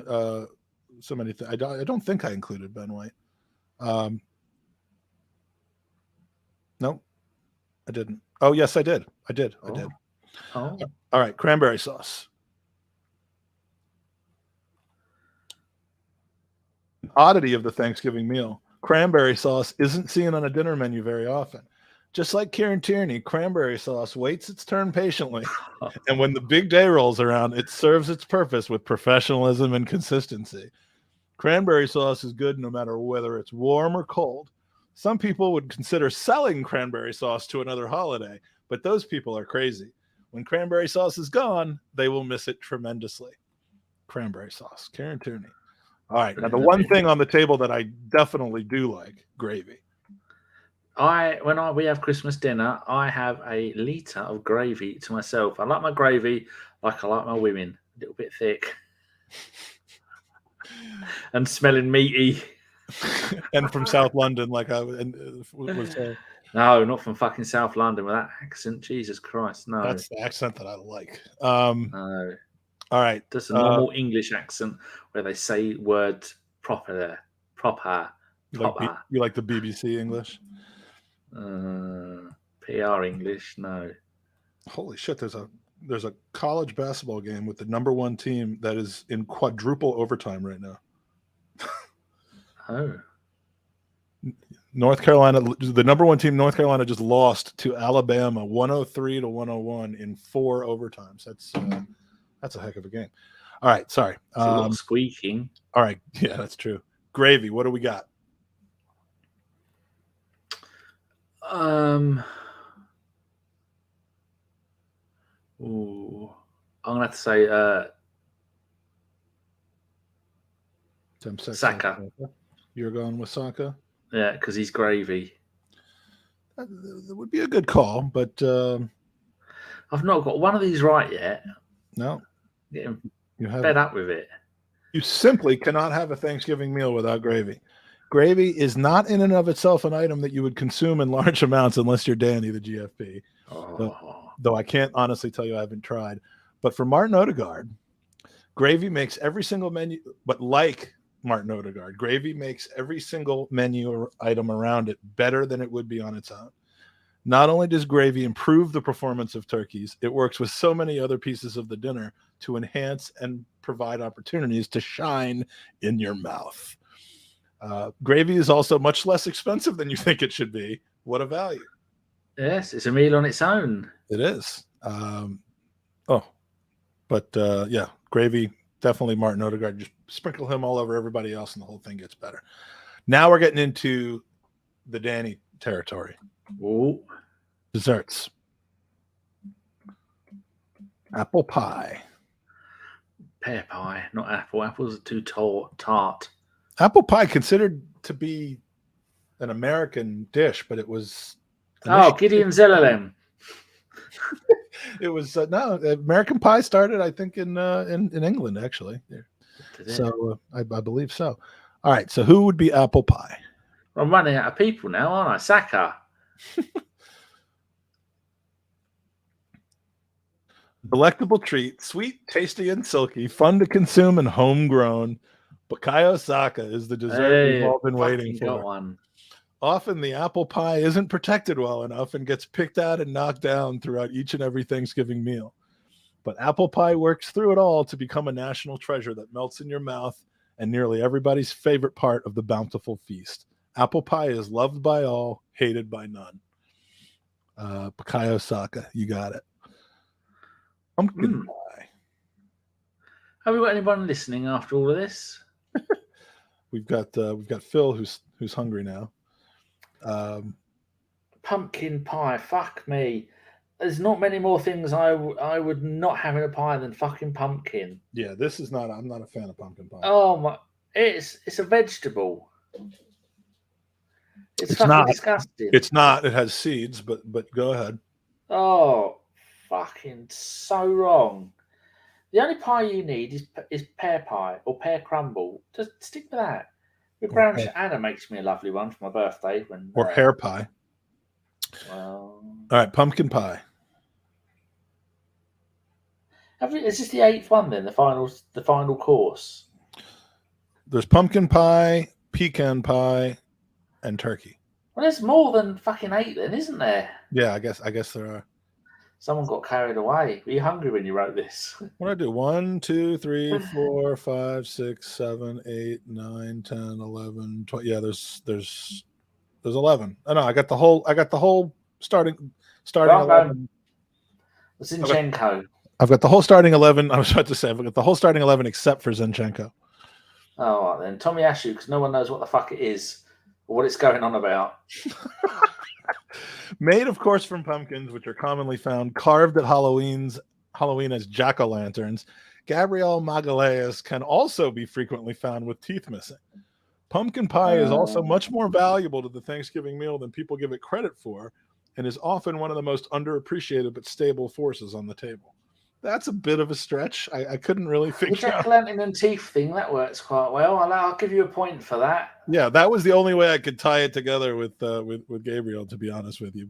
so many things. I don't think I included Ben White. No, I didn't. Oh, yes, I did. I did. Oh. All right, cranberry sauce. Oddity of the Thanksgiving meal. Cranberry sauce isn't seen on a dinner menu very often. Just like Kieran Tierney, cranberry sauce waits its turn patiently. And when the big day rolls around, it serves its purpose with professionalism and consistency. Cranberry sauce is good no matter whether it's warm or cold. Some people would consider selling cranberry sauce to another holiday, but those people are crazy. When cranberry sauce is gone, they will miss it tremendously. Cranberry sauce, Karen Tierney. All right, now the one thing on the table that I definitely do like, gravy. When we have Christmas dinner, I have a litre of gravy to myself. I like my gravy like I like my women, a little bit thick and smelling meaty. And from South London, like I was. No, not from fucking South London with that accent. Jesus Christ, no. That's the accent that I like. No. All right. Just a normal English accent where they say words proper. You like the BBC English? PR English, no. Holy shit! There's a college basketball game with the number one team that is in quadruple overtime right now. Oh. North Carolina, the number one team, North Carolina, just lost to Alabama 103-101 in 4 overtimes. That's a heck of a game. All right, sorry. It's a lot of squeaking. All right, yeah, that's true. Gravy, what do we got? Ooh, I'm gonna have to say 10 seconds. Saka. You're going with Saka? Yeah, because he's gravy. That would be a good call, but I've not got one of these right yet. No, Getting you have fed up with it. You simply cannot have a Thanksgiving meal without gravy. Gravy is not in and of itself an item that you would consume in large amounts unless you're Danny, the GFP. Though I can't honestly tell you I haven't tried. But for Martin Odegaard, gravy makes every single menu, but like Martin Odegaard, gravy makes every single menu or item around it better than it would be on its own. Not only does gravy improve the performance of turkeys, it works with so many other pieces of the dinner to enhance and provide opportunities to shine in your mouth. Gravy is also much less expensive than you think it should be. What a value. Yes, it's a meal on its own. It is. Yeah, gravy, definitely Martin Odegaard. Just sprinkle him all over everybody else and the whole thing gets better. Now we're getting into the Danny territory. Ooh. Desserts. Apple pie. Pear pie, not apple. Apples are too tart. Apple pie considered to be an American dish, but it was... Gideon Zellerlem. It was no American pie started, I think, in England actually. So I believe so. All right, so who would be apple pie? I'm running out of people now, aren't I? Saka. Delectable treat, sweet, tasty, and silky, fun to consume, and homegrown. Bukayo Saka is the dessert we've all been waiting for. Got one. Often the apple pie isn't protected well enough and gets picked out and knocked down throughout each and every Thanksgiving meal. But apple pie works through it all to become a national treasure that melts in your mouth and nearly everybody's favorite part of the bountiful feast. Apple pie is loved by all, hated by none. Bukayo Saka, you got it. Pumpkin pie. Have we got anyone listening after all of this? We've got Phil who's hungry now. Pumpkin pie, fuck me. There's not many more things I would not have in a pie than fucking pumpkin. Yeah, I'm not a fan of pumpkin pie. Oh my, it's a vegetable. It's fucking not disgusting. It's not. It has seeds, but go ahead. Oh, fucking so wrong. The only pie you need is pear pie or pear crumble. Just stick with that. With brown Anna makes me a lovely one for my birthday. Or hair pie. Well, all right, pumpkin pie. Is this the 8th one then? The final course. there's pumpkin pie, pecan pie, and turkey. Well, there's more than fucking 8 then, isn't there? Yeah, I guess there are. Someone got carried away. Were you hungry when you wrote this? What did I do? 1, 2, 3, 4, 5, 6, 7, 8, 9, 10, 11, 12. Yeah, there's 11. Oh, no, I got the whole starting Go 11. Zinchenko. I've got the whole starting 11. I was about to say I've got the whole starting 11 except for Zinchenko. Oh, all right then. Tommy Ashu, because no one knows what the fuck it is or what it's going on about. Made, of course, from pumpkins, which are commonly found carved at Halloween as jack-o'-lanterns, Gabrielle Magalhaes can also be frequently found with teeth missing. Pumpkin pie is also much more valuable to the Thanksgiving meal than people give it credit for, and is often one of the most underappreciated but stable forces on the table. That's a bit of a stretch. I couldn't really The figure out. jack-o'-lantern and teeth thing, that works quite well. I'll give you a point for that. Yeah, that was the only way I could tie it together with Gabriel, to be honest with you.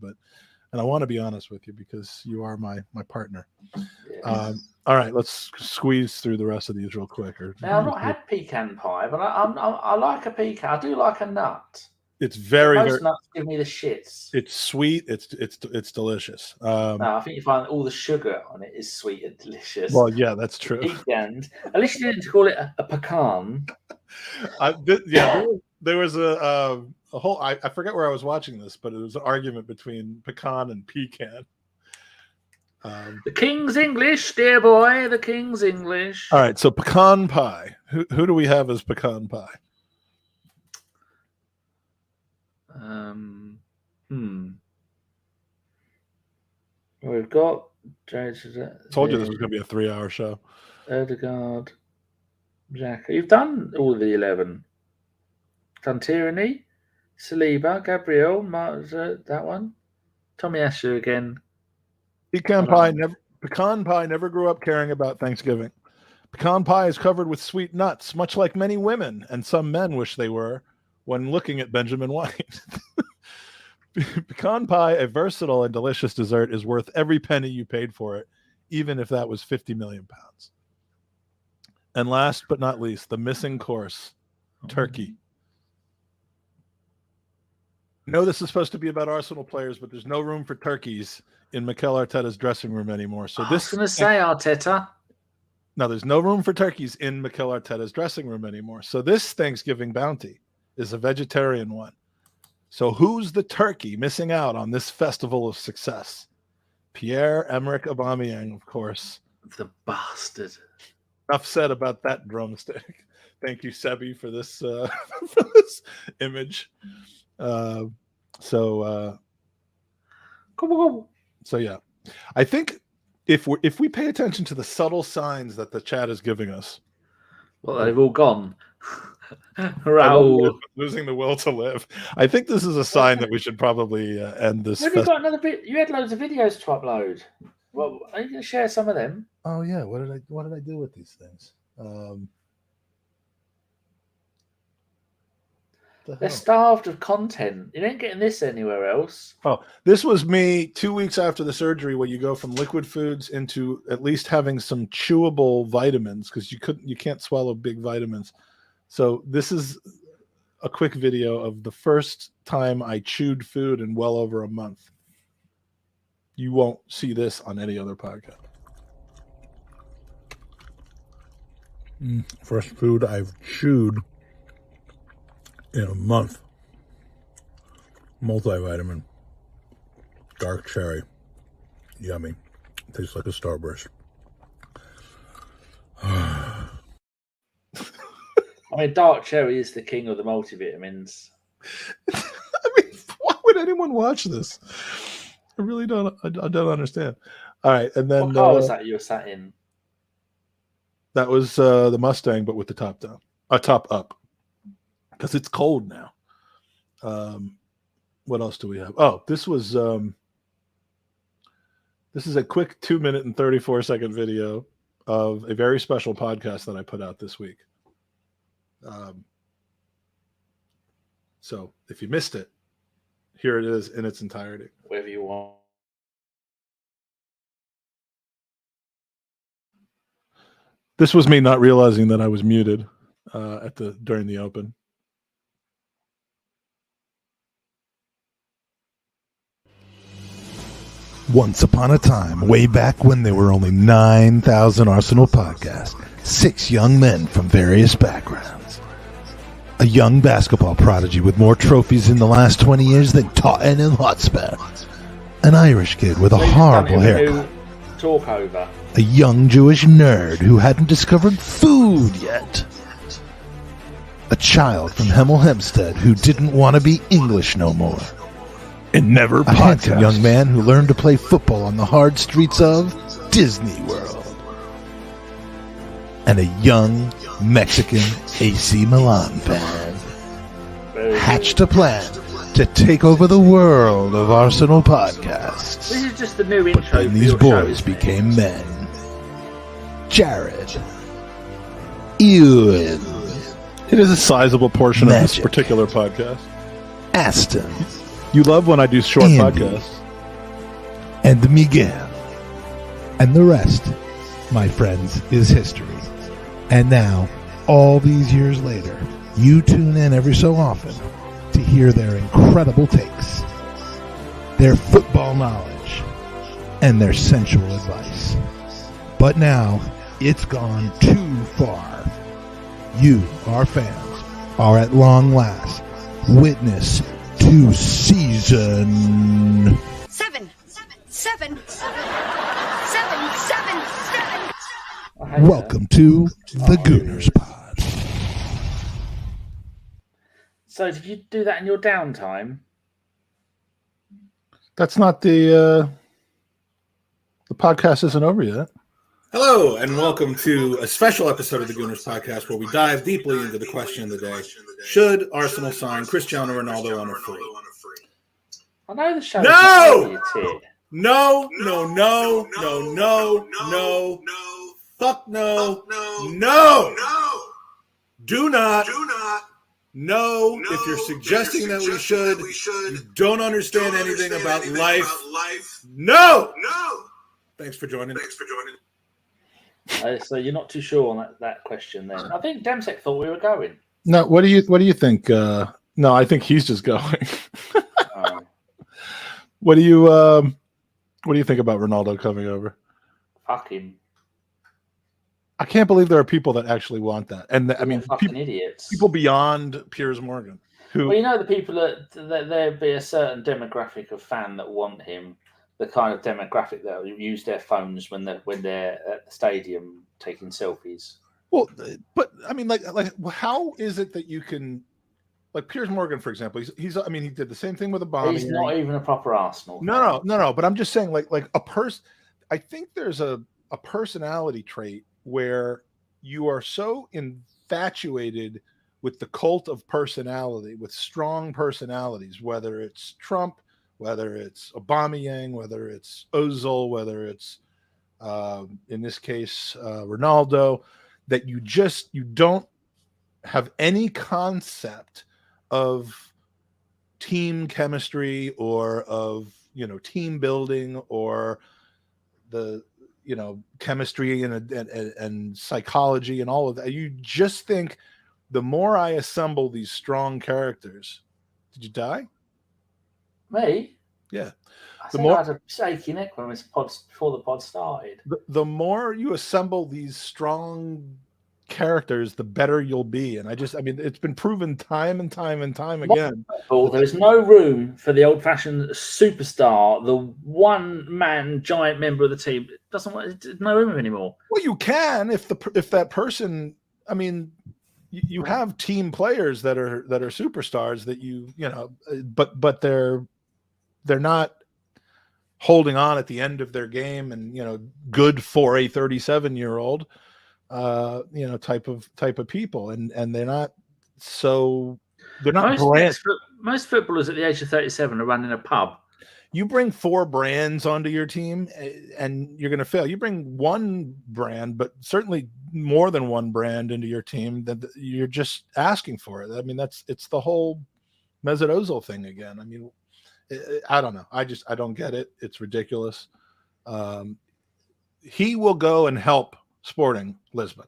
And I want to be honest with you because you are my partner. Yes. All right, let's squeeze through the rest of these real quick. Now, I've not had pecan pie, but I like a pecan. I do like a nut. It's very, Most very. nuts give me the shits. It's sweet. It's delicious. No, I think you find all the sugar on it is sweet and delicious. Well, yeah, that's true. Pecan. At least you didn't call it a pecan. There was a whole. I forget where I was watching this, but it was an argument between pecan and pecan. The King's English, dear boy. The King's English. All right, so pecan pie. Who do we have as pecan pie? We've got. Told you this was going to be a 3-hour show. Erdegaard, Jack. You've done all the 11. Done Tyranny, Saliba, Gabriel, that one. Tommy Asher again. Pecan pie never grew up caring about Thanksgiving. Pecan pie is covered with sweet nuts, much like many women and some men wish they were when looking at Benjamin White. Pecan pie, a versatile and delicious dessert, is worth every penny you paid for it, even if that was 50 million pounds. And last but not least, the missing course, turkey. No, this is supposed to be about Arsenal players, but there's no room for turkeys in Mikel Arteta's dressing room anymore. So I was going to say Arteta. No, there's no room for turkeys in Mikel Arteta's dressing room anymore. So this Thanksgiving bounty is a vegetarian one. So who's the turkey missing out on this festival of success? Pierre-Emerick Aubameyang, of course. The bastard. Enough said about that drumstick. Thank you, Sebi, for this for this image. So yeah, I think if we pay attention to the subtle signs that the chat is giving us, well, they've all gone. Raul losing the will to live. I think this is a sign that we should probably end this. Have you got another bit? You had loads of videos to upload. Well, are you going to share some of them? Oh yeah, what did I do with these things? They're starved of content. You ain't getting this anywhere else. Oh, this was me 2 weeks after the surgery, where you go from liquid foods into at least having some chewable vitamins because you can't swallow big vitamins. So this is a quick video of the first time I chewed food in well over a month. You won't see this on any other podcast. First food I've chewed in a month. Multivitamin. Dark cherry. Yummy. Tastes like a Starburst. I mean, dark cherry is the king of the multivitamins. I mean, why would anyone watch this? I really don't. I don't understand. All right, and then what car was that you were sat in? That was the Mustang, but with the top down, top up, because it's cold now. What else do we have? Oh, this was this is a quick 2-minute and 34-second video of a very special podcast that I put out this week. So if you missed it, here it is in its entirety. Wherever you want. This was me not realizing that I was muted. during the Open. Once upon a time, way back when there were only 9,000 Arsenal podcasts, 6 young men from various backgrounds. A young basketball prodigy with more trophies in the last 20 years than Tottenham Hotspur. An Irish kid with a horrible haircut. Talk over. A young Jewish nerd who hadn't discovered food yet. A child from Hemel Hempstead who didn't want to be English no more. And never A handsome young man who learned to play football on the hard streets of Disney World. And a young Mexican AC Milan fan hatched a plan to take over the world of Arsenal podcasts. This is just the new But intro. then these boys became men. Jared. Ewan. It is a sizable portion of this Magic. particular podcast. Aston. You love when I do short Andy. podcasts. And Miguel. And the rest, my friends, is history. And now, all these years later, you tune in every so often to hear their incredible takes, their football knowledge, and their sensual advice. But now, it's gone too far. You, our fans, are at long last witness to season 7, 7, 7, 7. Welcome to the Gooners Pod. So, did you do that in your downtime? That's not the podcast isn't over yet. Hello, and welcome to a special episode of the Gooners Podcast where we dive deeply into the question of the day. Should Arsenal sign Cristiano Ronaldo on a free? I know the show. No! No! No, no, no, no, no, no. Fuck no. No. Do not. No. If you're suggesting that we should, you don't understand anything about life. No. Thanks for joining. So you're not too sure on that question then. I think Demsek thought we were going. No, what do you think? No, I think he's just going. What do you think about Ronaldo coming over? Fuck him. I can't believe there are people that actually want that, and I mean, fucking idiots. People beyond Piers Morgan. Who? Well, you know, the people that there'd be a certain demographic of fan that want him. The kind of demographic that use their phones when they're at the stadium taking selfies. Well, but I mean, like, how is it that you can, like Piers Morgan, for example? He's I mean, he did the same thing with Obama. He's not even a proper Arsenal fan. No. But I'm just saying, like a person. I think there's a personality trait where you are so infatuated with the cult of personality, with strong personalities, whether it's Trump, whether it's Aubameyang, whether it's Ozil, whether it's in this case Ronaldo, that you don't have any concept of team chemistry or of team building or the chemistry and psychology and all of that. You just think the more I assemble these strong characters. Did you die? Me? Yeah. I had a shaky neck when before the pod started. The more you assemble these strong characters, the better you'll be. And it's been proven time and time again. There is no room for the old-fashioned superstar, the one-man giant member of the team. There's no room anymore. Well, you can if that person. I mean, you have team players that are superstars that but they're not holding on at the end of their game and good for a 37-year-old type of people, and they're not most footballers at the age of 37 are running a pub. You bring 4 brands onto your team and you're going to fail. You bring one brand, but certainly more than one brand into your team, that you're just asking for it. I mean, it's the whole Mesut Ozil thing again. I mean, I don't know. I don't get it. It's ridiculous. He will go and help Sporting Lisbon.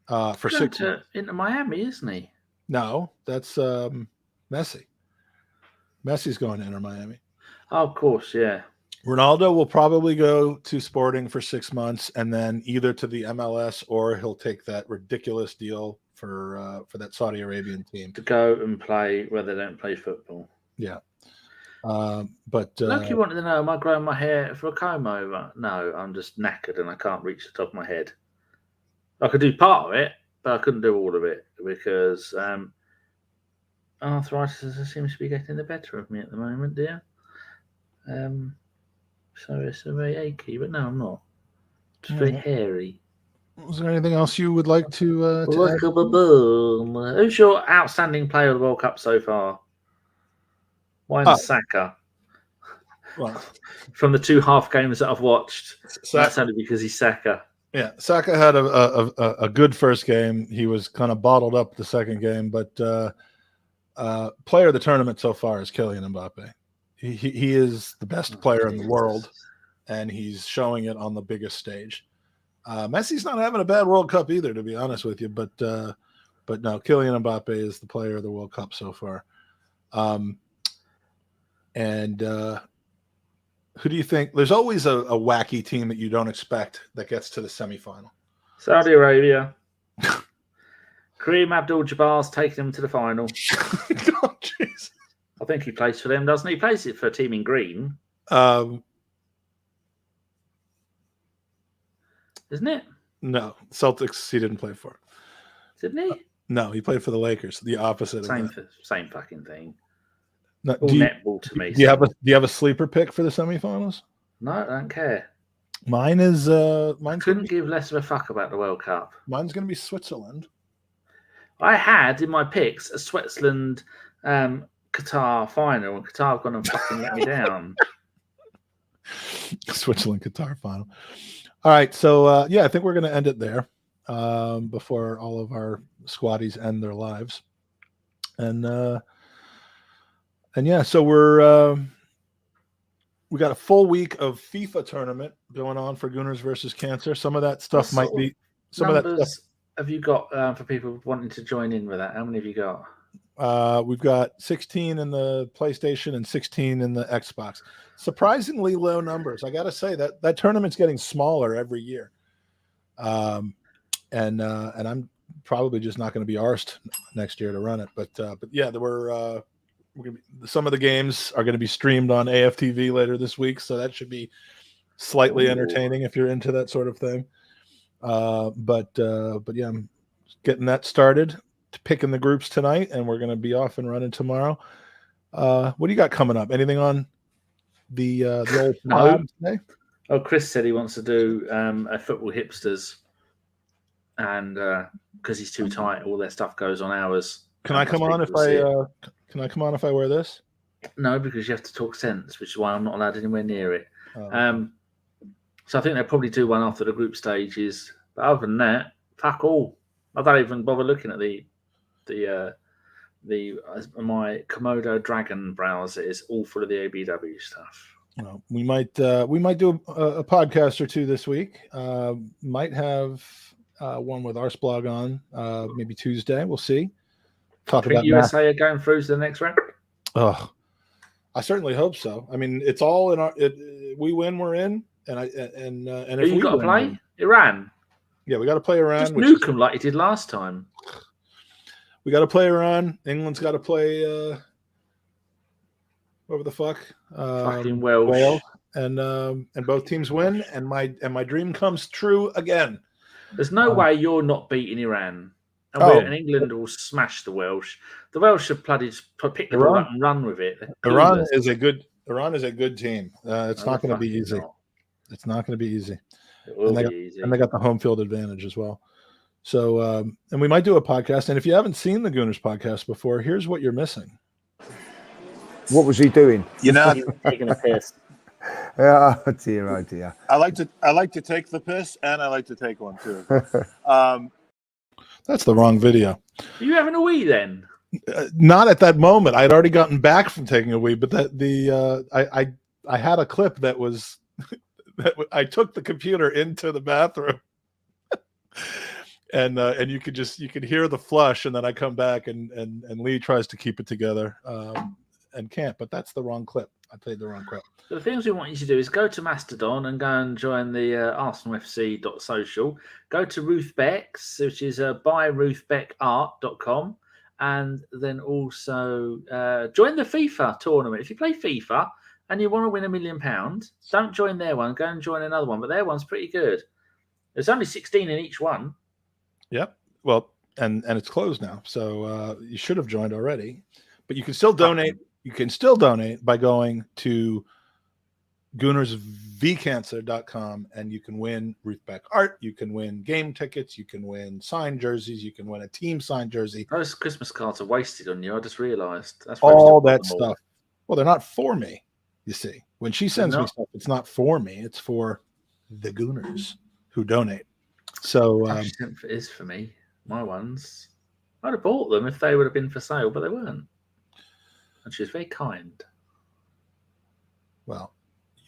for He's 6 going months. into Miami, isn't he? No, that's Messi. Messi's going to Inter Miami. Oh, of course, yeah. Ronaldo will probably go to Sporting for 6 months, and then either to the MLS or he'll take that ridiculous deal for that Saudi Arabian team To go and play where they don't play football. Yeah, but Look, you wanted to know, am I growing my hair for a comb over? No, I'm just knackered and I can't reach the top of my head. I could do part of it, but I couldn't do all of it because arthritis seems to be getting the better of me at the moment, dear. So it's very achy, but no, I'm not. Just very hairy. Was there anything else you would like to add? Who's your outstanding player of the World Cup so far? Mine's Saka. Well, from the 2 half games that I've watched, that's only because he's Saka. Yeah, Saka had a good first game. He was kind of bottled up the second game, but player of the tournament so far is Kylian Mbappe. He is the best player in the world, and he's showing it on the biggest stage. Messi's not having a bad World Cup either, to be honest with you. But no, Kylian Mbappe is the player of the World Cup so far. Who do you think? There's always a wacky team that you don't expect that gets to the semifinal. Saudi Arabia. Kareem Abdul-Jabbar's taking them to the final. Oh, jeez. I think he plays for them, doesn't he? He plays it for a team in green. Isn't it? No, Celtics he didn't play for. Didn't he? No, he played for the Lakers. The opposite of that. Same fucking thing. No, All netball to me. Do you have a sleeper pick for the semifinals? No, I don't care. Mine is couldn't give less of a fuck about the World Cup. Mine's going to be Switzerland. I had in my picks a Switzerland Qatar final, and Qatar have gone and fucking let me down. Switzerland Qatar final. All right, so I think we're going to end it there before all of our squaddies end their lives, and yeah, so we got a full week of FIFA tournament going on for Gooners versus Cancer. Some of that stuff might be some of that stuff. Have you got for people wanting to join in with that? How many have you got? We've got 16 in the PlayStation and 16 in the Xbox. Surprisingly low numbers. I got to say that tournament's getting smaller every year. And I'm probably just not going to be arsed next year to run it. But yeah, we're some of the games are going to be streamed on AFTV later this week, so that should be slightly entertaining if you're into that sort of thing. But yeah, I'm getting that started, picking the groups tonight, and we're going to be off and running tomorrow. What do you got coming up? Anything on the old pod today? Oh, Chris said he wants to do a football hipsters, and because he's too tight, all their stuff goes on ours. Can I come on if I wear this? No, because you have to talk sense, which is why I'm not allowed anywhere near it. Oh. So I think they'll probably do one after the group stages. But other than that, fuck all. I don't even bother looking at my Komodo Dragon browser is all full of the ABW stuff. Well, we might do a podcast or two this week. Might have one with Arsblog on maybe Tuesday. We'll see. Talk about USA are going through to the next round. Oh, I certainly hope so. I mean, it's all in our. We win, we're in, and if you got to play Iran. Yeah, we got to play Iran. Just nuke them like you did last time. We got to play Iran. England's got to play whatever the fuck. Fucking Wales. Wales. And both teams win, and my dream comes true again. There's no way you're not beating Iran. And England will smash the Welsh. The Welsh have bloody pick the ball up and run with it. Iran is a good team. It's not going to be easy. It's not going to be easy. It will be easy. And they got the home field advantage as well. So, and we might do a podcast. And if you haven't seen the Gooners podcast before, here's what you're missing. What was he doing? You know, taking a piss. Oh dear, oh dear. I like to take the piss, and I like to take one too. That's the wrong video. Are you having a wee then? Not at that moment. I'd already gotten back from taking a wee, but I had a clip that was I took the computer into the bathroom, and you could hear the flush, and then I come back and Lee tries to keep it together and can't. But that's the wrong clip. I played the wrong clip. The things we want you to do is go to Mastodon and go and join the ArsenalFC.social. Go to Ruth Beck's, which is buyruthbeckart.com, and then also join the FIFA tournament. If you play FIFA and you want to win £1 million, don't join their one. Go and join another one. But their one's pretty good. There's only 16 in each one. Yep. Well, and it's closed now, so you should have joined already. But you can still donate. You can still donate by going to GoonersVCancer.com, and you can win Ruth Beck art. You can win game tickets. You can win signed jerseys. You can win a team signed jersey. Those Christmas cards are wasted on you. I just realised. That's all that stuff. Well, they're not for me. You see, when she sends me stuff, it's not for me. It's for the Gooners who donate. So it is for me. My ones. I'd have bought them if they would have been for sale, but they weren't. And she was very kind. Well,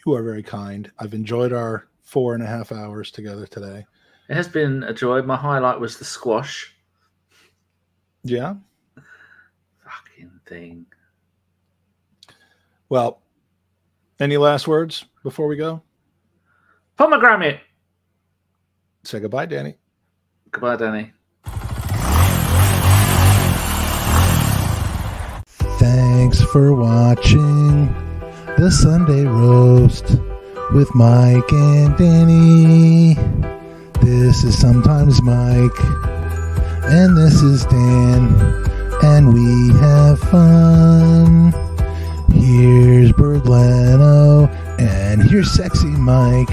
you are very kind. I've enjoyed our 4.5 hours together today. It has been a joy. My highlight was the squash. Yeah. Fucking thing. Well, any last words before we go? Pomegranate. Say goodbye, Danny. Goodbye, Danny. Thanks for watching the Sunday Roast with Mike and Danny. This is sometimes Mike, and this is Dan, and we have fun. Here's Bird Leno, and here's Sexy Mike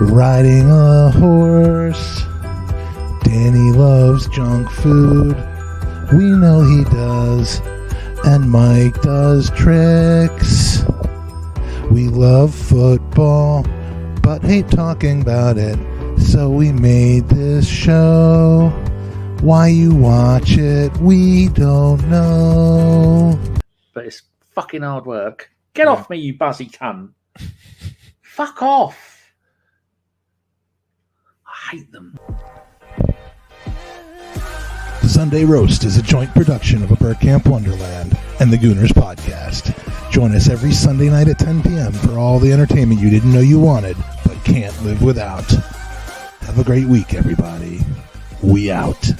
riding a horse. Danny loves junk food, we know he does, and Mike does tricks. We love football, but hate talking about it, so we made this show. Why you watch it, we don't know. But it's fucking hard work. Get off me, you buzzy cunt. Fuck off. I hate them. The Sunday Roast is a joint production of a Burkamp Wonderland and the Gooners Podcast. Join us every Sunday night at 10 p.m. for all the entertainment you didn't know you wanted, but can't live without. Have a great week, everybody. We out.